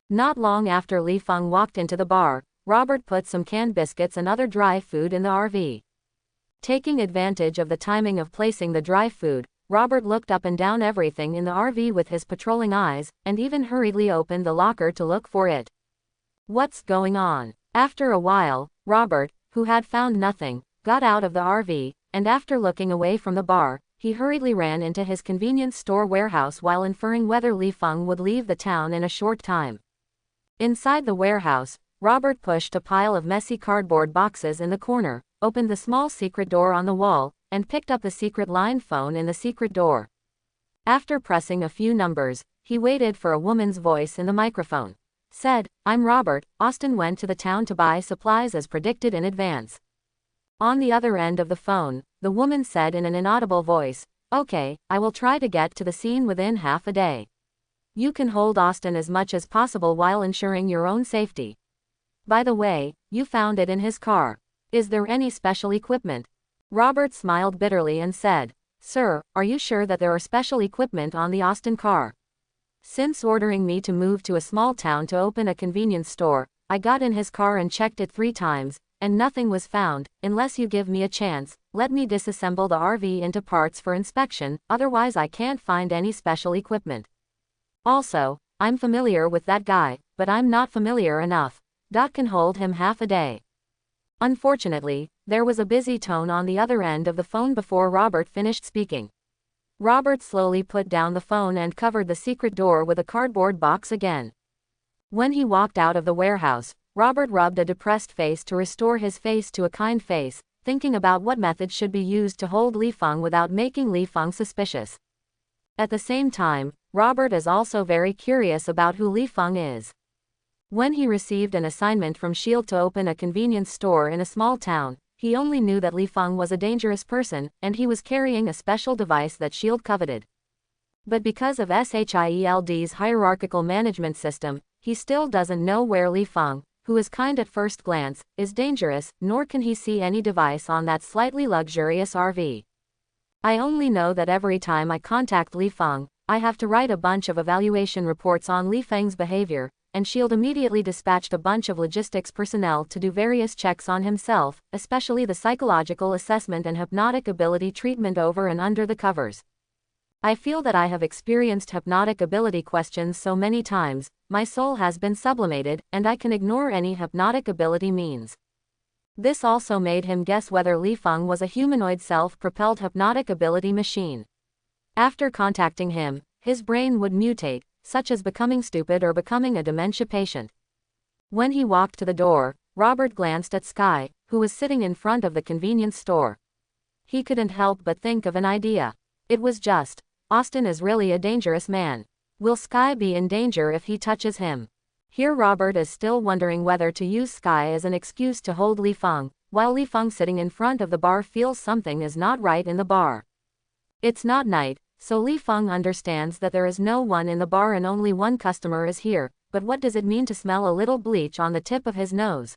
Not long after Li Feng walked into the bar, Robert put some canned biscuits and other dry food in the RV. Taking advantage of the timing of placing the dry food, Robert looked up and down everything in the RV with his patrolling eyes, and even hurriedly opened the locker to look for it. What's going on? After a while, Robert, who had found nothing, got out of the RV, and after looking away from the bar, he hurriedly ran into his convenience store warehouse while inferring whether Li Feng would leave the town in a short time. Inside the warehouse, Robert pushed a pile of messy cardboard boxes in the corner, opened the small secret door on the wall, and picked up the secret line phone in the secret door. After pressing a few numbers, he waited for a woman's voice in the microphone. Said, "I'm Robert, Austin went to the town to buy supplies as predicted in advance." On the other end of the phone, the woman said in an inaudible voice, "Okay, I will try to get to the scene within half a day. You can hold Austin as much as possible while ensuring your own safety. By the way, you found it in his car. Is there any special equipment?" Robert smiled bitterly and said, "Sir, are you sure that there are special equipment on the Austin car? Since ordering me to move to a small town to open a convenience store, I got in his car and checked it 3 times, and nothing was found. Unless you give me a chance, let me disassemble the RV into parts for inspection, otherwise I can't find any special equipment. Also, I'm familiar with that guy, but I'm not familiar enough. Can hold him half a day." Unfortunately, there was a busy tone on the other end of the phone before Robert finished speaking. Robert slowly put down the phone and covered the secret door with a cardboard box again. When he walked out of the warehouse, Robert rubbed a depressed face to restore his face to a kind face, thinking about what methods should be used to hold Li Feng without making Li Feng suspicious. At the same time, Robert is also very curious about who Li Feng is. When he received an assignment from S.H.I.E.L.D. to open a convenience store in a small town, he only knew that Li Feng was a dangerous person, and he was carrying a special device that S.H.I.E.L.D. coveted. But because of S.H.I.E.L.D.'s hierarchical management system, he still doesn't know where Li Feng, who is kind at first glance, is dangerous, nor can he see any device on that slightly luxurious RV. "I only know that every time I contact Li Feng, I have to write a bunch of evaluation reports on Li Feng's behavior, and S.H.I.E.L.D. immediately dispatched a bunch of logistics personnel to do various checks on himself, especially the psychological assessment and hypnotic ability treatment over and under the covers. I feel that I have experienced hypnotic ability questions so many times, my soul has been sublimated, and I can ignore any hypnotic ability means." This also made him guess whether Li Feng was a humanoid self-propelled hypnotic ability machine. After contacting him, his brain would mutate, such as becoming stupid or becoming a dementia patient. When he walked to the door, Robert glanced at Sky, who was sitting in front of the convenience store. He couldn't help but think of an idea. It was just, Austin is really a dangerous man. Will Sky be in danger if he touches him? Here Robert is still wondering whether to use Sky as an excuse to hold Li Feng, while Li Feng sitting in front of the bar feels something is not right in the bar. It's not night, so Li Feng understands that there is no one in the bar and only one customer is here, but what does it mean to smell a little bleach on the tip of his nose?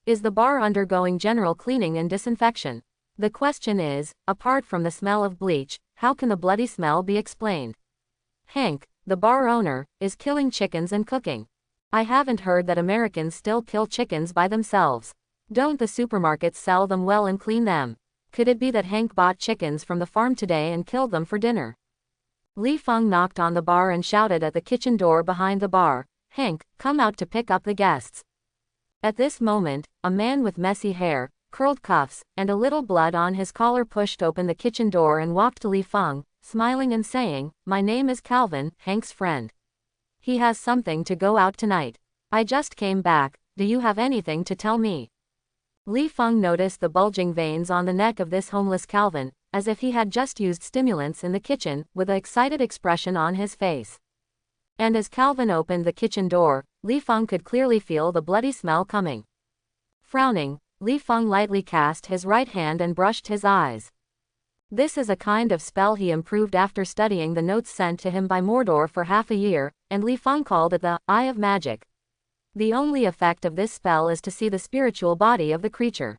Is the bar undergoing general cleaning and disinfection? The question is, apart from the smell of bleach, how can the bloody smell be explained? Hank, the bar owner, is killing chickens and cooking. I haven't heard that Americans still kill chickens by themselves. Don't the supermarkets sell them well and clean them? Could it be that Hank bought chickens from the farm today and killed them for dinner? Li Feng knocked on the bar and shouted at the kitchen door behind the bar, "Hank, come out to pick up the guests." At this moment, a man with messy hair, curled cuffs, and a little blood on his collar pushed open the kitchen door and walked to Li Feng, smiling and saying, "My name is Calvin, Hank's friend. He has something to go out tonight. I just came back, do you have anything to tell me?" Li Feng noticed the bulging veins on the neck of this homeless Calvin, as if he had just used stimulants in the kitchen, with an excited expression on his face. And as Calvin opened the kitchen door, Li Feng could clearly feel the bloody smell coming. Frowning, Li Feng lightly cast his right hand and brushed his eyes. This is a kind of spell he improved after studying the notes sent to him by Mordor for half a year, and Li Feng called it the Eye of Magic. The only effect of this spell is to see the spiritual body of the creature.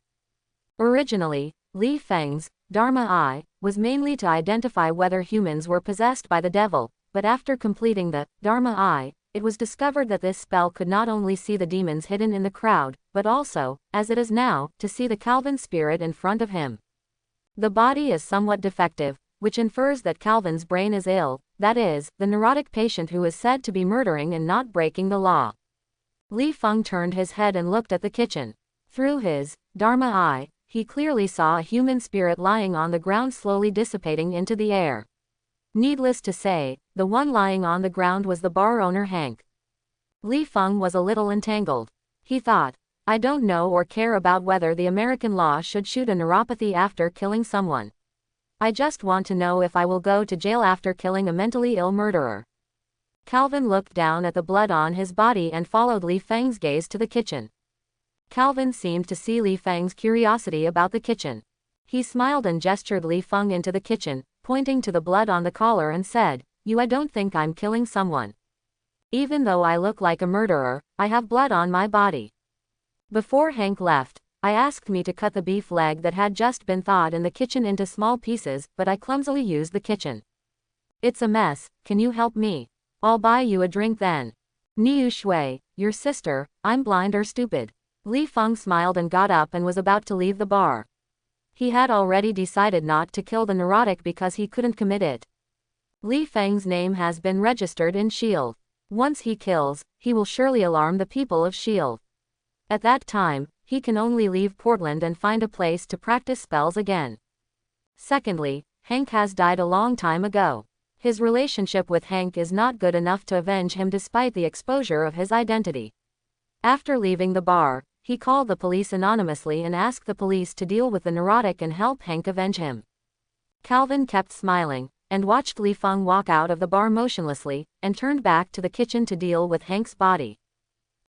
Originally, Li Feng's Dharma Eye was mainly to identify whether humans were possessed by the devil, but after completing the Dharma Eye, it was discovered that this spell could not only see the demons hidden in the crowd, but also, as it is now, to see the Calvin spirit in front of him. The body is somewhat defective, which infers that Calvin's brain is ill, that is, the neurotic patient who is said to be murdering and not breaking the law. Li Feng turned his head and looked at the kitchen. Through his Dharma Eye, he clearly saw a human spirit lying on the ground slowly dissipating into the air. Needless to say, the one lying on the ground was the bar owner Hank. Li Feng was a little entangled. He thought, I don't know or care about whether the American law should shoot a neuropathy after killing someone. I just want to know if I will go to jail after killing a mentally ill murderer. Calvin looked down at the blood on his body and followed Li Feng's gaze to the kitchen. Calvin seemed to see Li Feng's curiosity about the kitchen. He smiled and gestured Li Feng into the kitchen, pointing to the blood on the collar and said, I don't think I'm killing someone. Even though I look like a murderer, I have blood on my body. Before Hank left, I asked me to cut the beef leg that had just been thawed in the kitchen into small pieces, but I clumsily used the kitchen. It's a mess, can you help me? I'll buy you a drink then. Niu Shui, your sister, I'm blind or stupid. Li Feng smiled and got up and was about to leave the bar. He had already decided not to kill the neurotic because he couldn't commit it. Li Feng's name has been registered in S.H.I.E.L.D. Once he kills, he will surely alarm the people of S.H.I.E.L.D. At that time, he can only leave Portland and find a place to practice spells again. Secondly, Hank has died a long time ago. His relationship with Hank is not good enough to avenge him despite the exposure of his identity. After leaving the bar, he called the police anonymously and asked the police to deal with the neurotic and help Hank avenge him. Calvin kept smiling, and watched Li Feng walk out of the bar motionlessly, and turned back to the kitchen to deal with Hank's body.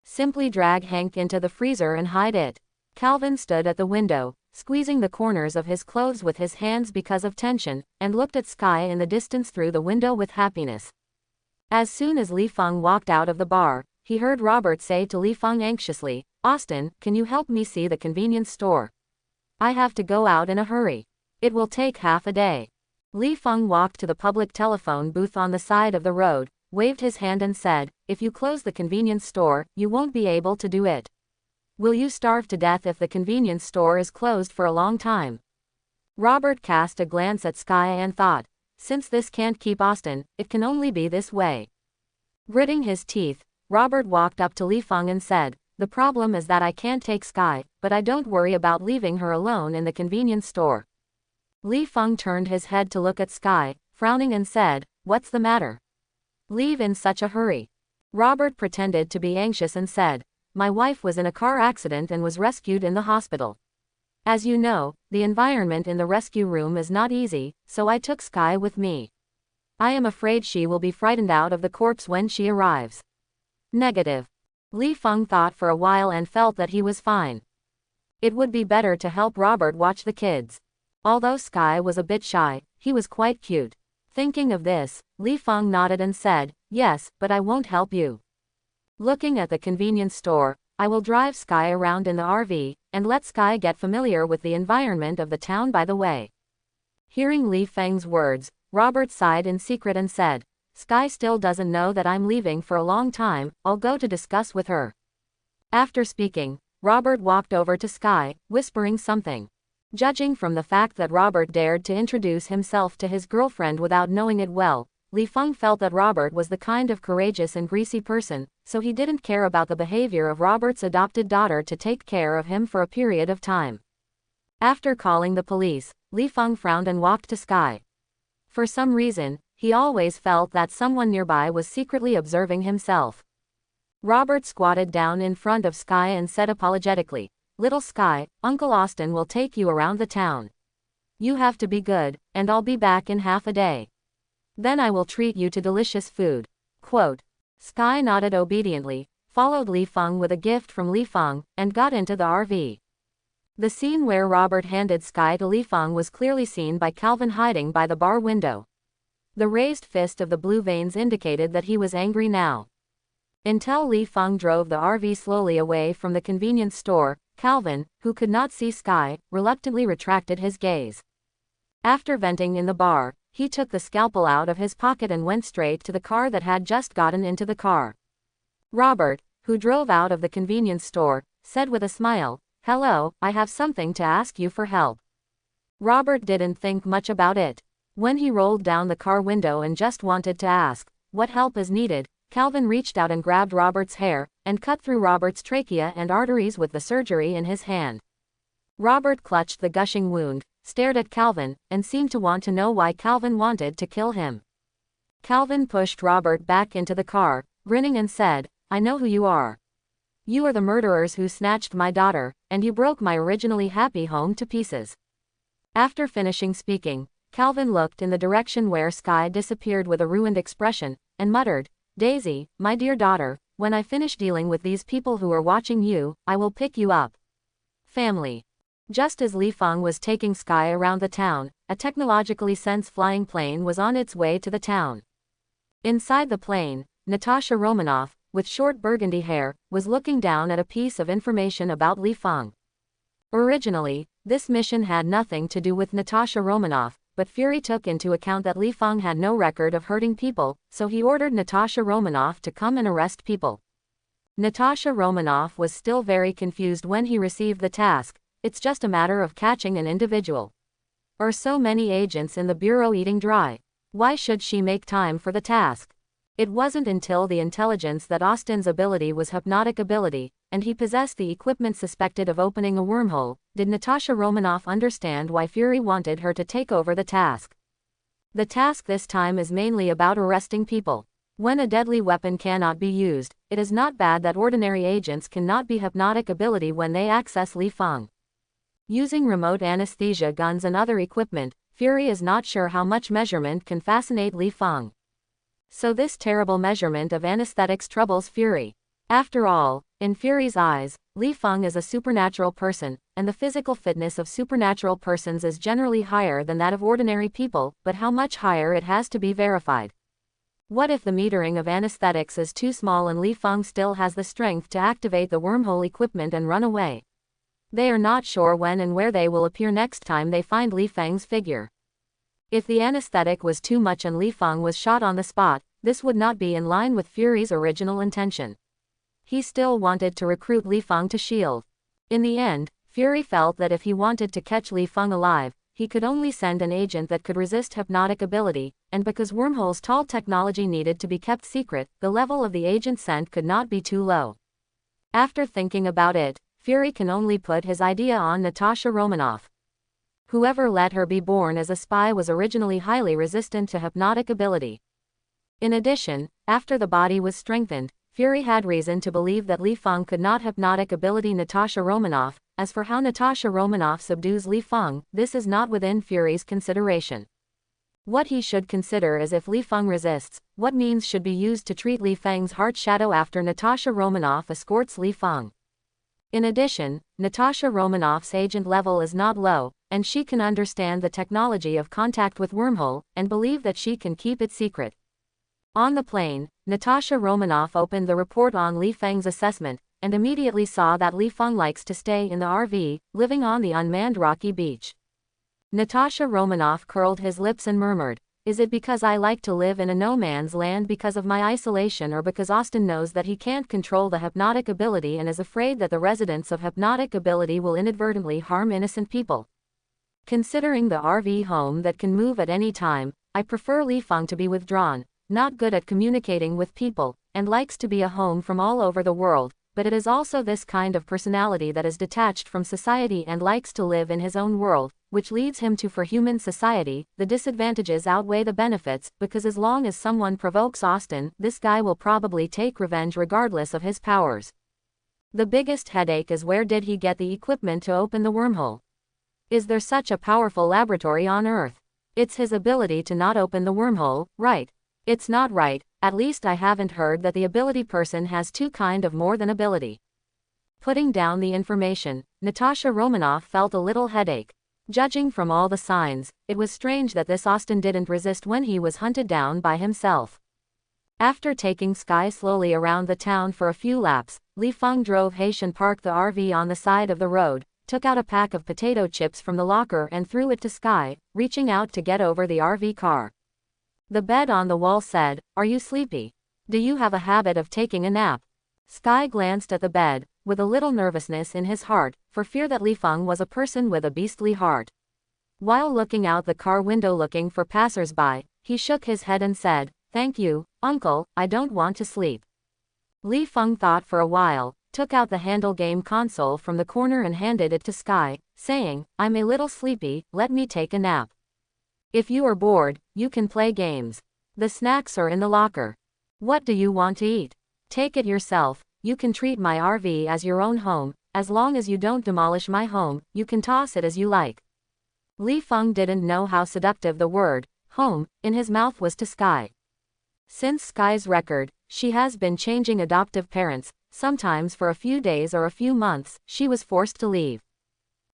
Simply drag Hank into the freezer and hide it. Calvin stood at the window, squeezing the corners of his clothes with his hands because of tension, and looked at Sky in the distance through the window with happiness. As soon as Li Feng walked out of the bar, he heard Robert say to Li Feng anxiously, Austin, can you help me see the convenience store? I have to go out in a hurry. It will take half a day. Li Feng walked to the public telephone booth on the side of the road, waved his hand and said, if you close the convenience store, you won't be able to do it. Will you starve to death if the convenience store is closed for a long time? Robert cast a glance at Sky and thought, since this can't keep Austin, it can only be this way. Gritting his teeth, Robert walked up to Li Feng and said, the problem is that I can't take Sky, but I don't worry about leaving her alone in the convenience store. Li Feng turned his head to look at Sky, frowning and said, what's the matter? Leave in such a hurry. Robert pretended to be anxious and said, "My wife was in a car accident and was rescued in the hospital. As you know, the environment in the rescue room is not easy, so I took Sky with me. I am afraid she will be frightened out of the corpse when she arrives." Negative. Li Feng thought for a while and felt that he was fine. It would be better to help Robert watch the kids. Although Sky was a bit shy, he was quite cute. Thinking of this, Li Feng nodded and said, "Yes, but I won't help you. Looking at the convenience store, I will drive Sky around in the RV, and let Sky get familiar with the environment of the town by the way." Hearing Li Feng's words, Robert sighed in secret and said, "Sky still doesn't know that I'm leaving for a long time, I'll go to discuss with her." After speaking, Robert walked over to Sky, whispering something. Judging from the fact that Robert dared to introduce himself to his girlfriend without knowing it well, Li Feng felt that Robert was the kind of courageous and greasy person, so he didn't care about the behavior of Robert's adopted daughter to take care of him for a period of time. After calling the police, Li Feng frowned and walked to Sky. For some reason, he always felt that someone nearby was secretly observing himself. Robert squatted down in front of Sky and said apologetically, "Little Sky, Uncle Austin will take you around the town. You have to be good, and I'll be back in half a day. Then I will treat you to delicious food." Quote. Sky nodded obediently, followed Li Feng with a gift from Li Feng, and got into the RV. The scene where Robert handed Sky to Li Feng was clearly seen by Calvin hiding by the bar window. The raised fist of the blue veins indicated that he was angry now. Until Li Feng drove the RV slowly away from the convenience store, Calvin, who could not see Sky, reluctantly retracted his gaze. After venting in the bar, he took the scalpel out of his pocket and went straight to the car that had just gotten into the car. Robert, who drove out of the convenience store, said with a smile, "Hello, I have something to ask you for help." Robert didn't think much about it. When he rolled down the car window and just wanted to ask what help is needed, Calvin reached out and grabbed Robert's hair, and cut through Robert's trachea and arteries with the surgery in his hand. Robert clutched the gushing wound, stared at Calvin, and seemed to want to know why Calvin wanted to kill him. Calvin pushed Robert back into the car, grinning and said, "I know who you are. You are the murderers who snatched my daughter, and you broke my originally happy home to pieces." After finishing speaking, Calvin looked in the direction where Sky disappeared with a ruined expression, and muttered, "Daisy, my dear daughter, when I finish dealing with these people who are watching you, I will pick you up." Family. Just as Li Feng was taking Sky around the town, a technologically sense flying plane was on its way to the town. Inside the plane, Natasha Romanoff, with short burgundy hair, was looking down at a piece of information about Li Feng. Originally, this mission had nothing to do with Natasha Romanoff, but Fury took into account that Li Feng had no record of hurting people, so he ordered Natasha Romanoff to come and arrest people. Natasha Romanoff was still very confused when he received the task. It's just a matter of catching an individual. Are so many agents in the bureau eating dry? Why should she make time for the task? It wasn't until the intelligence that Austin's ability was hypnotic ability, and he possessed the equipment suspected of opening a wormhole, did Natasha Romanoff understand why Fury wanted her to take over the task. The task this time is mainly about arresting people. When a deadly weapon cannot be used, it is not bad that ordinary agents cannot be hypnotic ability when they access Li Feng. Using remote anesthesia guns and other equipment, Fury is not sure how much measurement can fascinate Li Feng. So this terrible measurement of anesthetics troubles Fury. After all, in Fury's eyes, Li Feng is a supernatural person, and the physical fitness of supernatural persons is generally higher than that of ordinary people, but how much higher it has to be verified. What if the metering of anesthetics is too small and Li Feng still has the strength to activate the wormhole equipment and run away? They are not sure when and where they will appear next time they find Li Feng's figure. If the anesthetic was too much and Li Feng was shot on the spot, this would not be in line with Fury's original intention. He still wanted to recruit Li Feng to S.H.I.E.L.D. In the end, Fury felt that if he wanted to catch Li Feng alive, he could only send an agent that could resist hypnotic ability, and because Wormhole's tall technology needed to be kept secret, the level of the agent sent could not be too low. After thinking about it, Fury can only put his idea on Natasha Romanoff. Whoever let her be born as a spy was originally highly resistant to hypnotic ability. In addition, after the body was strengthened, Fury had reason to believe that Li Feng could not hypnotic ability Natasha Romanoff. As for how Natasha Romanoff subdues Li Feng, this is not within Fury's consideration. What he should consider is if Li Feng resists, what means should be used to treat Li Feng's heart shadow after Natasha Romanoff escorts Li Feng. In addition, Natasha Romanoff's agent level is not low, and she can understand the technology of contact with wormhole, and believe that she can keep it secret. On the plane, Natasha Romanoff opened the report on Li Feng's assessment, and immediately saw that Li Feng likes to stay in the RV, living on the unmanned rocky beach. Natasha Romanoff curled his lips and murmured, "Is it because I like to live in a no-man's land because of my isolation, or because Austin knows that he can't control the hypnotic ability and is afraid that the residents of hypnotic ability will inadvertently harm innocent people? Considering the RV home that can move at any time, I prefer Li Feng to be withdrawn, not good at communicating with people, and likes to be a home from all over the world, but it is also this kind of personality that is detached from society and likes to live in his own world, which leads him to for human society, the disadvantages outweigh the benefits, because as long as someone provokes Austin, this guy will probably take revenge regardless of his powers. The biggest headache is where did he get the equipment to open the wormhole? Is there such a powerful laboratory on Earth? It's his ability to not open the wormhole, right? It's not right, at least I haven't heard that the ability person has two kind of more than ability. Putting down the information, Natasha Romanoff felt a little headache. Judging from all the signs, it was strange that this Austin didn't resist when he was hunted down by himself. After taking Sky slowly around the town for a few laps, Li Feng drove Haitian parked the RV on the side of the road, took out a pack of potato chips from the locker and threw it to Sky, reaching out to get over the RV car. The bed on the wall said, "Are you sleepy? Do you have a habit of taking a nap?" Sky glanced at the bed, with a little nervousness in his heart, for fear that Li Feng was a person with a beastly heart. While looking out the car window looking for passers-by, he shook his head and said, "Thank you, uncle, I don't want to sleep." Li Feng thought for a while, took out the handle game console from the corner and handed it to Sky, saying, "I'm a little sleepy, let me take a nap. If you are bored, you can play games. The snacks are in the locker. What do you want to eat? Take it yourself, you can treat my RV as your own home, as long as you don't demolish my home, you can toss it as you like." Li Feng didn't know how seductive the word, home, in his mouth was to Sky. Since Sky's record, she has been changing adoptive parents, sometimes for a few days or a few months, she was forced to leave.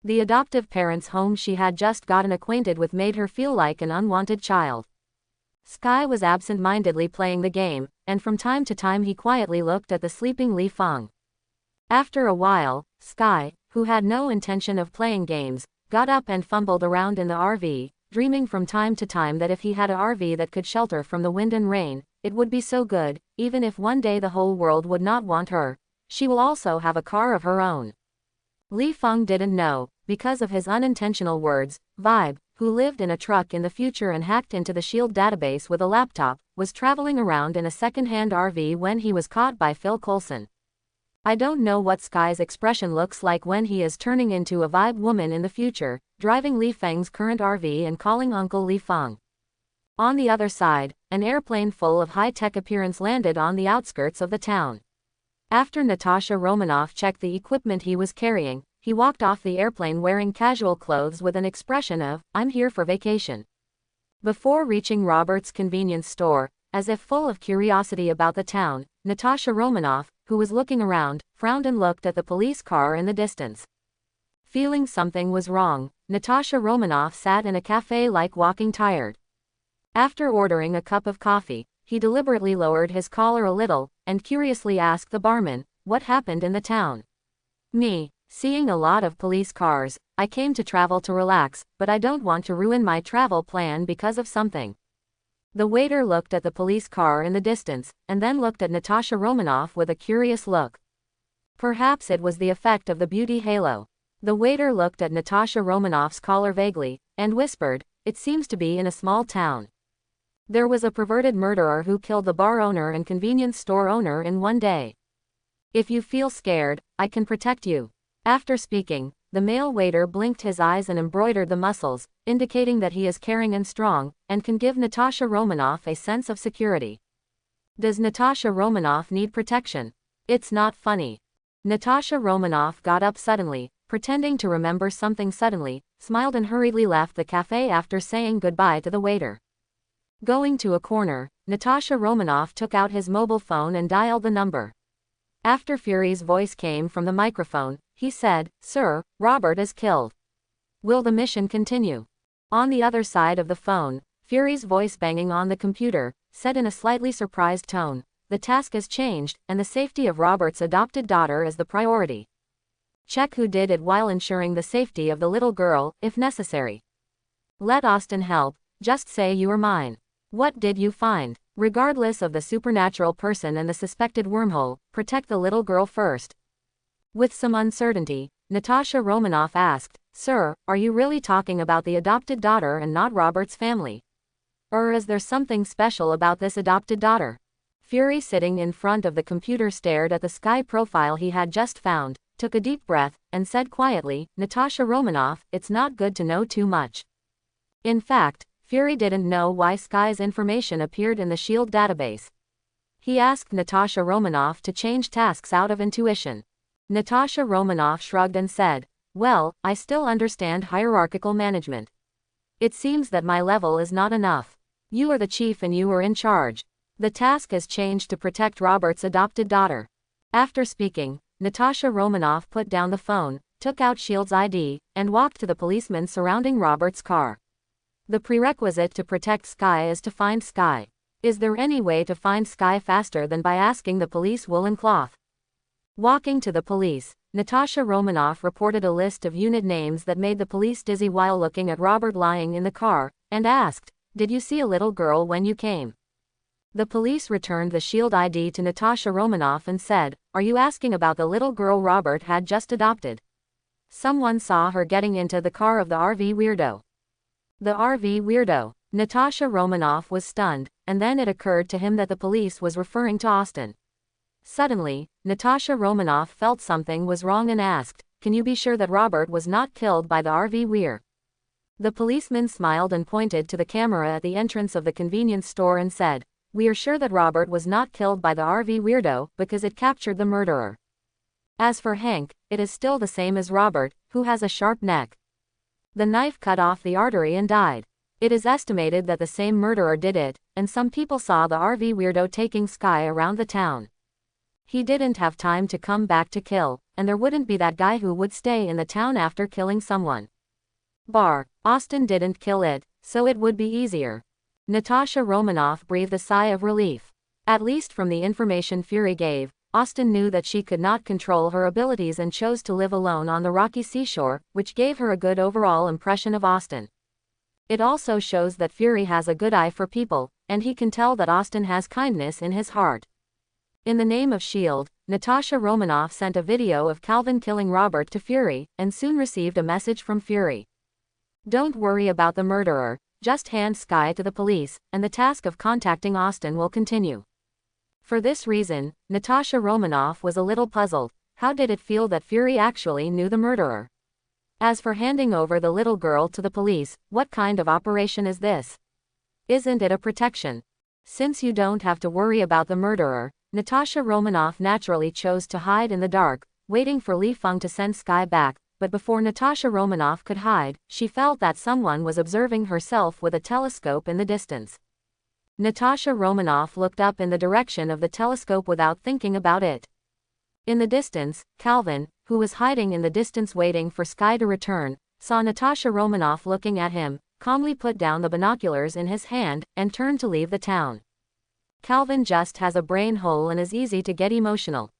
The adoptive parents' home she had just gotten acquainted with made her feel like an unwanted child. Sky was absent-mindedly playing the game, and from time to time he quietly looked at the sleeping Li Feng. After a while, Sky, who had no intention of playing games, got up and fumbled around in the RV, dreaming from time to time that if he had a RV that could shelter from the wind and rain, it would be so good, even if one day the whole world would not want her, she will also have a car of her own. Li Feng didn't know, because of his unintentional words, Vibe, who lived in a truck in the future and hacked into the SHIELD database with a laptop, was traveling around in a second-hand RV when he was caught by Phil Coulson. I don't know what Sky's expression looks like when he is turning into a Vibe woman in the future, driving Li Feng's current RV and calling Uncle Li Feng. On the other side, an airplane full of high-tech appearance landed on the outskirts of the town. After Natasha Romanoff checked the equipment he was carrying, he walked off the airplane wearing casual clothes with an expression of, "I'm here for vacation." Before reaching Robert's convenience store, as if full of curiosity about the town, Natasha Romanoff, who was looking around, frowned and looked at the police car in the distance. Feeling something was wrong, Natasha Romanoff sat in a cafe like walking tired. After ordering a cup of coffee, he deliberately lowered his collar a little, and curiously asked the barman, "What happened in the town?" "Me. Seeing a lot of police cars, I came to travel to relax, but I don't want to ruin my travel plan because of something." The waiter looked at the police car in the distance, and then looked at Natasha Romanoff with a curious look. Perhaps it was the effect of the beauty halo. The waiter looked at Natasha Romanoff's collar vaguely, and whispered, "It seems to be in a small town. There was a perverted murderer who killed the bar owner and convenience store owner in one day. If you feel scared, I can protect you." After speaking, the male waiter blinked his eyes and embroidered the muscles, indicating that he is caring and strong, and can give Natasha Romanoff a sense of security. Does Natasha Romanoff need protection? It's not funny. Natasha Romanoff got up suddenly, pretending to remember something suddenly, smiled and hurriedly left the cafe after saying goodbye to the waiter. Going to a corner, Natasha Romanoff took out his mobile phone and dialed the number. After Fury's voice came from the microphone, he said, "Sir, Robert is killed. Will the mission continue?" On the other side of the phone, Fury's voice banging on the computer, said in a slightly surprised tone, "The task has changed, and the safety of Robert's adopted daughter is the priority. Check who did it while ensuring the safety of the little girl, if necessary. Let Austin help, just say you are mine. What did you find? Regardless of the supernatural person and the suspected wormhole, protect the little girl first." With some uncertainty, Natasha Romanoff asked, "Sir, are you really talking about the adopted daughter and not Robert's family? Or is there something special about this adopted daughter?" Fury, sitting in front of the computer, stared at the Sky profile he had just found, took a deep breath, and said quietly, "Natasha Romanoff, it's not good to know too much." In fact, Fury didn't know why Sky's information appeared in the SHIELD database. He asked Natasha Romanoff to change tasks out of intuition. Natasha Romanoff shrugged and said, "Well, I still understand hierarchical management. It seems that my level is not enough. You are the chief and you are in charge. The task has changed to protect Robert's adopted daughter." After speaking, Natasha Romanoff put down the phone, took out SHIELD's ID, and walked to the policemen surrounding Robert's car. The prerequisite to protect Sky is to find Sky. Is there any way to find Sky faster than by asking the police woolen cloth? Walking to the police, Natasha Romanoff reported a list of unit names that made the police dizzy while looking at Robert lying in the car, and asked, "Did you see a little girl when you came?" The police returned the SHIELD ID to Natasha Romanoff and said, "Are you asking about the little girl Robert had just adopted? Someone saw her getting into the car of the RV weirdo." The RV weirdo. Natasha Romanoff was stunned, and then it occurred to him that the police was referring to Austin. Suddenly, Natasha Romanoff felt something was wrong and asked, "Can you be sure that Robert was not killed by the RV weir?" The policeman smiled and pointed to the camera at the entrance of the convenience store and said, "We are sure that Robert was not killed by the RV weirdo because it captured the murderer. As for Hank, it is still the same as Robert, who has a sharp neck. The knife cut off the artery and died. It is estimated that the same murderer did it, and some people saw the RV weirdo taking Sky around the town. He didn't have time to come back to kill, and there wouldn't be that guy who would stay in the town after killing someone. Austin didn't kill it, so it would be easier." Natasha Romanoff breathed a sigh of relief. At least from the information Fury gave, Austin knew that she could not control her abilities and chose to live alone on the rocky seashore, which gave her a good overall impression of Austin. It also shows that Fury has a good eye for people, and he can tell that Austin has kindness in his heart. In the name of SHIELD, Natasha Romanoff sent a video of Calvin killing Robert to Fury, and soon received a message from Fury. "Don't worry about the murderer, just hand Sky to the police, and the task of contacting Austin will continue." For this reason, Natasha Romanoff was a little puzzled. How did it feel that Fury actually knew the murderer? As for handing over the little girl to the police, what kind of operation is this? Isn't it a protection? Since you don't have to worry about the murderer, Natasha Romanoff naturally chose to hide in the dark, waiting for Li Feng to send Sky back, but before Natasha Romanoff could hide, she felt that someone was observing herself with a telescope in the distance. Natasha Romanoff looked up in the direction of the telescope without thinking about it. In the distance, Calvin, who was hiding in the distance waiting for Sky to return, saw Natasha Romanoff looking at him, calmly put down the binoculars in his hand, and turned to leave the town. Calvin just has a brain hole and is easy to get emotional.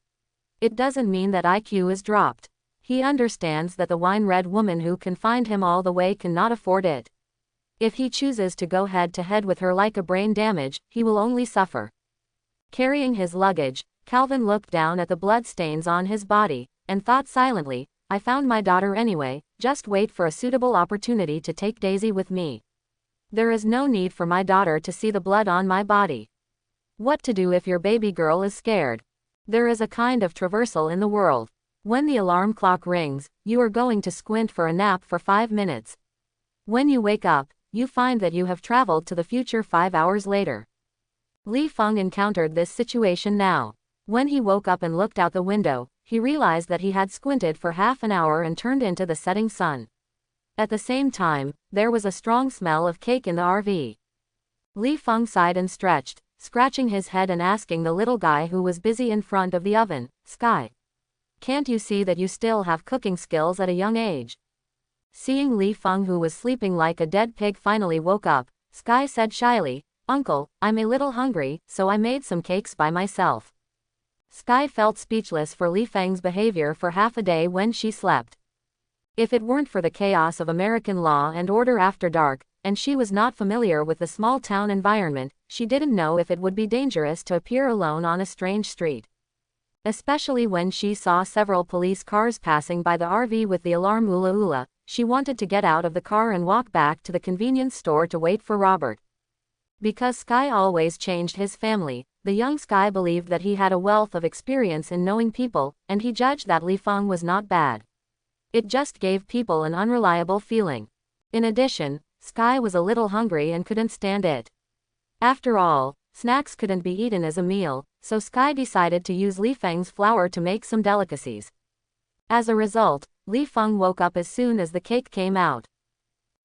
It doesn't mean that IQ is dropped. He understands that the wine-red woman who can find him all the way cannot afford it. If he chooses to go head-to-head with her like a brain damage, he will only suffer. Carrying his luggage, Calvin looked down at the bloodstains on his body, and thought silently, "I found my daughter anyway, just wait for a suitable opportunity to take Daisy with me. There is no need for my daughter to see the blood on my body." What to do if your baby girl is scared? There is a kind of traversal in the world. When the alarm clock rings, you are going to squint for a nap for 5 minutes. When you wake up, you find that you have traveled to the future 5 hours later. Li Feng encountered this situation now. When he woke up and looked out the window, he realized that he had squinted for half an hour and turned into the setting sun. At the same time, there was a strong smell of cake in the RV. Li Feng sighed and stretched, scratching his head and asking the little guy who was busy in front of the oven, "Sky, can't you see that you still have cooking skills at a young age?" Seeing Li Feng, who was sleeping like a dead pig, finally woke up, Sky said shyly, "Uncle, I'm a little hungry, so I made some cakes by myself." Sky felt speechless for Li Feng's behavior for half a day when she slept. If it weren't for the chaos of American law and order after dark, and she was not familiar with the small town environment, she didn't know if it would be dangerous to appear alone on a strange street. Especially when she saw several police cars passing by the RV with the alarm ula ula, she wanted to get out of the car and walk back to the convenience store to wait for Robert. Because Sky always changed his family, the young Sky believed that he had a wealth of experience in knowing people, and he judged that Li Feng was not bad. It just gave people an unreliable feeling. In addition, Sky was a little hungry and couldn't stand it. After all, snacks couldn't be eaten as a meal, so Sky decided to use Li Feng's flour to make some delicacies. As a result, Li Feng woke up as soon as the cake came out.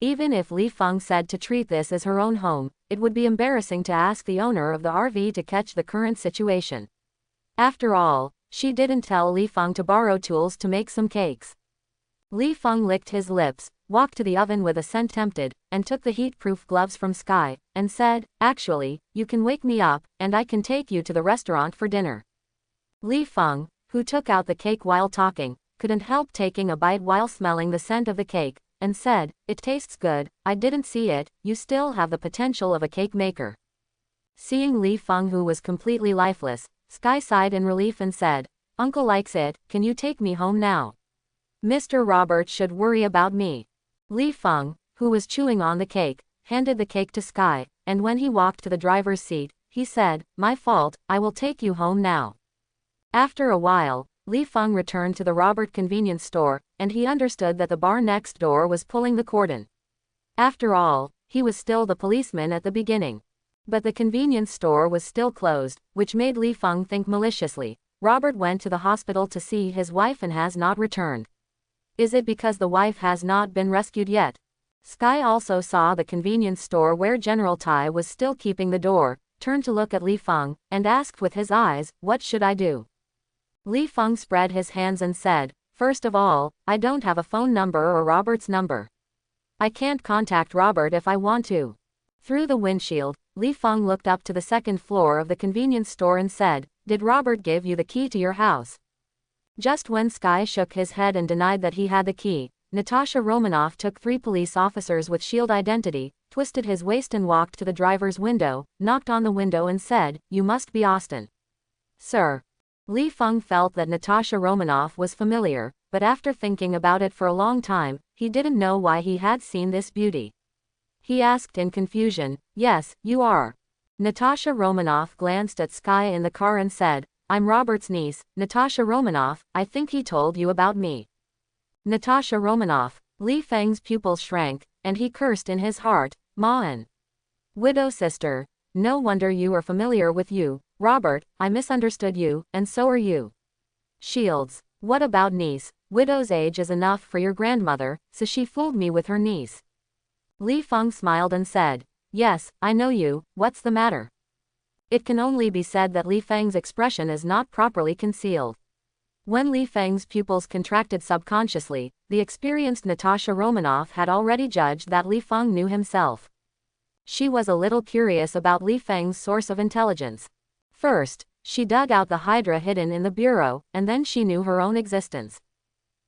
Even if Li Feng said to treat this as her own home, it would be embarrassing to ask the owner of the RV to catch the current situation. After all, she didn't tell Li Feng to borrow tools to make some cakes. Li Feng licked his lips, walked to the oven with a scent tempted, and took the heat-proof gloves from Sky, and said, "Actually, you can wake me up, and I can take you to the restaurant for dinner." Li Feng, who took out the cake while talking, couldn't help taking a bite while smelling the scent of the cake, and said, "It tastes good, I didn't see it, you still have the potential of a cake maker." Seeing Li Feng, who was completely lifeless, Sky sighed in relief and said, "Uncle likes it, can you take me home now? Mr. Robert should worry about me." Li Feng, who was chewing on the cake, handed the cake to Sky, and when he walked to the driver's seat, he said, "My fault, I will take you home now." After a while, Li Feng returned to the Robert convenience store, and he understood that the bar next door was pulling the cordon. After all, he was still the policeman at the beginning. But the convenience store was still closed, which made Li Feng think maliciously, "Robert went to the hospital to see his wife and has not returned. Is it because the wife has not been rescued yet?" Sky also saw the convenience store where General Tai was still keeping the door, turned to look at Li Feng, and asked with his eyes, "What should I do?" Li Feng spread his hands and said, "First of all, I don't have a phone number or Robert's number. I can't contact Robert if I want to." Through the windshield, Li Feng looked up to the second floor of the convenience store and said, "Did Robert give you the key to your house?" Just when Sky shook his head and denied that he had the key, Natasha Romanoff took 3 police officers with shield identity, twisted his waist and walked to the driver's window, knocked on the window and said, "You must be Austin." "Sir." Li Feng felt that Natasha Romanoff was familiar, but after thinking about it for a long time, he didn't know why he had seen this beauty. He asked in confusion, "Yes, you are." Natasha Romanoff glanced at Sky in the car and said, "I'm Robert's niece, Natasha Romanoff, I think he told you about me." Natasha Romanoff. Li Feng's pupils shrank, and he cursed in his heart, "Ma and widow sister. No wonder you are familiar with you, Robert, I misunderstood you, and so are you. Shields. What about niece? Widow's age is enough for your grandmother, so she fooled me with her niece." Li Feng smiled and said, "Yes, I know you, what's the matter?" It can only be said that Li Feng's expression is not properly concealed. When Li Feng's pupils contracted subconsciously, the experienced Natasha Romanoff had already judged that Li Feng knew himself. She was a little curious about Li Feng's source of intelligence. First, she dug out the hydra hidden in the bureau, and then she knew her own existence.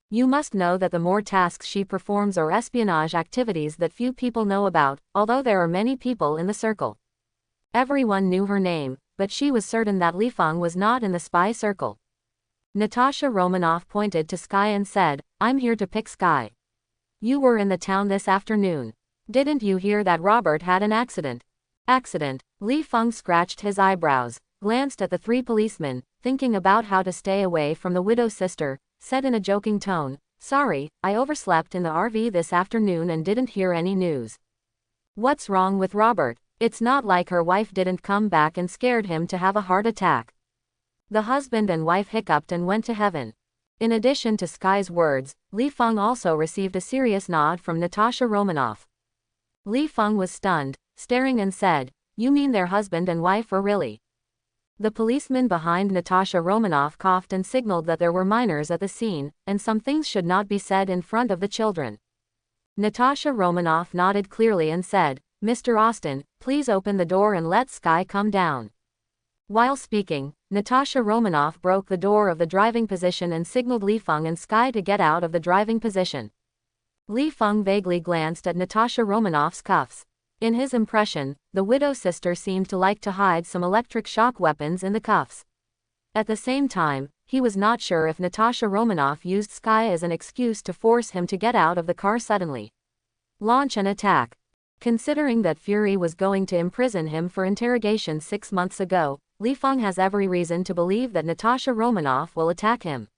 You must know that the more tasks she performs are espionage activities that few people know about, although there are many people in the circle. Everyone knew her name, but she was certain that Li Feng was not in the spy circle. Natasha Romanoff pointed to Sky and said, "I'm here to pick Sky. You were in the town this afternoon. Didn't you hear that Robert had an accident?" "Accident?" Li Feng scratched his eyebrows, glanced at the 3 policemen, thinking about how to stay away from the widow's sister, said in a joking tone, "Sorry, I overslept in the RV this afternoon and didn't hear any news." "What's wrong with Robert?" It's not like her wife didn't come back and scared him to have a heart attack. The husband and wife hiccuped and went to heaven. In addition to Sky's words, Li Feng also received a serious nod from Natasha Romanoff. Li Feng was stunned, staring and said, "You mean their husband and wife were really?" The policeman behind Natasha Romanoff coughed and signaled that there were minors at the scene, and some things should not be said in front of the children. Natasha Romanoff nodded clearly and said, "Mr. Austin, please open the door and let Sky come down." While speaking, Natasha Romanoff broke the door of the driving position and signaled Li Feng and Sky to get out of the driving position. Li Feng vaguely glanced at Natasha Romanoff's cuffs. In his impression, the widow sister seemed to like to hide some electric shock weapons in the cuffs. At the same time, he was not sure if Natasha Romanoff used Sky as an excuse to force him to get out of the car suddenly. Launch an attack. Considering that Fury was going to imprison him for interrogation 6 months ago, Li Feng has every reason to believe that Natasha Romanoff will attack him.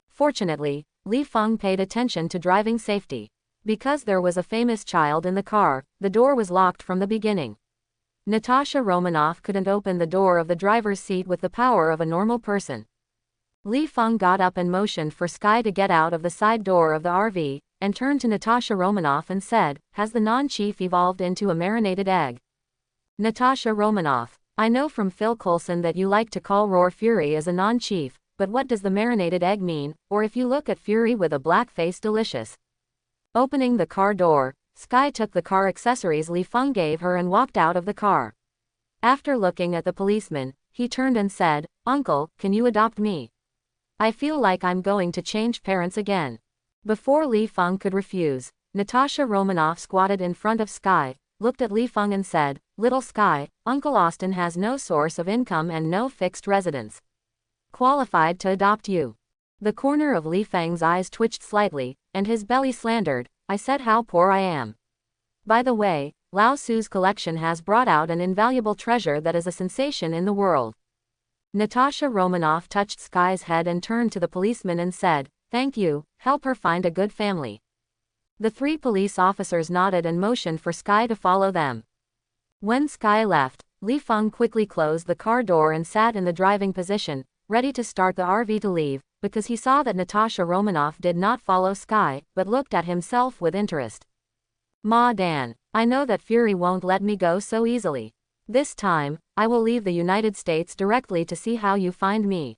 Fortunately, Li Feng paid attention to driving safety. Because there was a famous child in the car, the door was locked from the beginning. Natasha Romanoff couldn't open the door of the driver's seat with the power of a normal person. Li Feng got up and motioned for Sky to get out of the side door of the RV, and turned to Natasha Romanoff and said, "Has the non-chief evolved into a marinated egg?" Natasha Romanoff: "I know from Phil Coulson that you like to call Roar Fury as a non-chief, but what does the marinated egg mean, or if you look at Fury with a black face, delicious." Opening the car door, Sky took the car accessories Li Feng gave her and walked out of the car. After looking at the policeman, he turned and said, "Uncle, can you adopt me? I feel like I'm going to change parents again." Before Li Feng could refuse, Natasha Romanoff squatted in front of Sky, looked at Li Feng and said, "Little Sky, Uncle Austin has no source of income and no fixed residence. Qualified to adopt you." The corner of Li Feng's eyes twitched slightly, and his belly slandered, "I said how poor I am. By the way, Lao Su's collection has brought out an invaluable treasure that is a sensation in the world." Natasha Romanoff touched Sky's head and turned to the policeman and said, "Thank you, help her find a good family." The 3 police officers nodded and motioned for Sky to follow them. When Sky left, Li Feng quickly closed the car door and sat in the driving position, ready to start the RV to leave, because he saw that Natasha Romanoff did not follow Sky, but looked at himself with interest. "Ma Dan, I know that Fury won't let me go so easily. This time, I will leave the United States directly to see how you find me."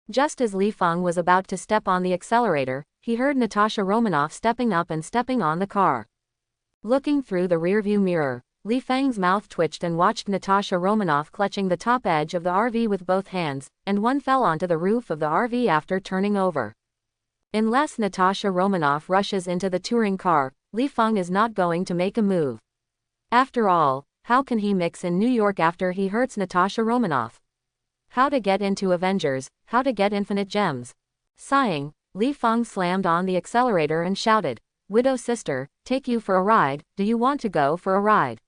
Just as Li Feng was about to step on the accelerator, he heard Natasha Romanoff stepping up and stepping on the car. Looking through the rearview mirror, Li Feng's mouth twitched and watched Natasha Romanoff clutching the top edge of the RV with both hands, and one fell onto the roof of the RV after turning over. Unless Natasha Romanoff rushes into the touring car, Li Feng is not going to make a move. After all, how can he mix in New York after he hurts Natasha Romanoff? How to get into Avengers, how to get infinite gems. Sighing, Li Feng slammed on the accelerator and shouted, "Widow sister, take you for a ride, do you want to go for a ride?"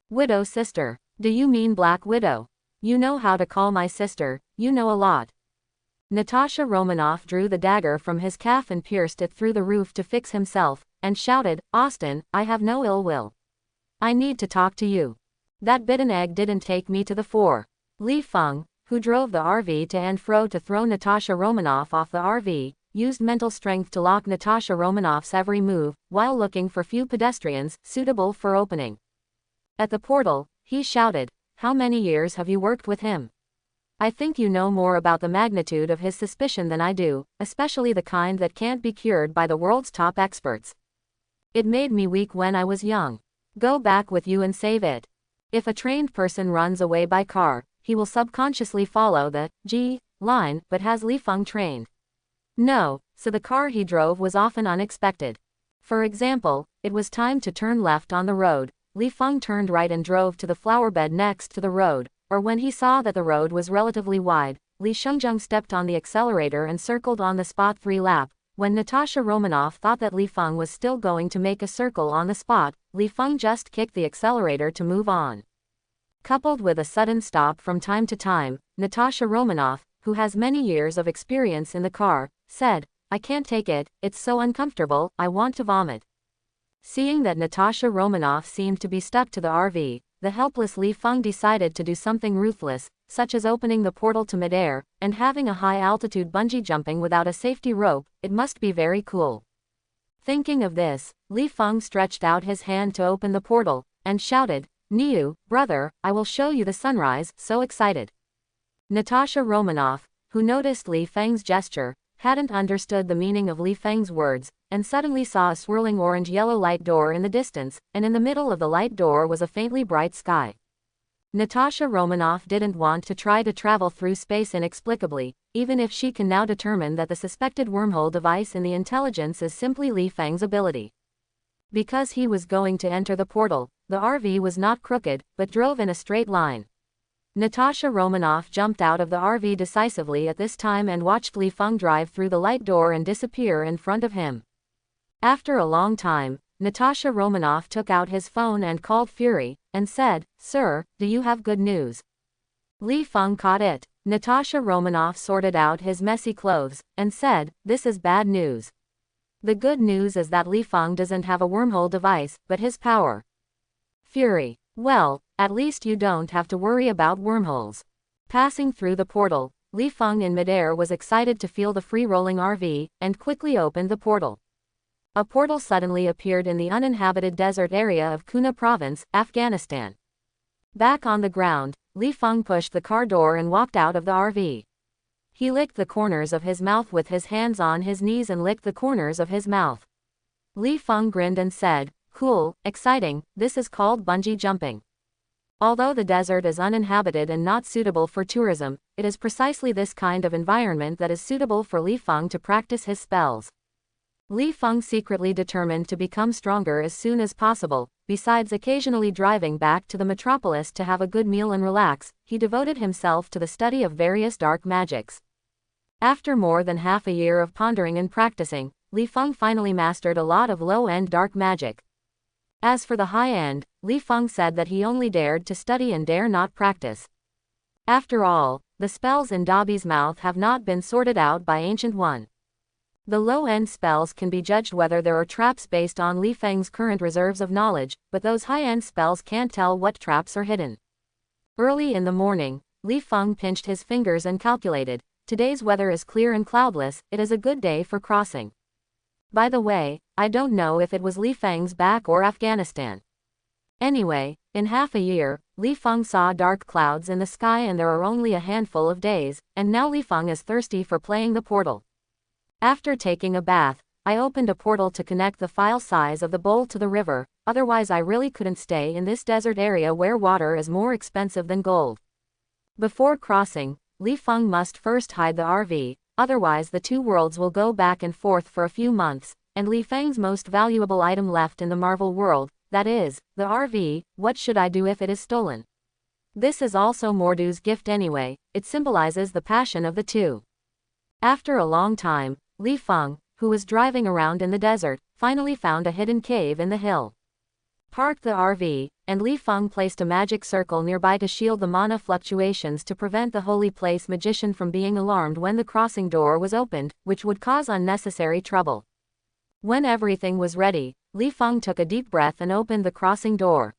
"Widow sister? Do you mean Black Widow? You know how to call my sister, you know a lot." Natasha Romanoff drew the dagger from his calf and pierced it through the roof to fix himself, and shouted, "Austin, I have no ill will. I need to talk to you. That bitten egg didn't take me to the fore." Li Feng, who drove the RV to and fro to throw Natasha Romanoff off the RV, used mental strength to lock Natasha Romanoff's every move, while looking for few pedestrians suitable for opening. At the portal, he shouted, "How many years have you worked with him? I think you know more about the magnitude of his suspicion than I do, especially the kind that can't be cured by the world's top experts. It made me weak when I was young. Go back with you and save it." If a trained person runs away by car, he will subconsciously follow the G line, but has Li Feng trained? No, so the car he drove was often unexpected. For example, it was time to turn left on the road. Li Feng turned right and drove to the flower bed next to the road, or when he saw that the road was relatively wide, Li Shengzheng stepped on the accelerator and circled on the spot 3 lap. When Natasha Romanoff thought that Li Feng was still going to make a circle on the spot, Li Feng just kicked the accelerator to move on. Coupled with a sudden stop from time to time, Natasha Romanoff, who has many years of experience in the car, said, "I can't take it, it's so uncomfortable, I want to vomit." Seeing that Natasha Romanoff seemed to be stuck to the RV, the helpless Li Feng decided to do something ruthless, such as opening the portal to midair, and having a high-altitude bungee jumping without a safety rope. It must be very cool. Thinking of this, Li Feng stretched out his hand to open the portal, and shouted, "Niu, brother, I will show you the sunrise," so excited. Natasha Romanoff, who noticed Li Feng's gesture, hadn't understood the meaning of Li Feng's words, and suddenly saw a swirling orange-yellow light door in the distance, and in the middle of the light door was a faintly bright sky. Natasha Romanoff didn't want to try to travel through space inexplicably, even if she can now determine that the suspected wormhole device in the intelligence is simply Li Feng's ability. Because he was going to enter the portal, the RV was not crooked, but drove in a straight line. Natasha Romanoff jumped out of the RV decisively at this time and watched Li Feng drive through the light door and disappear in front of him. After a long time, Natasha Romanoff took out his phone and called Fury, and said, "Sir, do you have good news?" Li Feng caught it. Natasha Romanoff sorted out his messy clothes, and said, "This is bad news. The good news is that Li Feng doesn't have a wormhole device, but his power." Fury: "Well, at least you don't have to worry about wormholes." Passing through the portal, Li Feng in midair was excited to feel the free-rolling RV, and quickly opened the portal. A portal suddenly appeared in the uninhabited desert area of Kuna Province, Afghanistan. Back on the ground, Li Feng pushed the car door and walked out of the RV. He licked the corners of his mouth with his hands on his knees and licked the corners of his mouth. Li Feng grinned and said, "Cool, exciting, this is called bungee jumping." Although the desert is uninhabited and not suitable for tourism, it is precisely this kind of environment that is suitable for Li Feng to practice his spells. Li Feng secretly determined to become stronger as soon as possible. Besides occasionally driving back to the metropolis to have a good meal and relax, he devoted himself to the study of various dark magics. After more than half a year of pondering and practicing, Li Feng finally mastered a lot of low-end dark magic. As for the high-end, Li Feng said that he only dared to study and dare not practice. After all, the spells in Dobby's mouth have not been sorted out by Ancient One. The low-end spells can be judged whether there are traps based on Li Feng's current reserves of knowledge, but those high-end spells can't tell what traps are hidden. Early in the morning, Li Feng pinched his fingers and calculated, "Today's weather is clear and cloudless, it is a good day for crossing." By the way, I don't know if it was Li Feng's back or Afghanistan. Anyway, in half a year, Li Feng saw dark clouds in the sky and there are only a handful of days, and now Li Feng is thirsty for playing the portal. After taking a bath, I opened a portal to connect the file size of the bowl to the river, otherwise I really couldn't stay in this desert area where water is more expensive than gold. Before crossing, Li Feng must first hide the RV, otherwise the two worlds will go back and forth for a few months, and Li Feng's most valuable item left in the Marvel world, that is, the RV, what should I do if it is stolen? This is also Mordu's gift anyway, it symbolizes the passion of the two. After a long time, Li Feng, who was driving around in the desert, finally found a hidden cave in the hill. Parked the RV, and Li Feng placed a magic circle nearby to shield the mana fluctuations to prevent the holy place magician from being alarmed when the crossing door was opened, which would cause unnecessary trouble. When everything was ready, Li Feng took a deep breath and opened the crossing door.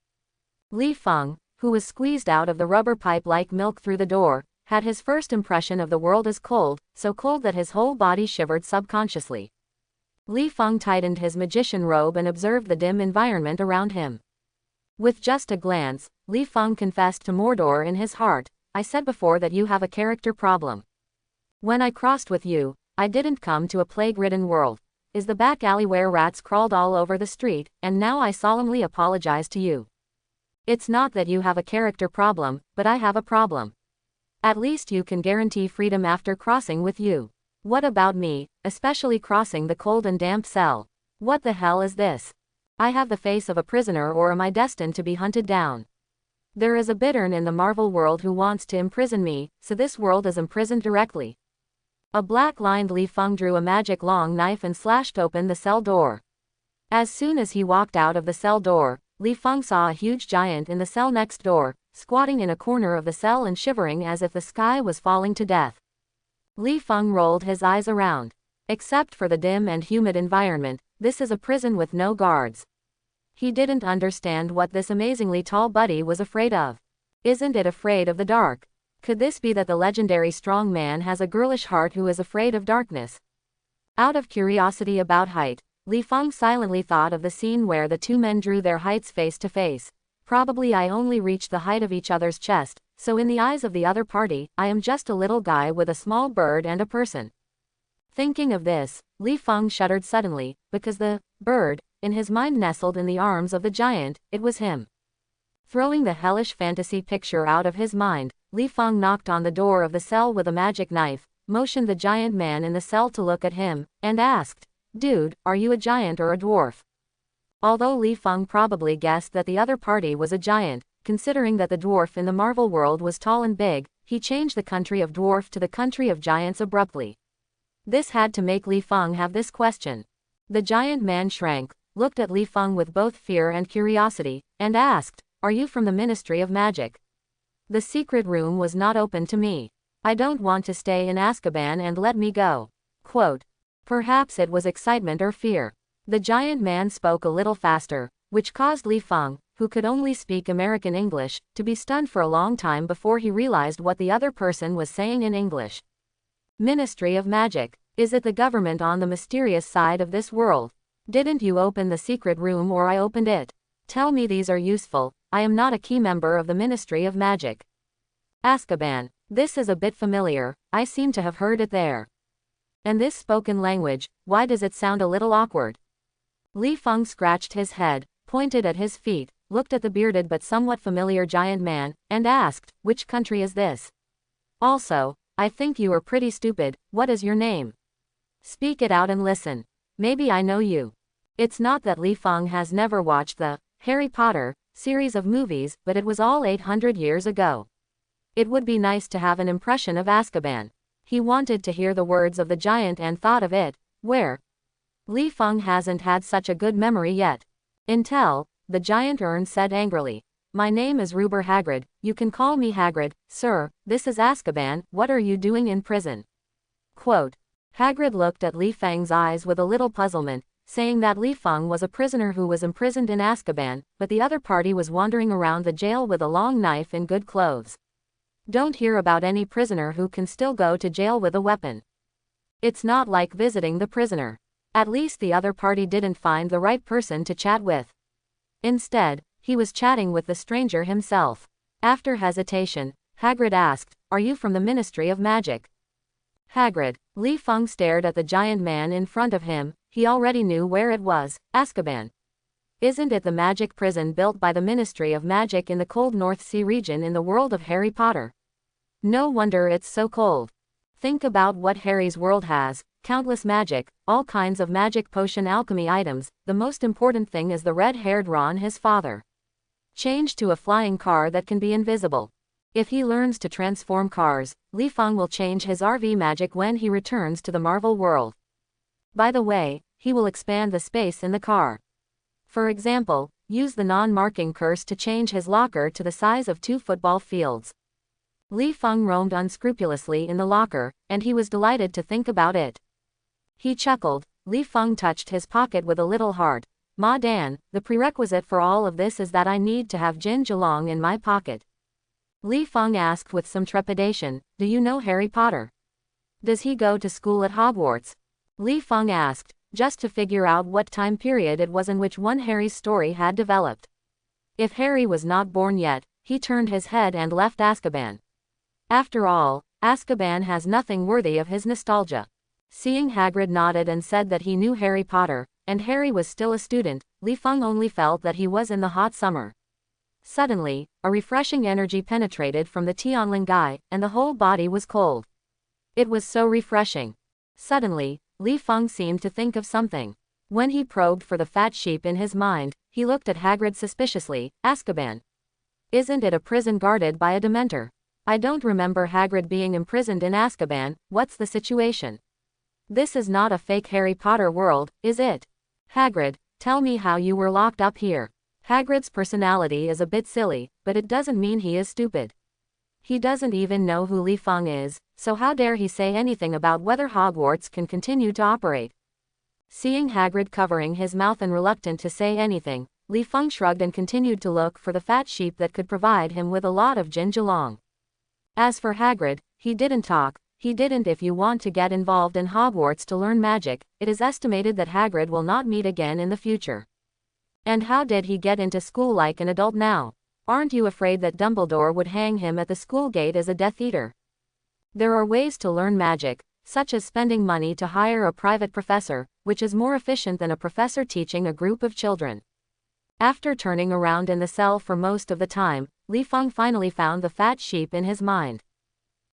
Li Feng, who was squeezed out of the rubber pipe like milk through the door, had his first impression of the world as cold, so cold that his whole body shivered subconsciously. Li Feng tightened his magician robe and observed the dim environment around him. With just a glance, Li Feng confessed to Mordor in his heart, "I said before that you have a character problem. When I crossed with you, I didn't come to a plague-ridden world. Is the back alley where rats crawled all over the street, and now I solemnly apologize to you. It's not that you have a character problem, but I have a problem. At least you can guarantee freedom after crossing with you. What about me, especially crossing the cold and damp cell? What the hell is this? I have the face of a prisoner, or am I destined to be hunted down? There is a bittern in the Marvel world who wants to imprison me, so this world is imprisoned directly." A black-lined Li Feng drew a magic long knife and slashed open the cell door. As soon as he walked out of the cell door, Li Feng saw a huge giant in the cell next door, squatting in a corner of the cell and shivering as if the sky was falling to death. Li Feng rolled his eyes around. Except for the dim and humid environment, this is a prison with no guards. He didn't understand what this amazingly tall buddy was afraid of. Isn't it afraid of the dark? Could this be that the legendary strong man has a girlish heart who is afraid of darkness? Out of curiosity about height, Li Feng silently thought of the scene where the two men drew their heights face to face. Probably I only reach the height of each other's chest, so in the eyes of the other party, I am just a little guy with a small bird and a person. Thinking of this, Li Feng shuddered suddenly, because the bird, in his mind nestled in the arms of the giant, it was him. Throwing the hellish fantasy picture out of his mind, Li Feng knocked on the door of the cell with a magic knife, motioned the giant man in the cell to look at him, and asked, "Dude, are you a giant or a dwarf?" Although Li Feng probably guessed that the other party was a giant, considering that the dwarf in the Marvel world was tall and big, he changed the country of dwarf to the country of giants abruptly. This had to make Li Feng have this question. The giant man shrank, looked at Li Feng with both fear and curiosity, and asked, "Are you from the Ministry of Magic?" "The secret room was not open to me. I don't want to stay in Azkaban and let me go." Quote. Perhaps it was excitement or fear. The giant man spoke a little faster, which caused Li Feng, who could only speak American English, to be stunned for a long time before he realized what the other person was saying in English. Ministry of Magic. Is it the government on the mysterious side of this world? Didn't you open the secret room or I opened it? Tell me these are useful. I am not a key member of the Ministry of Magic. Azkaban. This is a bit familiar, I seem to have heard it there. And this spoken language, why does it sound a little awkward? Li Feng scratched his head, pointed at his feet, looked at the bearded but somewhat familiar giant man, and asked, "Which country is this? Also, I think you are pretty stupid. What is your name? Speak it out and listen. Maybe I know you." It's not that Li Feng has never watched the Harry Potter series of movies, but it was all 800 years ago. It would be nice to have an impression of Azkaban. He wanted to hear the words of the giant and thought of it, where? Li Feng hasn't had such a good memory yet. Until, the giant said angrily. "My name is Ruber Hagrid, you can call me Hagrid, sir, this is Azkaban, what are you doing in prison?" Quote. Hagrid looked at Li Feng's eyes with a little puzzlement, saying that Li Feng was a prisoner who was imprisoned in Azkaban, but the other party was wandering around the jail with a long knife in good clothes. Don't hear about any prisoner who can still go to jail with a weapon. It's not like visiting the prisoner. At least the other party didn't find the right person to chat with. Instead, he was chatting with the stranger himself. After hesitation, Hagrid asked, "Are you from the Ministry of Magic?" Hagrid. Li Feng stared at the giant man in front of him, he already knew where it was, Azkaban. Isn't it the magic prison built by the Ministry of Magic in the cold North Sea region in the world of Harry Potter? No wonder it's so cold. Think about what Harry's world has, countless magic, all kinds of magic potion alchemy items, the most important thing is the red-haired Ron, his father. Change to a flying car that can be invisible. If he learns to transform cars, Li Feng will change his RV magic when he returns to the Marvel world. By the way, he will expand the space in the car. For example, use the non-marking curse to change his locker to the size of 2 football fields. Li Feng roamed unscrupulously in the locker, and he was delighted to think about it. He chuckled. Li Feng touched his pocket with a little heart. "Ma Dan, the prerequisite for all of this is that I need to have Jin Jelong in my pocket." Li Feng asked with some trepidation, "Do you know Harry Potter? Does he go to school at Hogwarts?" Li Feng asked, just to figure out what time period it was in which one Harry's story had developed. If Harry was not born yet, he turned his head and left Azkaban. After all, Azkaban has nothing worthy of his nostalgia. Seeing Hagrid nodded and said that he knew Harry Potter, and Harry was still a student, Li Feng only felt that he was in the hot summer. Suddenly, a refreshing energy penetrated from the Tianling guy, and the whole body was cold. It was so refreshing. Suddenly, Li Feng seemed to think of something. When he probed for the fat sheep in his mind, he looked at Hagrid suspiciously. "Azkaban. Isn't it a prison guarded by a Dementor? I don't remember Hagrid being imprisoned in Azkaban, what's the situation? This is not a fake Harry Potter world, is it? Hagrid, tell me how you were locked up here." Hagrid's personality is a bit silly, but it doesn't mean he is stupid. He doesn't even know who Li Feng is, so how dare he say anything about whether Hogwarts can continue to operate? Seeing Hagrid covering his mouth and reluctant to say anything, Li Feng shrugged and continued to look for the fat sheep that could provide him with a lot of Jinjulong. As for Hagrid, he didn't talk. He didn't. If you want to get involved in Hogwarts to learn magic, it is estimated that Hagrid will not meet again in the future. And how did he get into school like an adult now? Aren't you afraid that Dumbledore would hang him at the school gate as a Death Eater? There are ways to learn magic, such as spending money to hire a private professor, which is more efficient than a professor teaching a group of children. After turning around in the cell for most of the time, Li Feng finally found the fat sheep in his mind.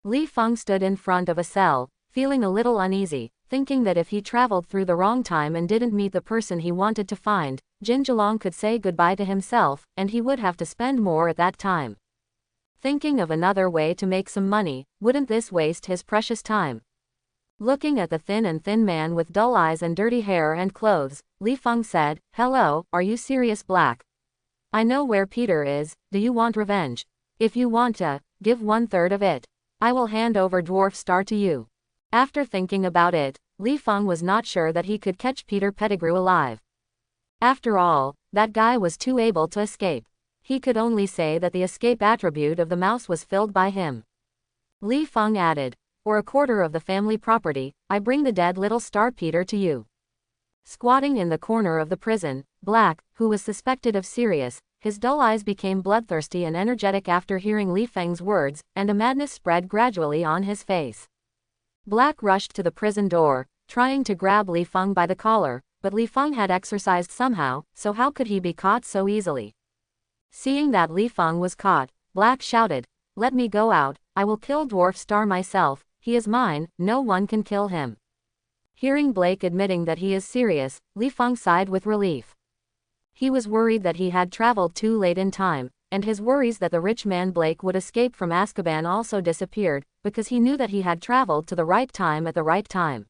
Li Feng stood in front of a cell, feeling a little uneasy, thinking that if he traveled through the wrong time and didn't meet the person he wanted to find, Jinjulong could say goodbye to himself, and he would have to spend more at that time. Thinking of another way to make some money, wouldn't this waste his precious time? Looking at the thin man with dull eyes and dirty hair and clothes, Li Feng said, "Hello, are you serious, Black? I know where Peter is. Do you want revenge? If you want to, give 1/3 of it. I will hand over Dwarf Star to you." After thinking about it, Li Feng was not sure that he could catch Peter Pettigrew alive. After all, that guy was too able to escape. He could only say that the escape attribute of the mouse was filled by him. Li Feng added, "Or 1/4 of the family property, I bring the dead little star Peter to you." Squatting in the corner of the prison, Black, who was suspected of Sirius, his dull eyes became bloodthirsty and energetic after hearing Li Feng's words, and a madness spread gradually on his face. Black rushed to the prison door, trying to grab Li Feng by the collar, but Li Feng had exorcised somehow, so how could he be caught so easily? Seeing that Li Feng was caught, Black shouted, "Let me go out, I will kill Dwarf Star myself, he is mine, no one can kill him." Hearing Blake admitting that he is serious, Li Feng sighed with relief. He was worried that he had traveled too late in time, and his worries that the rich man Blake would escape from Azkaban also disappeared, because he knew that he had traveled to the right time at the right time.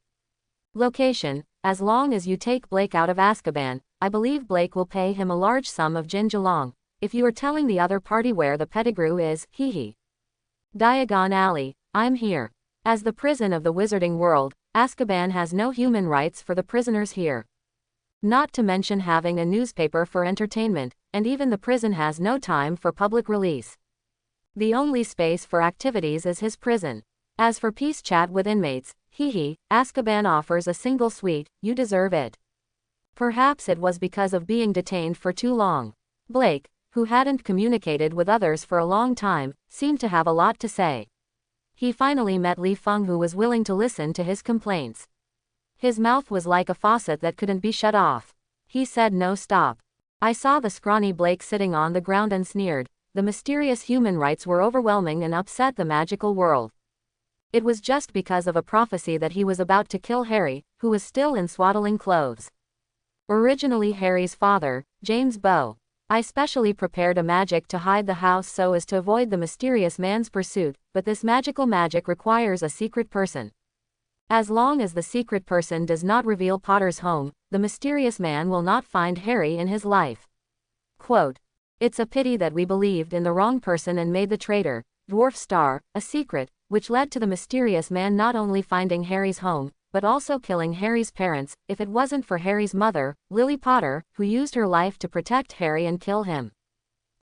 Location: as long as you take Blake out of Azkaban, I believe Blake will pay him a large sum of Jinjulong. If you are telling the other party where the Pettigrew is, hee. Diagon Alley, I'm here. As the prison of the wizarding world, Azkaban has no human rights for the prisoners here. Not to mention having a newspaper for entertainment, and even the prison has no time for public release. The only space for activities is his prison. As for peace chat with inmates, Azkaban offers a single suite, you deserve it. Perhaps it was because of being detained for too long. Blake, who hadn't communicated with others for a long time, seemed to have a lot to say. He finally met Li Feng, who was willing to listen to his complaints. His mouth was like a faucet that couldn't be shut off. He said, "No, stop." I saw the scrawny Blake sitting on the ground and sneered. The mysterious human rights were overwhelming and upset the magical world. It was just because of a prophecy that he was about to kill Harry, who was still in swaddling clothes. Originally Harry's father, James Bow. I specially prepared a magic to hide the house so as to avoid the mysterious man's pursuit, but this magical magic requires a secret person. As long as the secret person does not reveal Potter's home, the mysterious man will not find Harry in his life. Quote, "It's a pity that we believed in the wrong person and made the traitor, Dwarf Star, a secret, which led to the mysterious man not only finding Harry's home, but also killing Harry's parents, if it wasn't for Harry's mother, Lily Potter, who used her life to protect Harry and kill him.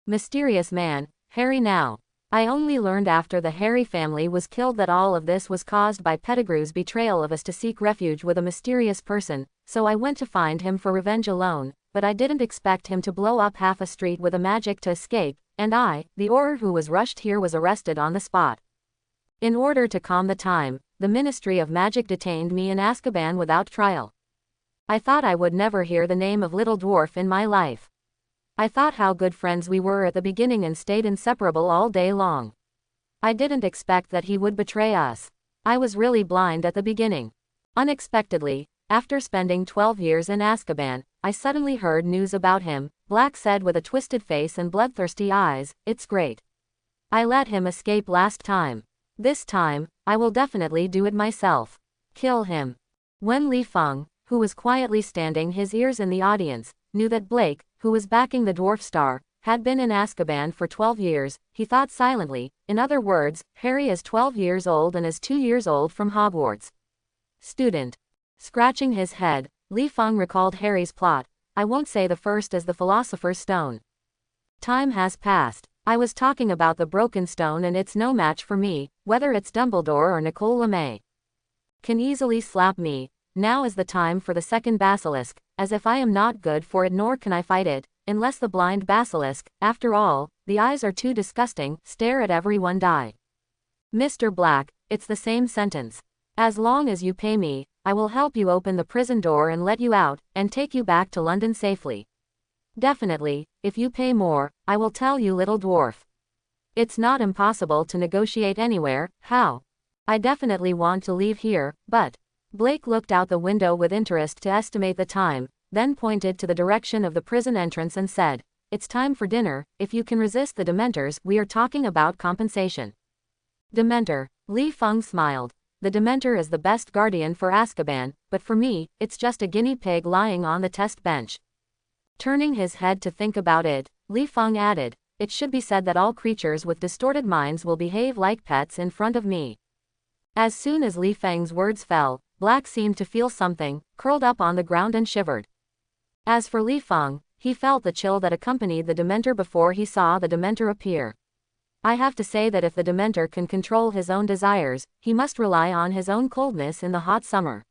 Mysterious man, Harry now. I only learned after the Harry family was killed that all of this was caused by Pettigrew's betrayal of us to seek refuge with a mysterious person, so I went to find him for revenge alone, but I didn't expect him to blow up half a street with a magic to escape, and I, the Auror who was rushed here, was arrested on the spot. In order to calm the time, the Ministry of Magic detained me in Azkaban without trial. I thought I would never hear the name of Little Dwarf in my life. I thought how good friends we were at the beginning and stayed inseparable all day long. I didn't expect that he would betray us. I was really blind at the beginning. Unexpectedly, after spending 12 years in Azkaban, I suddenly heard news about him," Black said with a twisted face and bloodthirsty eyes. "It's great. I let him escape last time. This time, I will definitely do it myself. Kill him." When Li Feng, who was quietly standing his ears in the audience, knew that Blake, who was backing the Dwarf Star, had been in Azkaban for 12 years, he thought silently. In other words, Harry is 12 years old and is 2 years old from Hogwarts. Student. Scratching his head, Li Feng recalled Harry's plot. I won't say the first is the Philosopher's Stone. Time has passed. I was talking about the Broken Stone and it's no match for me, whether it's Dumbledore or Nicole LeMay. Can easily slap me. Now is the time for the second basilisk, as if I am not good for it nor can I fight it, unless the blind basilisk, after all, the eyes are too disgusting, stare at everyone die. Mr. Black, it's the same sentence. As long as you pay me, I will help you open the prison door and let you out, and take you back to London safely. Definitely, if you pay more, I will tell you, little dwarf. It's not impossible to negotiate anywhere. How? I definitely want to leave here, but... Blake looked out the window with interest to estimate the time, then pointed to the direction of the prison entrance and said, "It's time for dinner. If you can resist the Dementors, we are talking about compensation." Dementor. Li Feng smiled. The Dementor is the best guardian for Azkaban, but for me, it's just a guinea pig lying on the test bench. Turning his head to think about it, Li Feng added, "It should be said that all creatures with distorted minds will behave like pets in front of me." As soon as Li Feng's words fell, Black seemed to feel something, curled up on the ground and shivered. As for Li Feng, he felt the chill that accompanied the Dementor before he saw the Dementor appear. I have to say that if the Dementor can control his own desires, he must rely on his own coldness in the hot summer.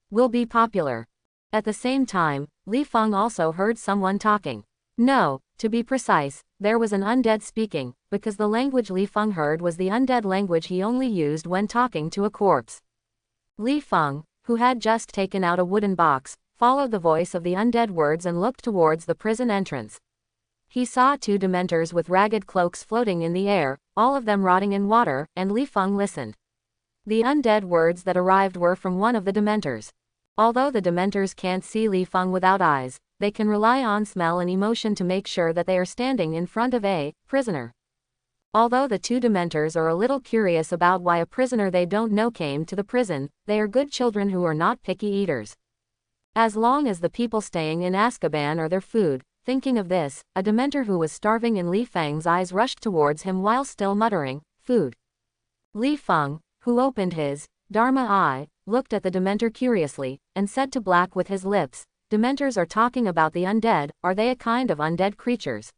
Will be popular. At the same time, Li Feng also heard someone talking. No, to be precise, there was an undead speaking, because the language Li Feng heard was the undead language he only used when talking to a corpse. Li Feng, who had just taken out a wooden box, followed the voice of the undead words and looked towards the prison entrance. He saw two Dementors with ragged cloaks floating in the air, all of them rotting in water, and Li Feng listened. The undead words that arrived were from one of the Dementors. Although the Dementors can't see Li Feng without eyes, they can rely on smell and emotion to make sure that they are standing in front of a prisoner. Although the two Dementors are a little curious about why a prisoner they don't know came to the prison, they are good children who are not picky eaters. As long as the people staying in Azkaban are their food. Thinking of this, a Dementor who was starving in Li Feng's eyes rushed towards him while still muttering, "Food." Li Feng, who opened his Dharma eye, looked at the Dementor curiously, and said to Black with his lips, "Dementors are talking about the undead, are they a kind of undead creatures?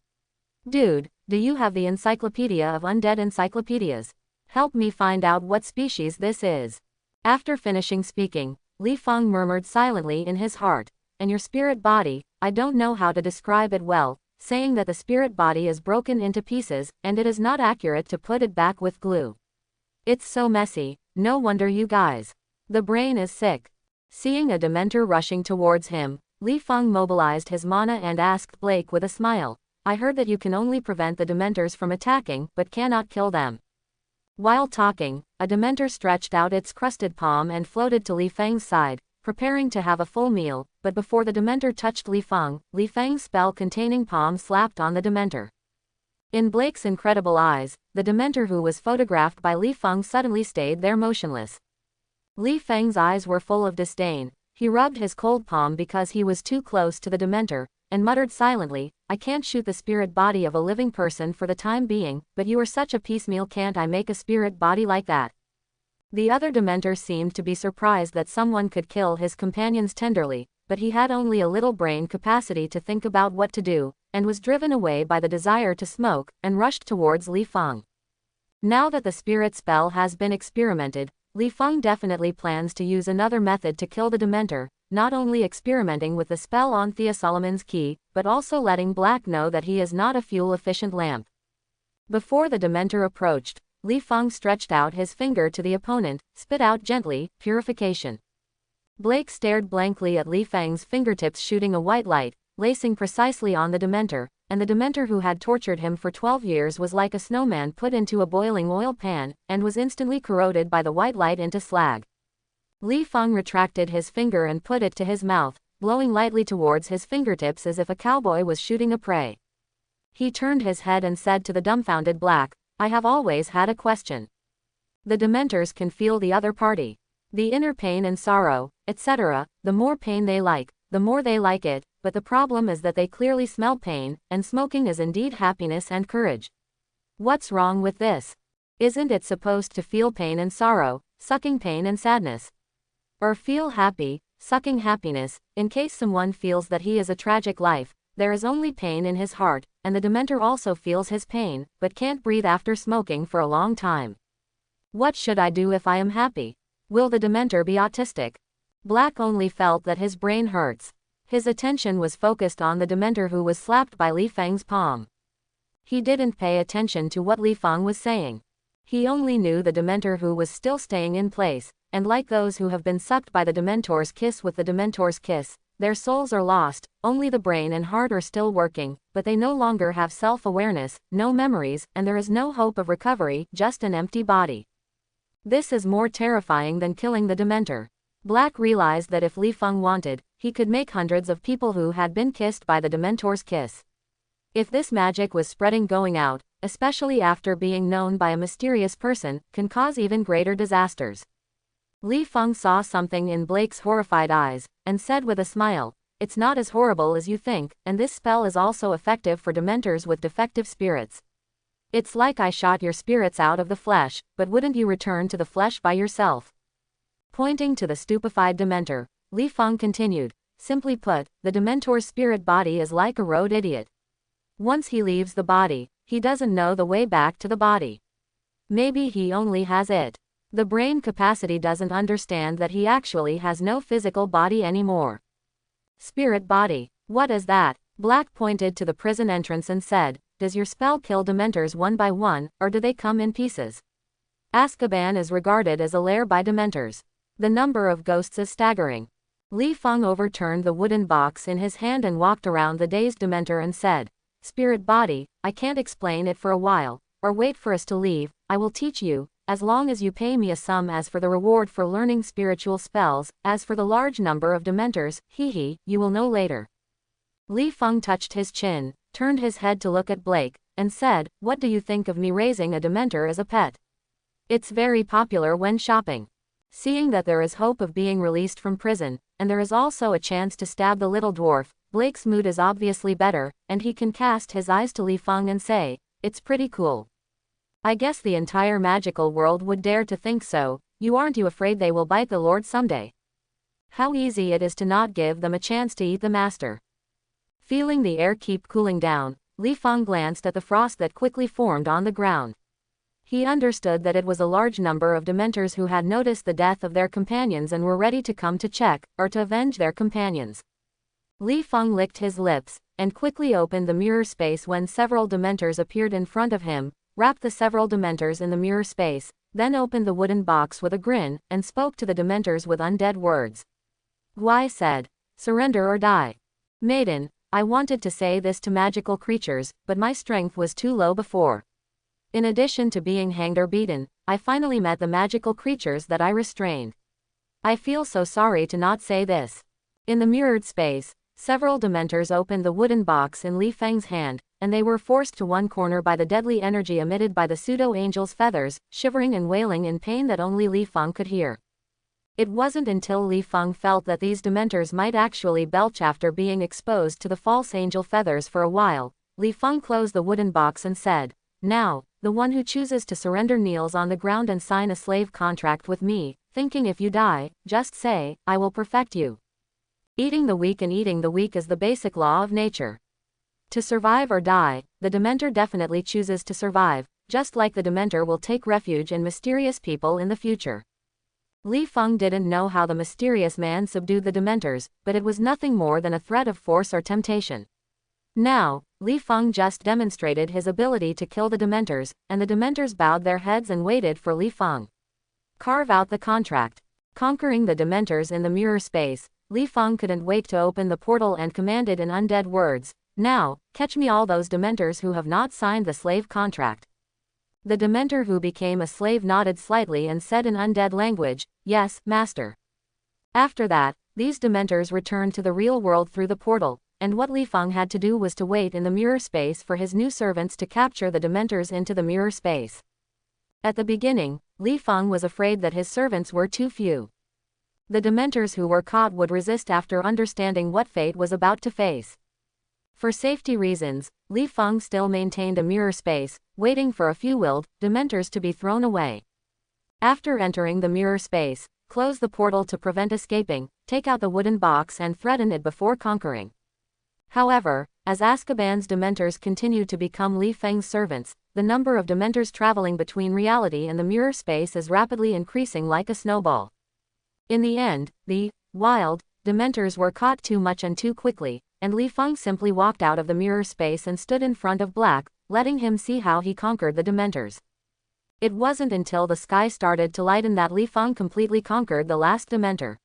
Dude, do you have the Encyclopedia of Undead Encyclopedias? Help me find out what species this is." After finishing speaking, Li Feng murmured silently in his heart, "And your spirit body, I don't know how to describe it well, saying that the spirit body is broken into pieces, and it is not accurate to put it back with glue. It's so messy, no wonder you guys. The brain is sick." Seeing a Dementor rushing towards him, Li Feng mobilized his mana and asked Blake with a smile, "I heard that you can only prevent the Dementors from attacking, but cannot kill them." While talking, a Dementor stretched out its crusted palm and floated to Li Feng's side, preparing to have a full meal, but before the Dementor touched Li Feng's spell-containing palm slapped on the Dementor. In Blake's incredible eyes, the Dementor who was photographed by Li Feng suddenly stayed there motionless. Li Feng's eyes were full of disdain. He rubbed his cold palm because he was too close to the Dementor, and muttered silently, "I can't shoot the spirit body of a living person for the time being, but you are such a piecemeal, can't I make a spirit body like that?" The other Dementor seemed to be surprised that someone could kill his companions tenderly, but he had only a little brain capacity to think about what to do, and was driven away by the desire to smoke, and rushed towards Li Feng. Now that the spirit spell has been experimented, Li Feng definitely plans to use another method to kill the Dementor, not only experimenting with the spell on Thea Solomon's key, but also letting Black know that he is not a fuel-efficient lamp. Before the Dementor approached, Li Feng stretched out his finger to the opponent, spit out gently, "Purification." Blake stared blankly at Li Feng's fingertips shooting a white light, lacing precisely on the Dementor, and the Dementor who had tortured him for 12 years was like a snowman put into a boiling oil pan, and was instantly corroded by the white light into slag. Li Feng retracted his finger and put it to his mouth, blowing lightly towards his fingertips as if a cowboy was shooting a prey. He turned his head and said to the dumbfounded Black, "I have always had a question. The Dementors can feel the other party. The inner pain and sorrow, etc., the more pain they like, the more they like it, but the problem is that they clearly smell pain, and smoking is indeed happiness and courage. What's wrong with this? Isn't it supposed to feel pain and sorrow, sucking pain and sadness? Or feel happy, sucking happiness. In case someone feels that he is a tragic life, there is only pain in his heart, and the Dementor also feels his pain, but can't breathe after smoking for a long time. What should I do if I am happy? Will the Dementor be autistic? Black only felt that his brain hurts. His attention was focused on the Dementor who was slapped by Li Feng's palm. He didn't pay attention to what Li Feng was saying. He only knew the Dementor who was still staying in place, and like those who have been sucked by the Dementor's kiss with the Dementor's kiss, their souls are lost, only the brain and heart are still working, but they no longer have self-awareness, no memories, and there is no hope of recovery, just an empty body. This is more terrifying than killing the Dementor. Black realized that if Li Feng wanted, he could make hundreds of people who had been kissed by the Dementor's kiss. If this magic was spreading going out, especially after being known by a mysterious person, can cause even greater disasters. Li Feng saw something in Blake's horrified eyes, and said with a smile, "It's not as horrible as you think, and this spell is also effective for Dementors with defective spirits. It's like I shot your spirits out of the flesh, but wouldn't you return to the flesh by yourself?" Pointing to the stupefied Dementor, Li Feng continued, "Simply put, the Dementor's spirit body is like a road idiot. Once he leaves the body, he doesn't know the way back to the body. Maybe he only has it. The brain capacity doesn't understand that he actually has no physical body anymore." Spirit body. What is that? Black pointed to the prison entrance and said, "Does your spell kill Dementors one by one, or do they come in pieces?" Azkaban is regarded as a lair by Dementors. The number of ghosts is staggering. Li Feng overturned the wooden box in his hand and walked around the dazed Dementor and said, "Spirit body, I can't explain it for a while, or wait for us to leave. I will teach you, as long as you pay me a sum as for the reward for learning spiritual spells. As for the large number of Dementors, you will know later." Li Feng touched his chin, turned his head to look at Blake, and said, "What do you think of me raising a Dementor as a pet? It's very popular when shopping." Seeing that there is hope of being released from prison, and there is also a chance to stab the little dwarf, Blake's mood is obviously better, and he can cast his eyes to Li Feng and say, "It's pretty cool. I guess the entire magical world would dare to think so. Aren't you afraid they will bite the Lord someday? How easy it is to not give them a chance to eat the master." Feeling the air keep cooling down, Li Feng glanced at the frost that quickly formed on the ground. He understood that it was a large number of Dementors who had noticed the death of their companions and were ready to come to check, or to avenge their companions. Li Feng licked his lips, and quickly opened the mirror space when several Dementors appeared in front of him, wrapped the several Dementors in the mirror space, then opened the wooden box with a grin, and spoke to the Dementors with undead words. Guai said, "Surrender or die." "Maiden, I wanted to say this to magical creatures, but my strength was too low before. In addition to being hanged or beaten, I finally met the magical creatures that I restrained. I feel so sorry to not say this." In the mirrored space, several Dementors opened the wooden box in Li Feng's hand, and they were forced to one corner by the deadly energy emitted by the pseudo-angel's feathers, shivering and wailing in pain that only Li Feng could hear. It wasn't until Li Feng felt that these Dementors might actually belch after being exposed to the false angel feathers for a while, Li Feng closed the wooden box and said, "Now, the one who chooses to surrender kneels on the ground and sign a slave contract with me, thinking if you die, just say, I will perfect you." Eating the weak and eating the weak is the basic law of nature. To survive or die, the Dementor definitely chooses to survive, just like the Dementor will take refuge in mysterious people in the future. Li Feng didn't know how the mysterious man subdued the Dementors, but it was nothing more than a threat of force or temptation. Now, Li Feng just demonstrated his ability to kill the Dementors, and the Dementors bowed their heads and waited for Li Feng. Carve out the contract. Conquering the Dementors in the mirror space, Li Feng couldn't wait to open the portal and commanded in undead words, "Now, catch me all those Dementors who have not signed the slave contract." The Dementor who became a slave nodded slightly and said in undead language, "Yes, master." After that, these Dementors returned to the real world through the portal, and what Li Feng had to do was to wait in the mirror space for his new servants to capture the Dementors into the mirror space. At the beginning, Li Feng was afraid that his servants were too few. The Dementors who were caught would resist after understanding what fate was about to face. For safety reasons, Li Feng still maintained a mirror space, waiting for a few willed Dementors to be thrown away. After entering the mirror space, close the portal to prevent escaping, take out the wooden box and threaten it before conquering. However, as Azkaban's Dementors continued to become Li Feng's servants, the number of Dementors traveling between reality and the mirror space is rapidly increasing like a snowball. In the end, the wild Dementors were caught too much and too quickly, and Li Feng simply walked out of the mirror space and stood in front of Black, letting him see how he conquered the Dementors. It wasn't until the sky started to lighten that Li Feng completely conquered the last Dementor.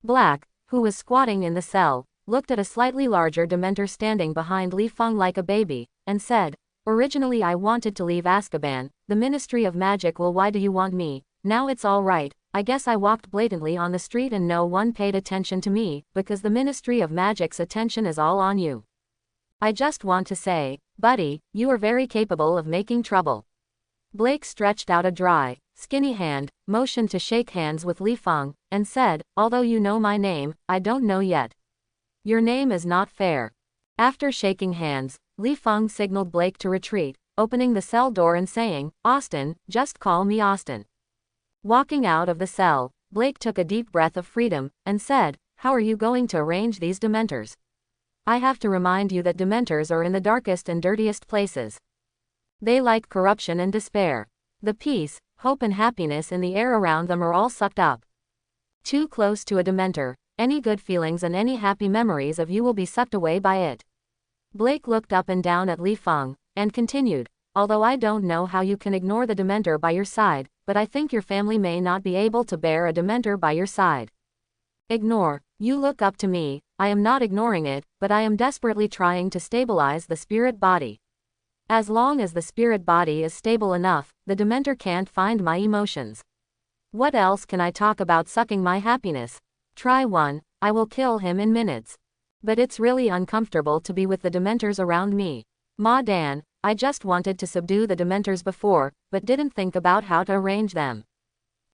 Black, who was squatting in the cell, looked at a slightly larger Dementor standing behind Li Feng like a baby, and said, "Originally I wanted to leave Azkaban, the Ministry of Magic. Well, why do you want me? Now it's all right. I guess I walked blatantly on the street and no one paid attention to me, because the Ministry of Magic's attention is all on you. I just want to say, buddy, you are very capable of making trouble." Blake stretched out a dry, skinny hand, motioned to shake hands with Li Feng, and said, "Although you know my name, I don't know yet. Your name is not fair." After shaking hands, Li Feng signaled Blake to retreat, opening the cell door and saying, "Austin, just call me Austin." Walking out of the cell, Blake took a deep breath of freedom, and said, "How are you going to arrange these Dementors? I have to remind you that Dementors are in the darkest and dirtiest places. They like corruption and despair. The peace, hope and happiness in the air around them are all sucked up. Too close to a Dementor, any good feelings and any happy memories of you will be sucked away by it." Blake looked up and down at Li Feng, and continued, "Although I don't know how you can ignore the Dementor by your side, but I think your family may not be able to bear a Dementor by your side." "Ignore? You look up to me. I am not ignoring it, but I am desperately trying to stabilize the spirit body. As long as the spirit body is stable enough, the Dementor can't find my emotions. What else can I talk about sucking my happiness? Try one, I will kill him in minutes. But it's really uncomfortable to be with the Dementors around me. Ma Dan, I just wanted to subdue the Dementors before, but didn't think about how to arrange them."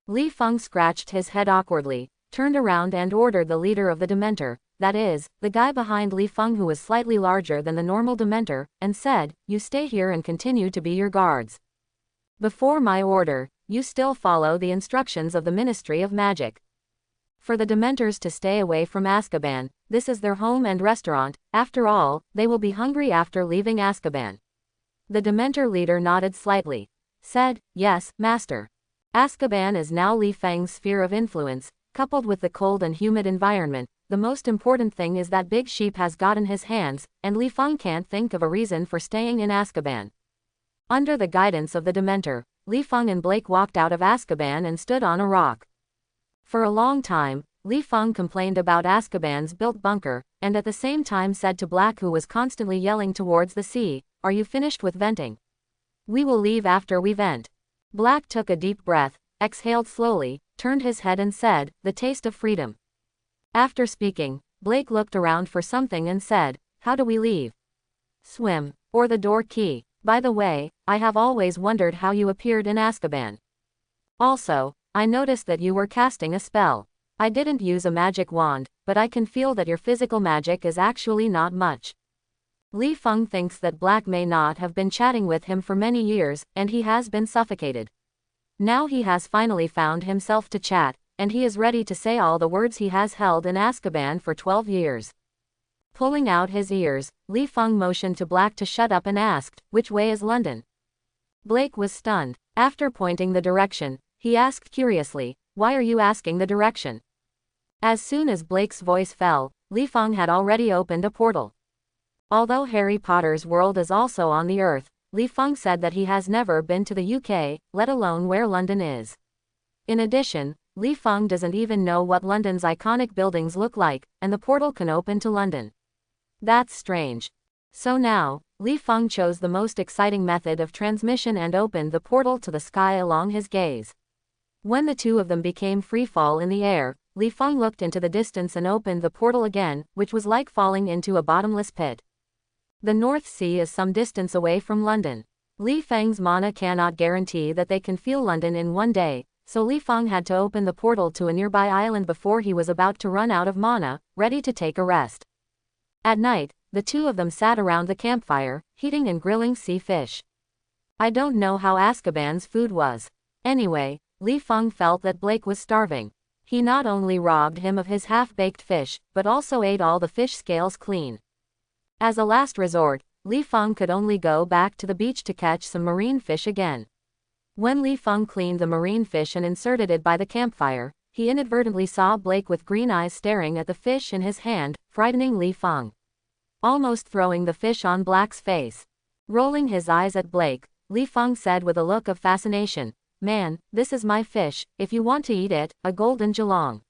Li Feng scratched his head awkwardly, turned around and ordered the leader of the Dementor, that is, the guy behind Li Feng who was slightly larger than the normal Dementor, and said, "You stay here and continue to be your guards. Before my order, you still follow the instructions of the Ministry of Magic. For the Dementors to stay away from Azkaban, this is their home and restaurant. After all, they will be hungry after leaving Azkaban." The Dementor leader nodded slightly, said, "Yes, Master." Azkaban is now Li Feng's sphere of influence, coupled with the cold and humid environment. The most important thing is that Big Sheep has gotten his hands, and Li Feng can't think of a reason for staying in Azkaban. Under the guidance of the Dementor, Li Feng and Blake walked out of Azkaban and stood on a rock. For a long time, Li Feng complained about Azkaban's built bunker, and at the same time said to Black, who was constantly yelling towards the sea, "Are you finished with venting? We will leave after we vent." Black took a deep breath, exhaled slowly, turned his head and said, "The taste of freedom." After speaking, Blake looked around for something and said, "How do we leave? Swim, or the door key? By the way, I have always wondered how you appeared in Azkaban. Also, I noticed that you were casting a spell. I didn't use a magic wand, but I can feel that your physical magic is actually not much." Li Feng thinks that Black may not have been chatting with him for many years, and he has been suffocated. Now he has finally found himself to chat, and he is ready to say all the words he has held in Azkaban for 12 years. Pulling out his ears, Li Feng motioned to Black to shut up and asked, "Which way is London?" Blake was stunned. After pointing the direction, he asked curiously, "Why are you asking the direction?" As soon as Blake's voice fell, Li Feng had already opened a portal. Although Harry Potter's world is also on the Earth, Li Feng said that he has never been to the UK, let alone where London is. In addition, Li Feng doesn't even know what London's iconic buildings look like, and the portal can open to London. That's strange. So now, Li Feng chose the most exciting method of transmission and opened the portal to the sky along his gaze. When the two of them became free fall in the air, Li Feng looked into the distance and opened the portal again, which was like falling into a bottomless pit. The North Sea is some distance away from London. Li Feng's mana cannot guarantee that they can feel London in one day, so Li Feng had to open the portal to a nearby island before he was about to run out of mana, ready to take a rest. At night, the two of them sat around the campfire, heating and grilling sea fish. I don't know how Azkaban's food was. Anyway, Li Feng felt that Blake was starving. He not only robbed him of his half-baked fish, but also ate all the fish scales clean. As a last resort, Li Feng could only go back to the beach to catch some marine fish again. When Li Feng cleaned the marine fish and inserted it by the campfire, he inadvertently saw Blake with green eyes staring at the fish in his hand, frightening Li Feng, almost throwing the fish on Black's face. Rolling his eyes at Blake, Li Feng said with a look of fascination, "Man, this is my fish, if you want to eat it, a golden gelong."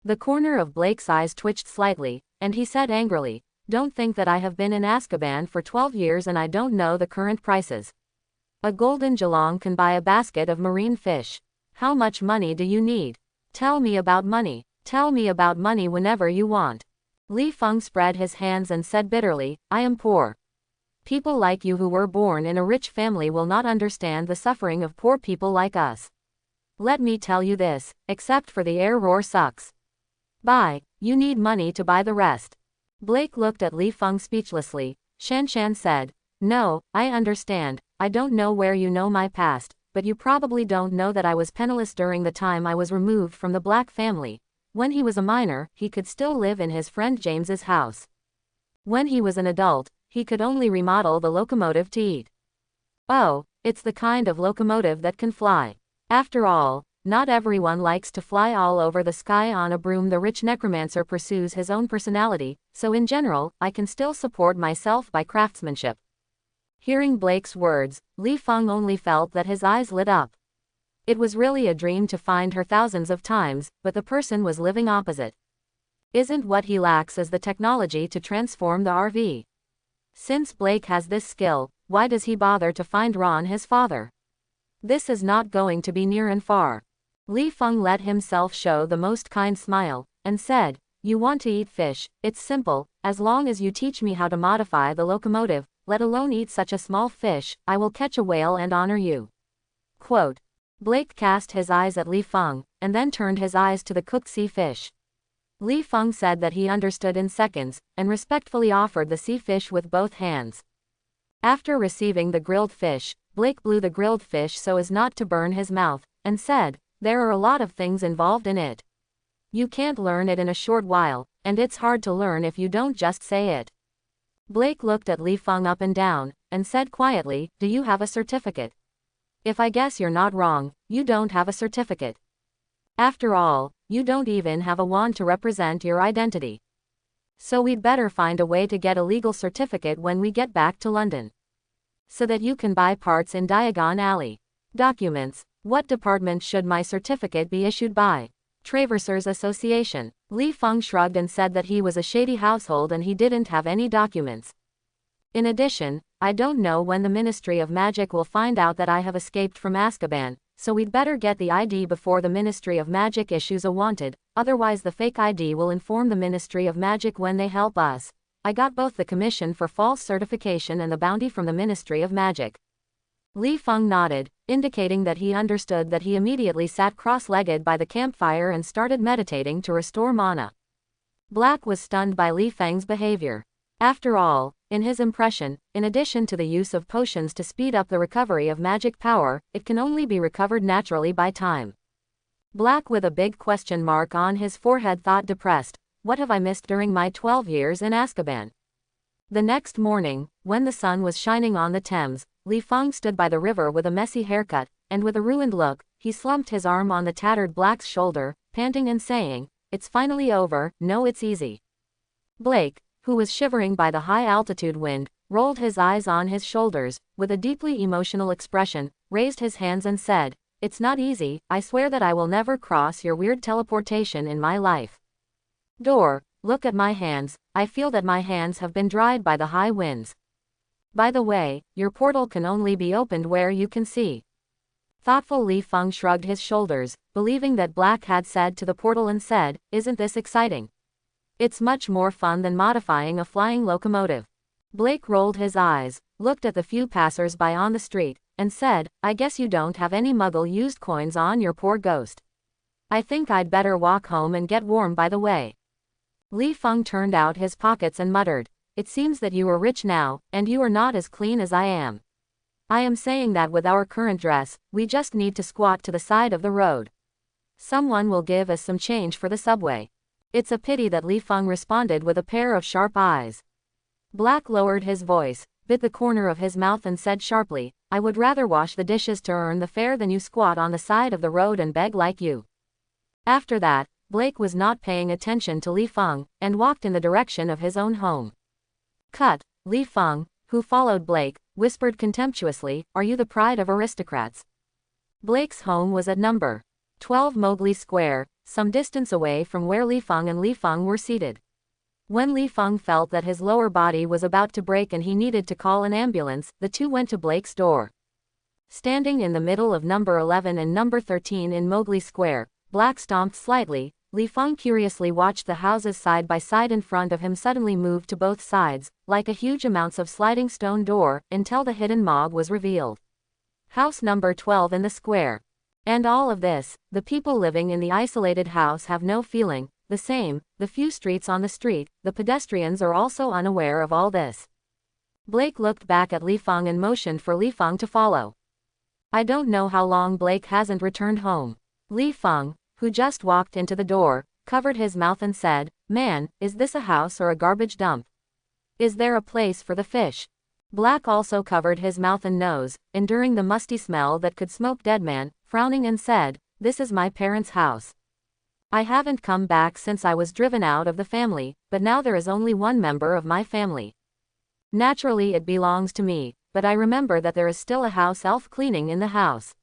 The corner of Blake's eyes twitched slightly, and he said angrily, "Don't think that I have been in Azkaban for 12 years and I don't know the current prices. A golden gelong can buy a basket of marine fish. How much money do you need? Tell me about money. Tell me about money whenever you want." Li Feng spread his hands and said bitterly, "I am poor. People like you who were born in a rich family will not understand the suffering of poor people like us. Let me tell you this, except for the air roar sucks. Buy, you need money to buy the rest." Blake looked at Li Feng speechlessly. Shan Shan said, "No, I understand. I don't know where you know my past, but you probably don't know that I was penniless during the time I was removed from the Black family. When he was a minor, he could still live in his friend James's house. When he was an adult, he could only remodel the locomotive to eat. Oh, it's the kind of locomotive that can fly. After all, not everyone likes to fly all over the sky on a broom. The rich necromancer pursues his own personality, so in general, I can still support myself by craftsmanship." Hearing Blake's words, Li Feng only felt that his eyes lit up. It was really a dream to find her thousands of times, but the person was living opposite. Isn't what he lacks is the technology to transform the RV. Since Blake has this skill, why does he bother to find Ron his father? This is not going to be near and far. Li Feng let himself show the most kind smile, and said, "You want to eat fish, it's simple, as long as you teach me how to modify the locomotive, let alone eat such a small fish, I will catch a whale and honor you." Quote. Blake cast his eyes at Li Feng, and then turned his eyes to the cooked sea fish. Li Feng said that he understood in seconds, and respectfully offered the sea fish with both hands. After receiving the grilled fish, Blake blew the grilled fish so as not to burn his mouth, and said, "There are a lot of things involved in it. You can't learn it in a short while, and it's hard to learn if you don't just say it." Blake looked at Li Feng up and down, and said quietly, "Do you have a certificate? If I guess you're not wrong, you don't have a certificate. After all, you don't even have a wand to represent your identity. So we'd better find a way to get a legal certificate when we get back to London, so that you can buy parts in Diagon Alley. Documents. What department should my certificate be issued by? Traversers Association." Li Feng shrugged and said that he was a shady household and he didn't have any documents. "In addition, I don't know when the Ministry of Magic will find out that I have escaped from Azkaban, so we'd better get the ID before the Ministry of Magic issues a wanted, otherwise the fake ID will inform the Ministry of Magic when they help us. I got both the commission for false certification and the bounty from the Ministry of Magic." Li Feng nodded, indicating that he understood. That he immediately sat cross-legged by the campfire and started meditating to restore mana. Black was stunned by Li Feng's behavior. After all, in his impression, in addition to the use of potions to speed up the recovery of magic power, it can only be recovered naturally by time. Black with a big question mark on his forehead thought depressed, "What have I missed during my 12 years in Azkaban?" The next morning, when the sun was shining on the Thames, Li Feng stood by the river with a messy haircut, and with a ruined look, he slumped his arm on the tattered Black's shoulder, panting and saying, "It's finally over, no it's easy." Blake, who was shivering by the high-altitude wind, rolled his eyes on his shoulders, with a deeply emotional expression, raised his hands and said, "It's not easy, I swear that I will never cross your weird teleportation in my life. Door, look at my hands, I feel that my hands have been dried by the high winds. By the way, your portal can only be opened where you can see." Thoughtful Li Feng shrugged his shoulders, believing that Black had said to the portal and said, "Isn't this exciting? It's much more fun than modifying a flying locomotive." Blake rolled his eyes, looked at the few passers-by on the street, and said, "I guess you don't have any Muggle-used coins on your poor ghost. I think I'd better walk home and get warm by the way." Li Feng turned out his pockets and muttered, "It seems that you are rich now, and you are not as clean as I am. I am saying that with our current dress, we just need to squat to the side of the road." Someone will give us some change for the subway. It's a pity that Li Feng responded with a pair of sharp eyes. Black lowered his voice, bit the corner of his mouth and said sharply, I would rather wash the dishes to earn the fare than you squat on the side of the road and beg like you. After that, Blake was not paying attention to Li Feng, and walked in the direction of his own home. Cut. Li Feng, who followed Blake, whispered contemptuously, are you the pride of aristocrats? Blake's home was at number 12 Mowgli Square, some distance away from where Li Feng were seated. When Li Feng felt that his lower body was about to break and he needed to call an ambulance, the two went to Blake's door. Standing in the middle of number 11 and number 13 in Mowgli Square, Black stomped slightly. Li Feng curiously watched the houses side by side in front of him suddenly move to both sides, like a huge amounts of sliding stone door, until the hidden mob was revealed. House number 12 in the square. And all of this, the people living in the isolated house have no feeling, the same, the few streets on the street, the pedestrians are also unaware of all this. Blake looked back at Li Feng and motioned for Li Feng to follow. I don't know how long Blake hasn't returned home. Li Feng, who just walked into the door, covered his mouth and said, man, is this a house or a garbage dump? Is there a place for the fish? Black also covered his mouth and nose, enduring the musty smell that could smoke dead man, frowning and said, this is my parents' house. I haven't come back since I was driven out of the family, but now there is only one member of my family. Naturally it belongs to me, but I remember that there is still a house elf cleaning in the house.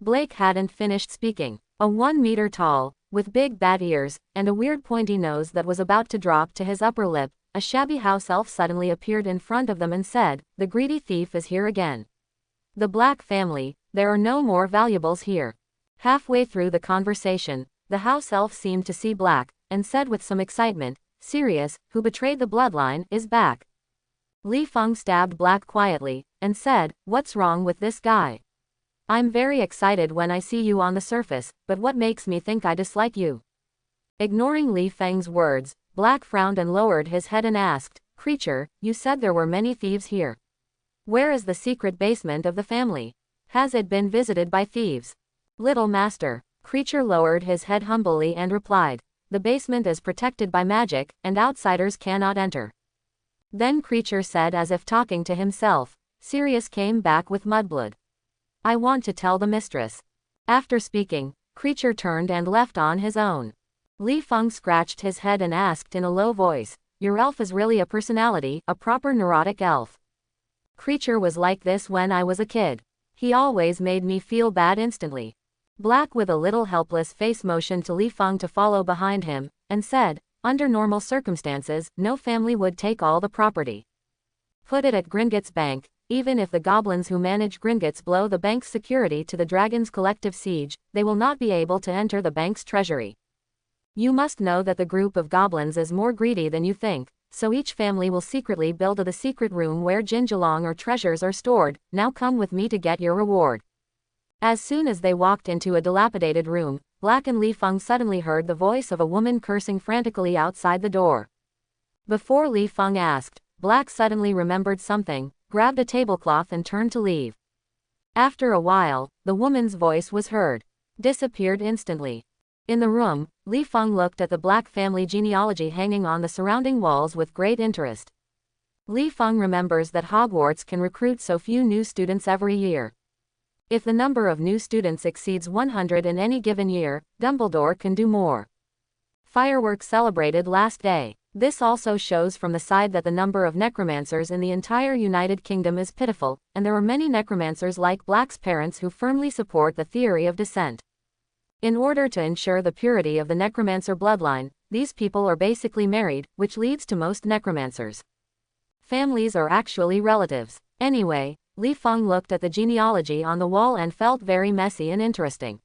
Blake hadn't finished speaking. A 1 meter tall, with big bat ears, and a weird pointy nose that was about to drop to his upper lip, a shabby house elf suddenly appeared in front of them and said, the greedy thief is here again. The Black family, there are no more valuables here. Halfway through the conversation, the house elf seemed to see Black, and said with some excitement, Sirius, who betrayed the bloodline, is back. Li Feng stabbed Black quietly, and said, what's wrong with this guy? I'm very excited when I see you on the surface, but what makes me think I dislike you? Ignoring Li Feng's words, Black frowned and lowered his head and asked, creature, you said there were many thieves here. Where is the secret basement of the family? Has it been visited by thieves? Little master. Creature lowered his head humbly and replied, the basement is protected by magic, and outsiders cannot enter. Then Creature said as if talking to himself, Sirius came back with mudblood. I want to tell the mistress. After speaking, Creature turned and left on his own. Li Feng scratched his head and asked in a low voice, your elf is really a personality, a proper neurotic elf. Creature was like this when I was a kid. He always made me feel bad instantly. Black with a little helpless face motioned to Li Feng to follow behind him, and said, under normal circumstances, no family would take all the property. Put it at Gringotts Bank. Even if the goblins who manage Gringotts blow the bank's security to the dragon's collective siege, they will not be able to enter the bank's treasury. You must know that the group of goblins is more greedy than you think, so each family will secretly build the secret room where Jinjalong or treasures are stored. Now come with me to get your reward. As soon as they walked into a dilapidated room, Black and Li Feng suddenly heard the voice of a woman cursing frantically outside the door. Before Li Feng asked, Black suddenly remembered something, grabbed a tablecloth and turned to leave. After a while, the woman's voice was heard. Disappeared instantly. In the room, Li Feng looked at the Black family genealogy hanging on the surrounding walls with great interest. Li Feng remembers that Hogwarts can recruit so few new students every year. If the number of new students exceeds 100 in any given year, Dumbledore can do more. Fireworks celebrated last day. This also shows from the side that the number of necromancers in the entire United Kingdom is pitiful, and there are many necromancers like Black's parents who firmly support the theory of descent. In order to ensure the purity of the necromancer bloodline, these people are basically married, which leads to most necromancers. Families are actually relatives. Anyway, Li Feng looked at the genealogy on the wall and felt very messy and interesting.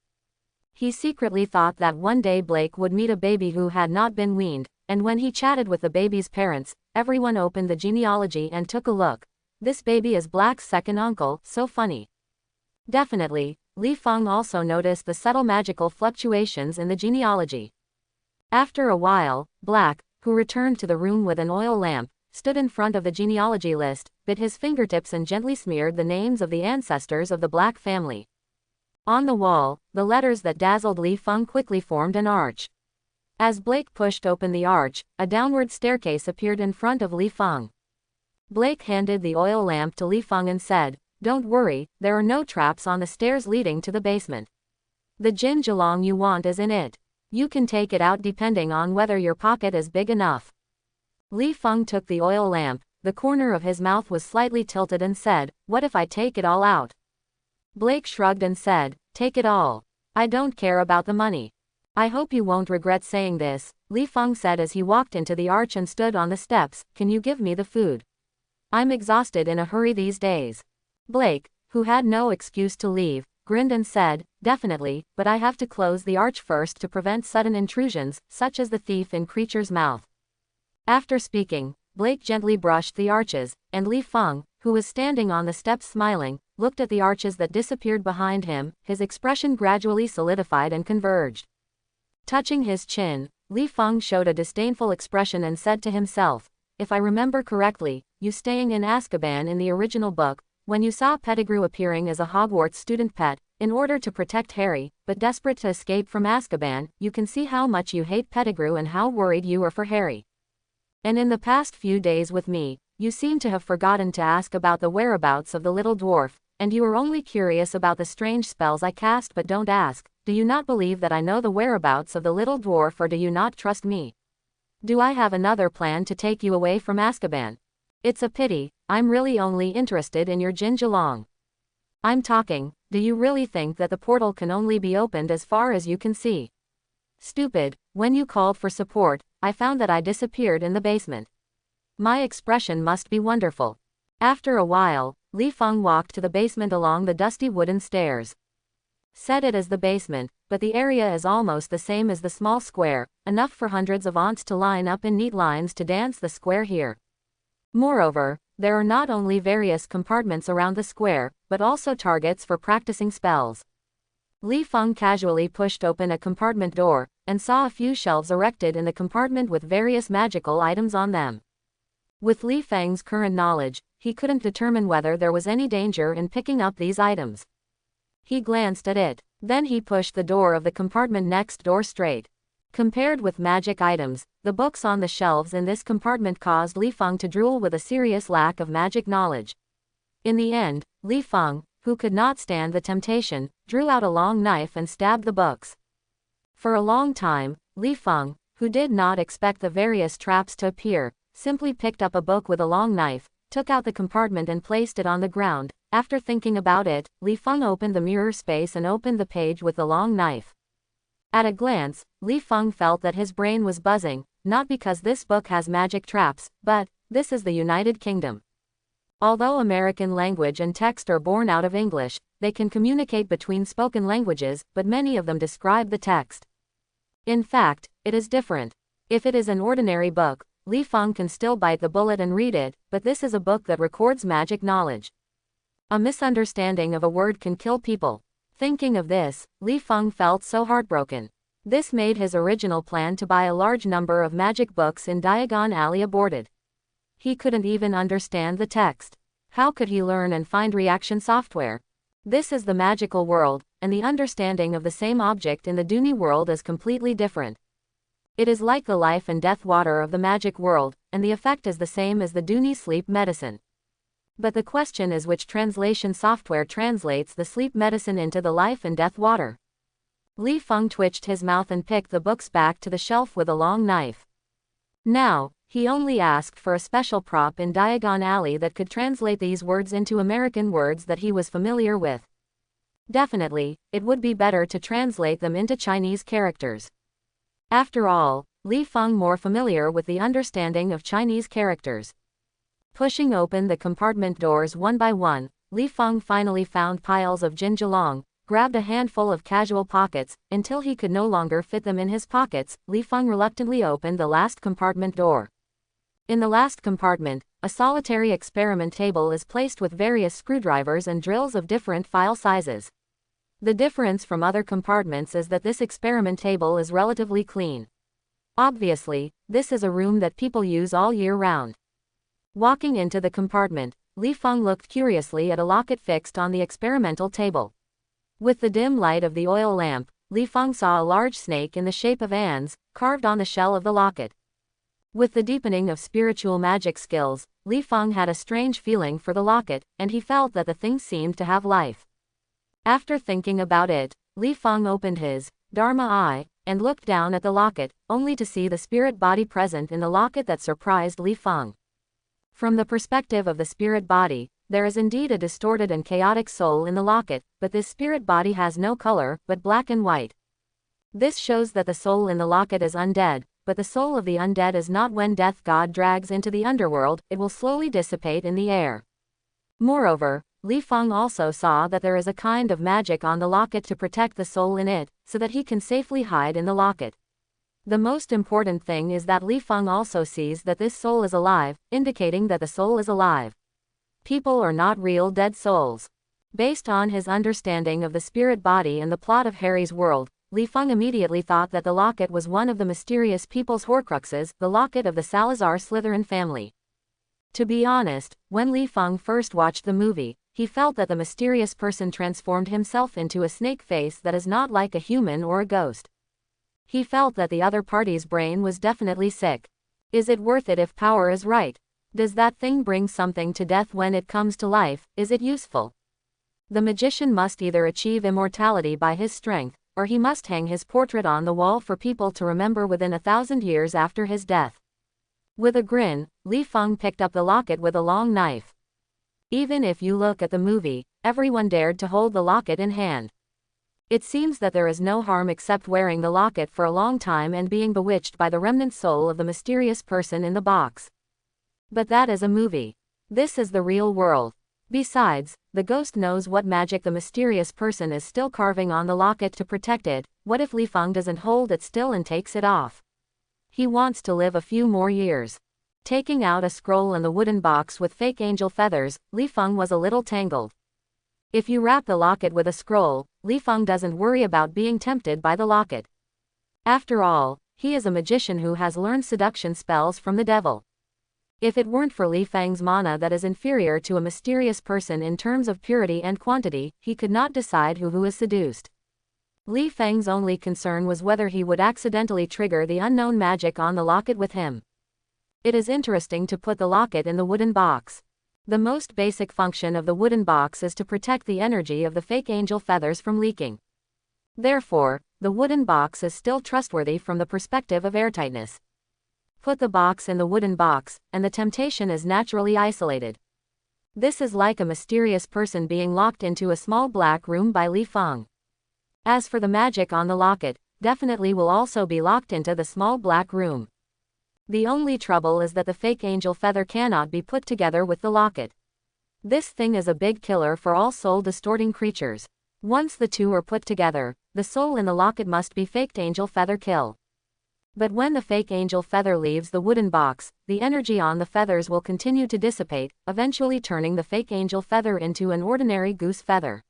He secretly thought that one day Blake would meet a baby who had not been weaned, and when he chatted with the baby's parents, everyone opened the genealogy and took a look. This baby is Black's second uncle, so funny. Definitely, Li Feng also noticed the subtle magical fluctuations in the genealogy. After a while, Black, who returned to the room with an oil lamp, stood in front of the genealogy list, bit his fingertips and gently smeared the names of the ancestors of the Black family. On the wall, the letters that dazzled Li Feng quickly formed an arch. As Blake pushed open the arch, a downward staircase appeared in front of Li Feng. Blake handed the oil lamp to Li Feng and said, "Don't worry, there are no traps on the stairs leading to the basement. The Jin Zilong you want is in it. You can take it out depending on whether your pocket is big enough." Li Feng took the oil lamp, the corner of his mouth was slightly tilted and said, "What if I take it all out?" Blake shrugged and said, "Take it all. I don't care about the money." "I hope you won't regret saying this," Li Feng said as he walked into the arch and stood on the steps. "Can you give me the food? I'm exhausted in a hurry these days." Blake, who had no excuse to leave, grinned and said, "Definitely, but I have to close the arch first to prevent sudden intrusions, such as the thief in Creature's mouth." After speaking, Blake gently brushed the arches, and Li Feng, who was standing on the steps smiling, looked at the arches that disappeared behind him. His expression gradually solidified and converged. Touching his chin, Li Feng showed a disdainful expression and said to himself, "If I remember correctly, you staying in Azkaban in the original book, when you saw Pettigrew appearing as a Hogwarts student pet, in order to protect Harry, but desperate to escape from Azkaban, you can see how much you hate Pettigrew and how worried you are for Harry. And in the past few days with me, you seem to have forgotten to ask about the whereabouts of the little dwarf, and you are only curious about the strange spells I cast but don't ask. Do you not believe that I know the whereabouts of the little dwarf, or do you not trust me? Do I have another plan to take you away from Azkaban? It's a pity, I'm really only interested in your Jin Zilong. I'm talking, do you really think that the portal can only be opened as far as you can see? Stupid, when you called for support, I found that I disappeared in the basement. My expression must be wonderful." After a while, Li Feng walked to the basement along the dusty wooden stairs. Set it as the basement, but the area is almost the same as the small square, enough for hundreds of ants to line up in neat lines to dance the square here. Moreover, there are not only various compartments around the square, but also targets for practicing spells. Li Feng casually pushed open a compartment door, and saw a few shelves erected in the compartment with various magical items on them. With Li Feng's current knowledge, he couldn't determine whether there was any danger in picking up these items. He glanced at it. Then he pushed the door of the compartment next door straight. Compared with magic items, the books on the shelves in this compartment caused Li Feng to drool with a serious lack of magic knowledge. In the end, Li Feng, who could not stand the temptation, drew out a long knife and stabbed the books. For a long time, Li Feng, who did not expect the various traps to appear, simply picked up a book with a long knife, took out the compartment and placed it on the ground. After thinking about it, Li Feng opened the mirror space and opened the page with the long knife. At a glance, Li Feng felt that his brain was buzzing, not because this book has magic traps, but, this is the United Kingdom. Although American language and text are born out of English, they can communicate between spoken languages, but many of them describe the text. In fact, it is different. If it is an ordinary book, Li Feng can still bite the bullet and read it, but this is a book that records magic knowledge. A misunderstanding of a word can kill people. Thinking of this, Li Feng felt so heartbroken. This made his original plan to buy a large number of magic books in Diagon Alley aborted. He couldn't even understand the text. How could he learn and find reaction software? This is the magical world, and the understanding of the same object in the Duni world is completely different. It is like the life and death water of the magic world, and the effect is the same as the Duni sleep medicine. But the question is which translation software translates the sleep medicine into the life and death water. Li Feng twitched his mouth and picked the books back to the shelf with a long knife. Now, he only asked for a special prop in Diagon Alley that could translate these words into American words that he was familiar with. Definitely, it would be better to translate them into Chinese characters. After all, Li Feng more familiar with the understanding of Chinese characters. Pushing open the compartment doors one by one, Li Feng finally found piles of Jin Zilong, grabbed a handful of casual pockets, until he could no longer fit them in his pockets. Li Feng reluctantly opened the last compartment door. In the last compartment, a solitary experiment table is placed with various screwdrivers and drills of different file sizes. The difference from other compartments is that this experiment table is relatively clean. Obviously, this is a room that people use all year round. Walking into the compartment, Li Feng looked curiously at a locket fixed on the experimental table. With the dim light of the oil lamp, Li Feng saw a large snake in the shape of ants, carved on the shell of the locket. With the deepening of spiritual magic skills, Li Feng had a strange feeling for the locket, and he felt that the thing seemed to have life. After thinking about it, Li Feng opened his Dharma eye, and looked down at the locket, only to see the spirit body present in the locket that surprised Li Feng. From the perspective of the spirit body, there is indeed a distorted and chaotic soul in the locket, but this spirit body has no color, but black and white. This shows that the soul in the locket is undead, but the soul of the undead is not. When death god drags into the underworld, it will slowly dissipate in the air. Moreover, Li Feng also saw that there is a kind of magic on the locket to protect the soul in it, so that he can safely hide in the locket. The most important thing is that Li Feng also sees that this soul is alive, indicating that the soul is alive. People are not real dead souls. Based on his understanding of the spirit body and the plot of Harry's world, Li Feng immediately thought that the locket was one of the mysterious people's Horcruxes, the locket of the Salazar Slytherin family. To be honest, when Li Feng first watched the movie, he felt that the mysterious person transformed himself into a snake face that is not like a human or a ghost. He felt that the other party's brain was definitely sick. Is it worth it if power is right? Does that thing bring something to death when it comes to life? Is it useful? The magician must either achieve immortality by his strength, or he must hang his portrait on the wall for people to remember within 1,000 years after his death. With a grin, Li Feng picked up the locket with a long knife. Even if you look at the movie, everyone dared to hold the locket in hand. It seems that there is no harm except wearing the locket for a long time and being bewitched by the remnant soul of the mysterious person in the box. But that is a movie. This is the real world. Besides, the ghost knows what magic the mysterious person is still carving on the locket to protect it. What if Li Feng doesn't hold it still and takes it off? He wants to live a few more years. Taking out a scroll in the wooden box with fake angel feathers, Li Feng was a little tangled. If you wrap the locket with a scroll, Li Feng doesn't worry about being tempted by the locket. After all, he is a magician who has learned seduction spells from the devil. If it weren't for Li Feng's mana that is inferior to a mysterious person in terms of purity and quantity, he could not decide who is seduced. Li Feng's only concern was whether he would accidentally trigger the unknown magic on the locket with him. It is interesting to put the locket in the wooden box. The most basic function of the wooden box is to protect the energy of the fake angel feathers from leaking. Therefore, the wooden box is still trustworthy from the perspective of airtightness. Put the box in the wooden box, and the temptation is naturally isolated. This is like a mysterious person being locked into a small black room by Li Feng. As for the magic on the locket, definitely will also be locked into the small black room. The only trouble is that the fake angel feather cannot be put together with the locket. This thing is a big killer for all soul-distorting creatures. Once the two are put together, the soul in the locket must be faked angel feather kill. But when the fake angel feather leaves the wooden box, the energy on the feathers will continue to dissipate, eventually turning the fake angel feather into an ordinary goose feather.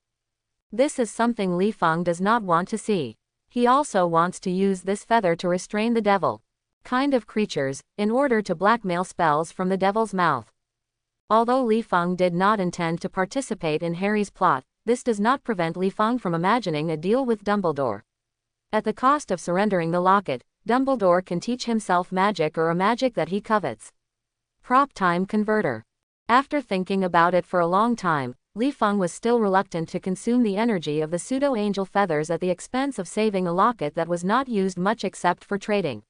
This is something Li Feng does not want to see. He also wants to use this feather to restrain the devil kind of creatures, in order to blackmail spells from the devil's mouth. Although Li Feng did not intend to participate in Harry's plot, this does not prevent Li Feng from imagining a deal with Dumbledore. At the cost of surrendering the locket, Dumbledore can teach himself magic or a magic that he covets. Prop time converter. After thinking about it for a long time, Li Feng was still reluctant to consume the energy of the pseudo-angel feathers at the expense of saving a locket that was not used much except for trading.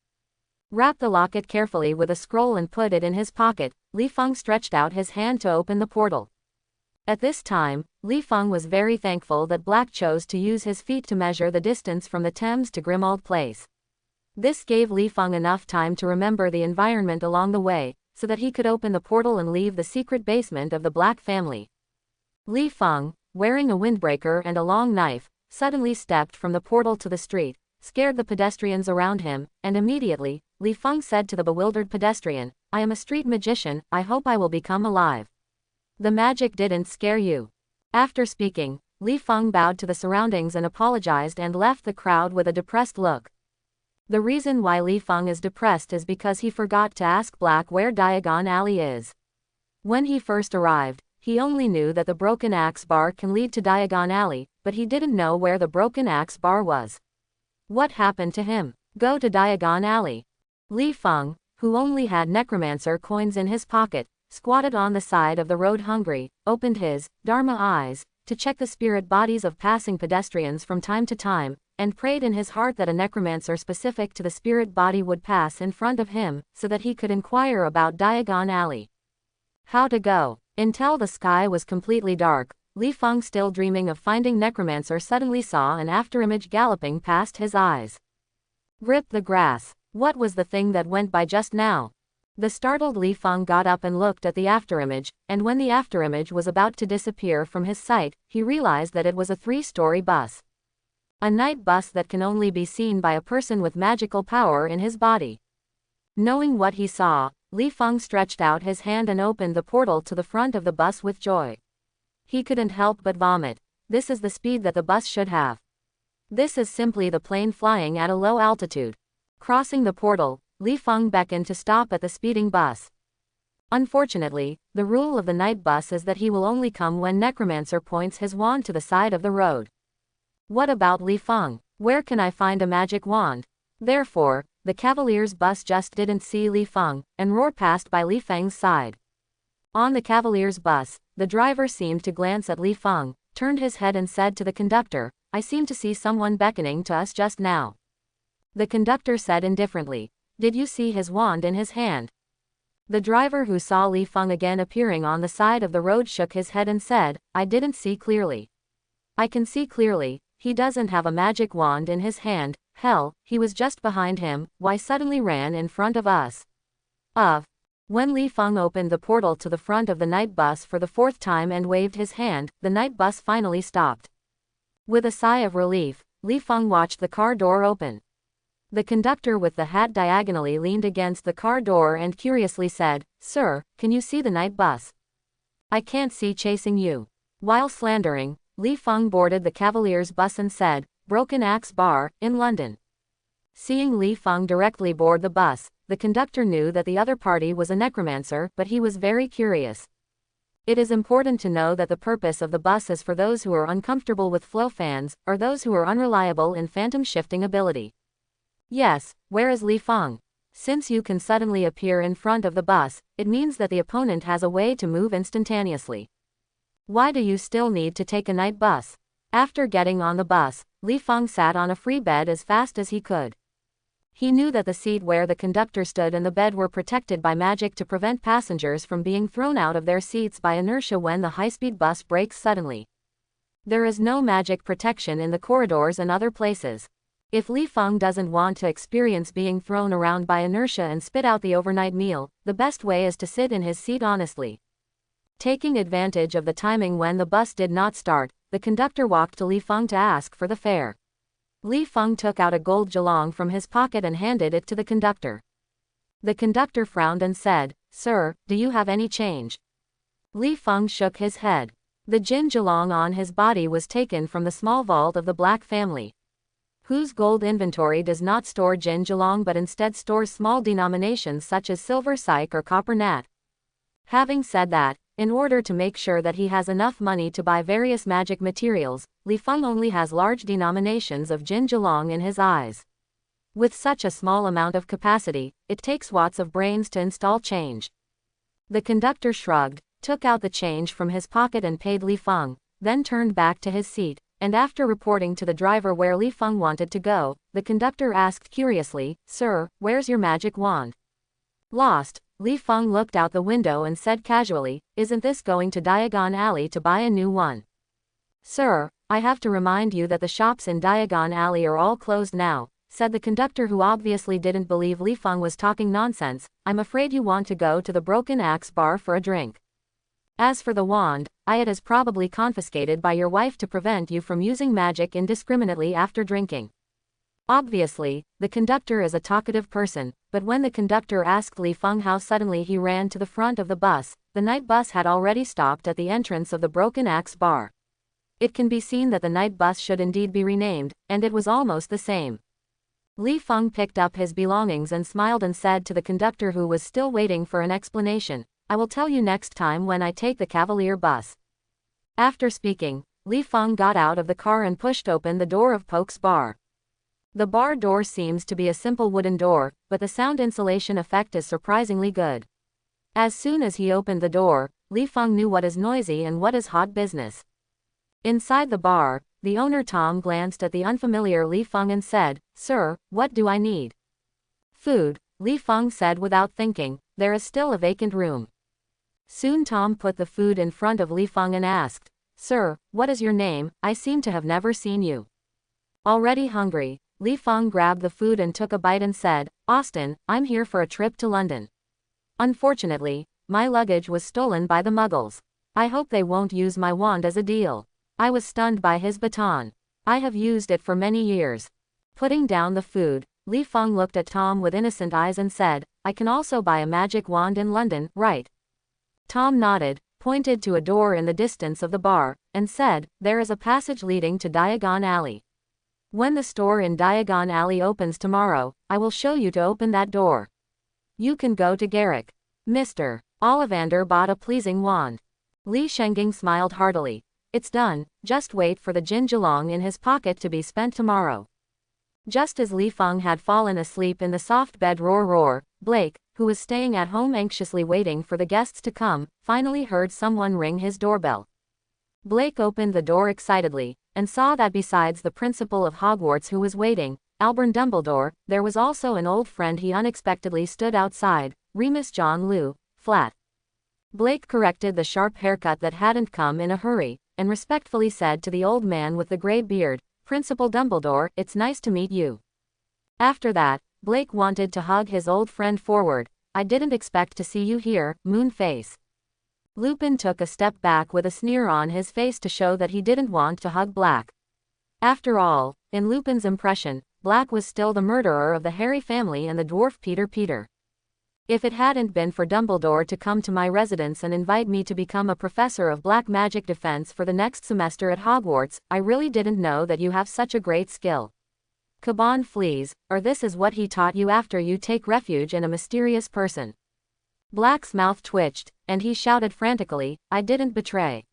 Wrap the locket carefully with a scroll and put it in his pocket. Li Feng stretched out his hand to open the portal. At this time, Li Feng was very thankful that Black chose to use his feet to measure the distance from the Thames to Grimmauld Place. This gave Li Feng enough time to remember the environment along the way, so that he could open the portal and leave the secret basement of the Black family. Li Feng, wearing a windbreaker and a long knife, suddenly stepped from the portal to the street, scared the pedestrians around him, and immediately, Li Feng said to the bewildered pedestrian, "I am a street magician, I hope I will become alive." The magic didn't scare you. After speaking, Li Feng bowed to the surroundings and apologized and left the crowd with a depressed look. The reason why Li Feng is depressed is because he forgot to ask Black where Diagon Alley is. When he first arrived, he only knew that the broken axe bar can lead to Diagon Alley, but he didn't know where the broken axe bar was. What happened to him? Go to Diagon Alley. Li Feng, who only had necromancer coins in his pocket, squatted on the side of the road hungry, opened his Dharma eyes to check the spirit bodies of passing pedestrians from time to time, and prayed in his heart that a necromancer specific to the spirit body would pass in front of him, so that he could inquire about Diagon Alley. How to go? Until the sky was completely dark, Li Feng, still dreaming of finding necromancer, suddenly saw an afterimage galloping past his eyes. Grip the grass. What was the thing that went by just now? The startled Li Feng got up and looked at the afterimage, and when the afterimage was about to disappear from his sight, he realized that it was a 3-story bus. A night bus that can only be seen by a person with magical power in his body. Knowing what he saw, Li Feng stretched out his hand and opened the portal to the front of the bus with joy. He couldn't help but vomit. This is the speed that the bus should have. This is simply the plane flying at a low altitude. Crossing the portal, Li Feng beckoned to stop at the speeding bus. Unfortunately, the rule of the night bus is that he will only come when necromancer points his wand to the side of the road. What about Li Feng? Where can I find a magic wand? Therefore, the cavalier's bus just didn't see Li Feng, and roared past by Li Feng's side. On the cavalier's bus, the driver seemed to glance at Li Feng, turned his head and said to the conductor, "I seem to see someone beckoning to us just now." The conductor said indifferently, "Did you see his wand in his hand?" The driver, who saw Li Feng again appearing on the side of the road, shook his head and said, "I didn't see clearly." "I can see clearly, he doesn't have a magic wand in his hand. Hell, he was just behind him, why suddenly ran in front of us?" When Li Feng opened the portal to the front of the night bus for the 4th time and waved his hand, the night bus finally stopped. With a sigh of relief, Li Feng watched the car door open. The conductor with the hat diagonally leaned against the car door and curiously said, "Sir, can you see the night bus?" "I can't see chasing you." While slandering, Li Feng boarded the cavalier's bus and said, "Broken Axe Bar, in London." Seeing Li Feng directly board the bus, the conductor knew that the other party was a necromancer, but he was very curious. It is important to know that the purpose of the bus is for those who are uncomfortable with flow fans, or those who are unreliable in phantom shifting ability. Yes, where is Li Feng? Since you can suddenly appear in front of the bus, it means that the opponent has a way to move instantaneously. Why do you still need to take a night bus? After getting on the bus, Li Feng sat on a free bed as fast as he could. He knew that the seat where the conductor stood and the bed were protected by magic to prevent passengers from being thrown out of their seats by inertia when the high-speed bus brakes suddenly. There is no magic protection in the corridors and other places. If Li Feng doesn't want to experience being thrown around by inertia and spit out the overnight meal, the best way is to sit in his seat honestly. Taking advantage of the timing when the bus did not start, the conductor walked to Li Feng to ask for the fare. Li Feng took out a gold gelong from his pocket and handed it to the conductor. The conductor frowned and said, "Sir, do you have any change?" Li Feng shook his head. The jin gelong on his body was taken from the small vault of the Black family, whose gold inventory does not store jin gelong but instead stores small denominations such as silver cyc or copper nat. Having said that, in order to make sure that he has enough money to buy various magic materials, Li Feng only has large denominations of jin gelong in his eyes. With such a small amount of capacity, it takes watts of brains to install change. The conductor shrugged, took out the change from his pocket and paid Li Feng, then turned back to his seat, and after reporting to the driver where Li Feng wanted to go, the conductor asked curiously, "Sir, where's your magic wand?" Lost, Li Feng looked out the window and said casually, "Isn't this going to Diagon Alley to buy a new one?" "Sir, I have to remind you that the shops in Diagon Alley are all closed now," said the conductor, who obviously didn't believe Li Feng was talking nonsense. "I'm afraid you want to go to the Broken Axe Bar for a drink. As for the wand, it is probably confiscated by your wife to prevent you from using magic indiscriminately after drinking." Obviously, the conductor is a talkative person, but when the conductor asked Li Feng how suddenly he ran to the front of the bus, the night bus had already stopped at the entrance of the Broken Axe Bar. It can be seen that the night bus should indeed be renamed, and it was almost the same. Li Feng picked up his belongings and smiled and said to the conductor, who was still waiting for an explanation, "I will tell you next time when I take the Cavalier bus." After speaking, Li Feng got out of the car and pushed open the door of Poke's bar. The bar door seems to be a simple wooden door, but the sound insulation effect is surprisingly good. As soon as he opened the door, Li Feng knew what is noisy and what is hot business. Inside the bar, the owner Tom glanced at the unfamiliar Li Feng and said, "Sir, what do I need?" "Food," Li Feng said without thinking. "There is still a vacant room." Soon Tom put the food in front of Li Feng and asked, "Sir, what is your name? I seem to have never seen you." Already hungry, Li Feng grabbed the food and took a bite and said, "Austin, I'm here for a trip to London. Unfortunately, my luggage was stolen by the Muggles. I hope they won't use my wand as a deal." I was stunned by his baton. I have used it for many years. Putting down the food, Li Feng looked at Tom with innocent eyes and said, "I can also buy a magic wand in London, right?" Tom nodded, pointed to a door in the distance of the bar, and said, "There is a passage leading to Diagon Alley. When the store in Diagon Alley opens tomorrow, I will show you to open that door. You can go to Garrick." Mr. Ollivander bought a pleasing wand. Li Shenging smiled heartily. "It's done, just wait for the Jinjulong in his pocket to be spent tomorrow." Just as Li Feng had fallen asleep in the soft bed, roar, Blake, who was staying at home anxiously waiting for the guests to come, finally heard someone ring his doorbell. Blake opened the door excitedly, and saw that besides the principal of Hogwarts who was waiting, Albert Dumbledore, there was also an old friend. He unexpectedly stood outside, Remus John Liu, flat. Blake corrected the sharp haircut that hadn't come in a hurry, and respectfully said to the old man with the gray beard, "Principal Dumbledore, it's nice to meet you." After that, Blake wanted to hug his old friend forward. "I didn't expect to see you here, Moonface." Lupin took a step back with a sneer on his face to show that he didn't want to hug Black. After all, in Lupin's impression, Black was still the murderer of the Harry family and the dwarf Peter. If it hadn't been for Dumbledore to come to my residence and invite me to become a professor of black magic defense for the next semester at Hogwarts, I really didn't know that you have such a great skill. Caban flees, or this is what he taught you after you take refuge in a mysterious person. Black's mouth twitched, and he shouted frantically, "I didn't betray.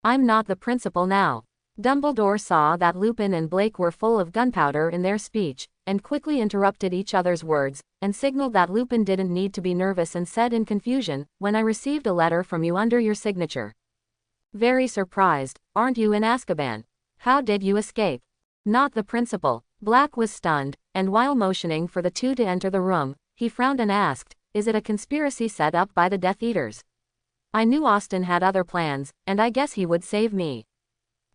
I'm not the principal now." Dumbledore saw that Lupin and Blake were full of gunpowder in their speech, and quickly interrupted each other's words, and signaled that Lupin didn't need to be nervous and said in confusion, "When I received a letter from you under your signature. Very surprised, aren't you, in Azkaban? How did you escape?" "Not the principal." Black was stunned, and while motioning for the two to enter the room, he frowned and asked, "Is it a conspiracy set up by the Death Eaters? I knew Austin had other plans, and I guess he would save me.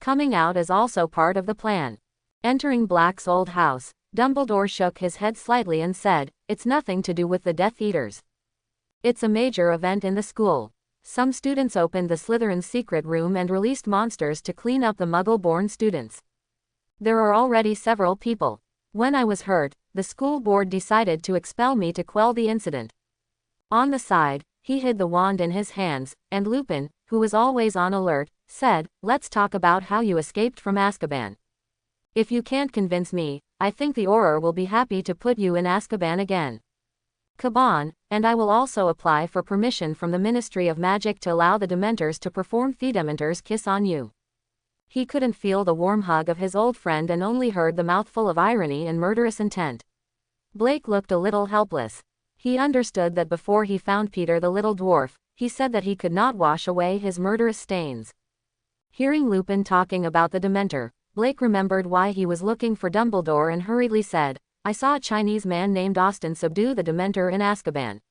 Coming out is also part of the plan." Entering Black's old house, Dumbledore shook his head slightly and said, "It's nothing to do with the Death Eaters. It's a major event in the school. Some students opened the Slytherin's secret room and released monsters to clean up the Muggle-born students. There are already several people. When I was hurt, the school board decided to expel me to quell the incident." On the side, he hid the wand in his hands, and Lupin, who was always on alert, said, "Let's talk about how you escaped from Azkaban. If you can't convince me, I think the Auror will be happy to put you in Azkaban again. Caban, and I will also apply for permission from the Ministry of Magic to allow the Dementors to perform the Dementor's kiss on you." He couldn't feel the warm hug of his old friend and only heard the mouthful of irony and murderous intent. Blake looked a little helpless. He understood that before he found Peter the little dwarf, he said that he could not wash away his murderous stains. Hearing Lupin talking about the Dementor, Blake remembered why he was looking for Dumbledore and hurriedly said, "I saw a Chinese man named Austin subdue the Dementor in Azkaban.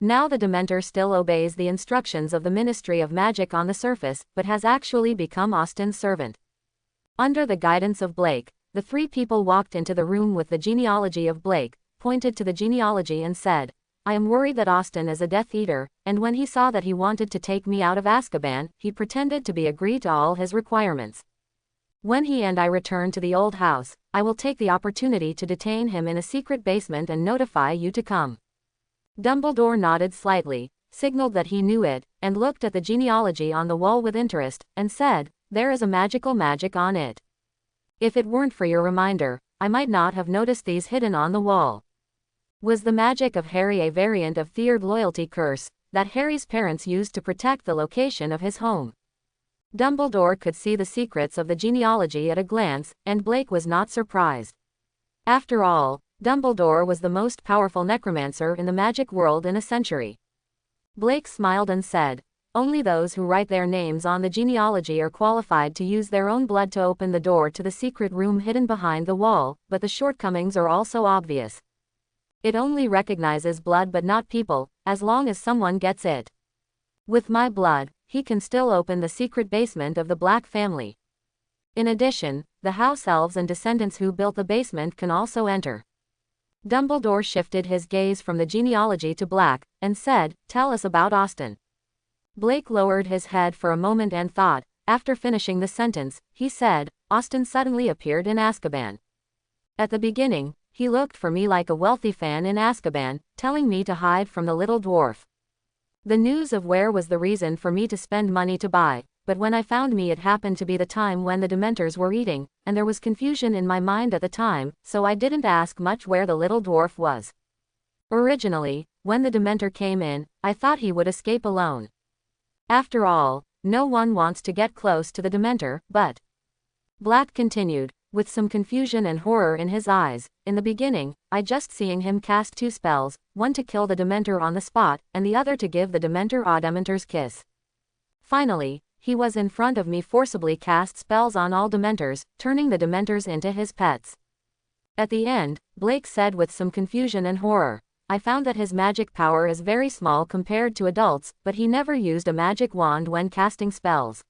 Now the Dementor still obeys the instructions of the Ministry of Magic on the surface, but has actually become Austin's servant." Under the guidance of Blake, the three people walked into the room with the genealogy of Blake, pointed to the genealogy and said, "I am worried that Austin is a Death Eater, and when he saw that he wanted to take me out of Azkaban, he pretended to be agree to all his requirements. When he and I return to the old house, I will take the opportunity to detain him in a secret basement and notify you to come." Dumbledore nodded slightly, signaled that he knew it, and looked at the genealogy on the wall with interest, and said, "There is a magical magic on it. If it weren't for your reminder, I might not have noticed these hidden on the wall. Was the magic of Harry a variant of Theur's loyalty curse, that Harry's parents used to protect the location of his home?" Dumbledore could see the secrets of the genealogy at a glance, and Blake was not surprised. After all, Dumbledore was the most powerful necromancer in the magic world in a century. Blake smiled and said, "Only those who write their names on the genealogy are qualified to use their own blood to open the door to the secret room hidden behind the wall, but the shortcomings are also obvious. It only recognizes blood but not people, as long as someone gets it. With my blood, he can still open the secret basement of the Black family. In addition, the house elves and descendants who built the basement can also enter." Dumbledore shifted his gaze from the genealogy to Black, and said, "Tell us about Austin." Blake lowered his head for a moment and thought. After finishing the sentence, he said, "Austin suddenly appeared in Azkaban. At the beginning, he looked for me like a wealthy fan in Azkaban, telling me to hide from the little dwarf. The news of where was the reason for me to spend money to buy, but when I found me it happened to be the time when the Dementors were eating, and there was confusion in my mind at the time, so I didn't ask much where the little dwarf was. Originally, when the Dementor came in, I thought he would escape alone. After all, no one wants to get close to the Dementor, but..." Black continued, with some confusion and horror in his eyes, "In the beginning, I just seeing him cast 2 spells, one to kill the Dementor on the spot, and the other to give the Dementor a Dementor's kiss. Finally, he was in front of me forcibly cast spells on all Dementors, turning the Dementors into his pets." At the end, Blake said with some confusion and horror, "I found that his magic power is very small compared to adults, but he never used a magic wand when casting spells.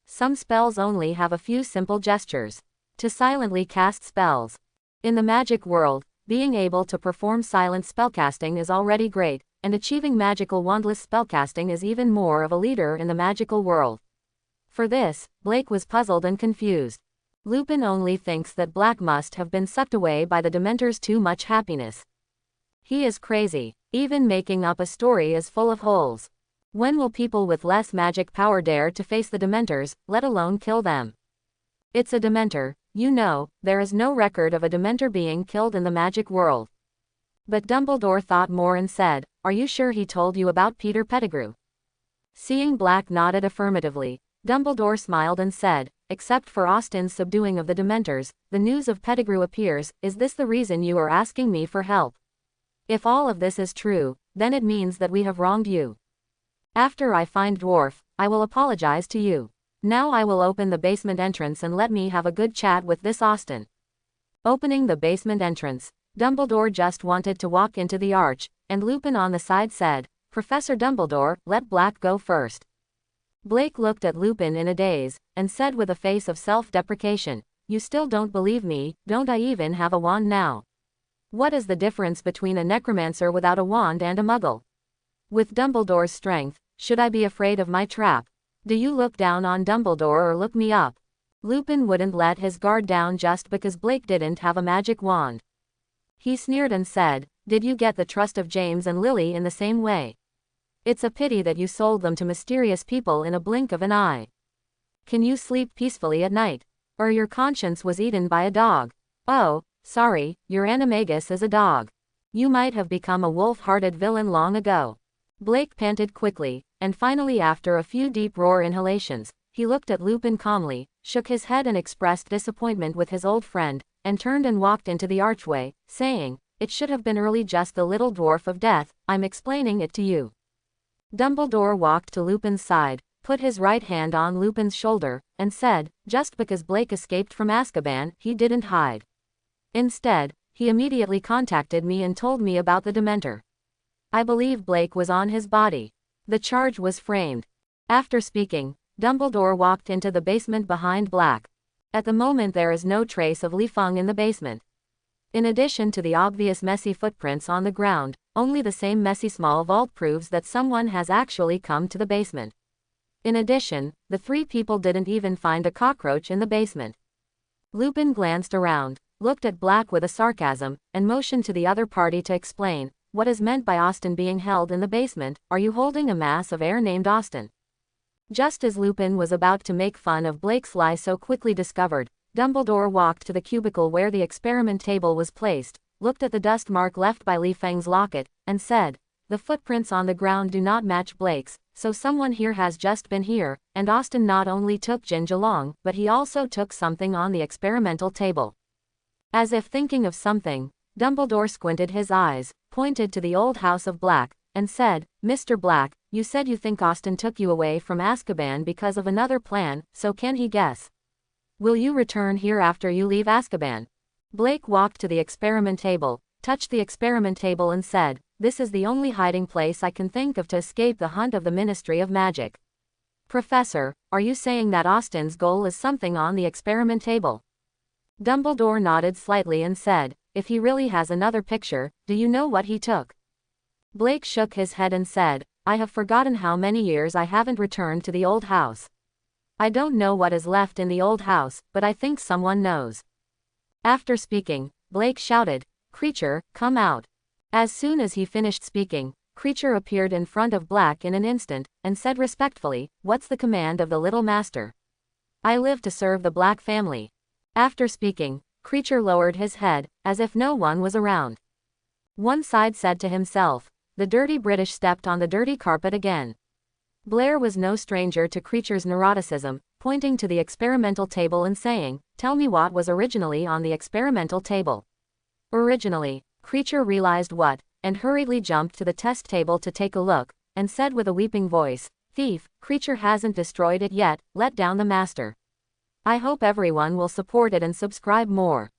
Some spells only have a few simple gestures to silently cast spells. In the magic world, being able to perform silent spellcasting is already great, and achieving magical wandless spellcasting is even more of a leader in the magical world." For this, Blake was puzzled and confused. Lupin only thinks that Black must have been sucked away by the Dementors' too much happiness. He is crazy. Even making up a story is full of holes. When will people with less magic power dare to face the Dementors, let alone kill them? It's a Dementor, you know, there is no record of a Dementor being killed in the magic world. But Dumbledore thought more and said, "Are you sure he told you about Peter Pettigrew?" Seeing Black nodded affirmatively, Dumbledore smiled and said, "Except for Austin's subduing of the Dementors, the news of Pettigrew appears. Is this the reason you are asking me for help? If all of this is true, then it means that we have wronged you. After I find Dwarf, I will apologize to you. Now I will open the basement entrance and let me have a good chat with this Austin." Opening the basement entrance, Dumbledore just wanted to walk into the arch, and Lupin on the side said, "Professor Dumbledore, let Black go first." Blake looked at Lupin in a daze, and said with a face of self-deprecation, "You still don't believe me, don't I even have a wand now? What is the difference between a necromancer without a wand and a muggle? With Dumbledore's strength, should I be afraid of my trap? Do you look down on Dumbledore or look me up?" Lupin wouldn't let his guard down just because Blake didn't have a magic wand. He sneered and said, "Did you get the trust of James and Lily in the same way? It's a pity that you sold them to mysterious people in a blink of an eye. Can you sleep peacefully at night? Or your conscience was eaten by a dog? Oh, sorry, your animagus is a dog. You might have become a wolf-hearted villain long ago." Blake panted quickly, and finally after a few deep roar inhalations, he looked at Lupin calmly, shook his head and expressed disappointment with his old friend, and turned and walked into the archway, saying, "It should have been early just the little dwarf of death, I'm explaining it to you." Dumbledore walked to Lupin's side, put his right hand on Lupin's shoulder, and said, "Just because Blake escaped from Azkaban, he didn't hide. Instead, he immediately contacted me and told me about the Dementor. I believe Blake was on his body. The charge was framed." After speaking, Dumbledore walked into the basement behind Black. At the moment there is no trace of Li Feng in the basement. In addition to the obvious messy footprints on the ground, only the same messy small vault proves that someone has actually come to the basement. In addition, the 3 people didn't even find a cockroach in the basement. Lupin glanced around, looked at Black with a sarcasm, and motioned to the other party to explain, "What is meant by Austin being held in the basement? Are you holding a mass of air named Austin?" Just as Lupin was about to make fun of Blake's lie so quickly discovered, Dumbledore walked to the cubicle where the experiment table was placed, looked at the dust mark left by Li Feng's locket, and said, the footprints on the ground do not match Blake's, so someone here has just been here, and Austin not only took Ginge along, but he also took something on the experimental table. As if thinking of something, Dumbledore squinted his eyes, pointed to the old House of Black, and said, "Mr. Black, you said you think Austin took you away from Azkaban because of another plan, so can he guess? Will you return here after you leave Azkaban?" Blake walked to the experiment table, touched the experiment table and said, "This is the only hiding place I can think of to escape the hunt of the Ministry of Magic." "Professor, are you saying that Austin's goal is something on the experiment table?" Dumbledore nodded slightly and said, "If he really has another picture, do you know what he took?" Blake shook his head and said, "I have forgotten how many years I haven't returned to the old house. I don't know what is left in the old house, but I think someone knows." After speaking, Blake shouted, "Creature, come out." As soon as he finished speaking, Creature appeared in front of Black in an instant, and said respectfully, "What's the command of the Little Master?" "I live to serve the Black family." After speaking, Creature lowered his head, as if no one was around. One side said to himself, "The dirty British stepped on the dirty carpet again." Blair was no stranger to Creature's neuroticism, pointing to the experimental table and saying, "Tell me what was originally on the experimental table." Originally, Creature realized what, and hurriedly jumped to the test table to take a look, and said with a weeping voice, "Thief, Creature hasn't destroyed it yet, let down the master. I hope everyone will support it and subscribe more."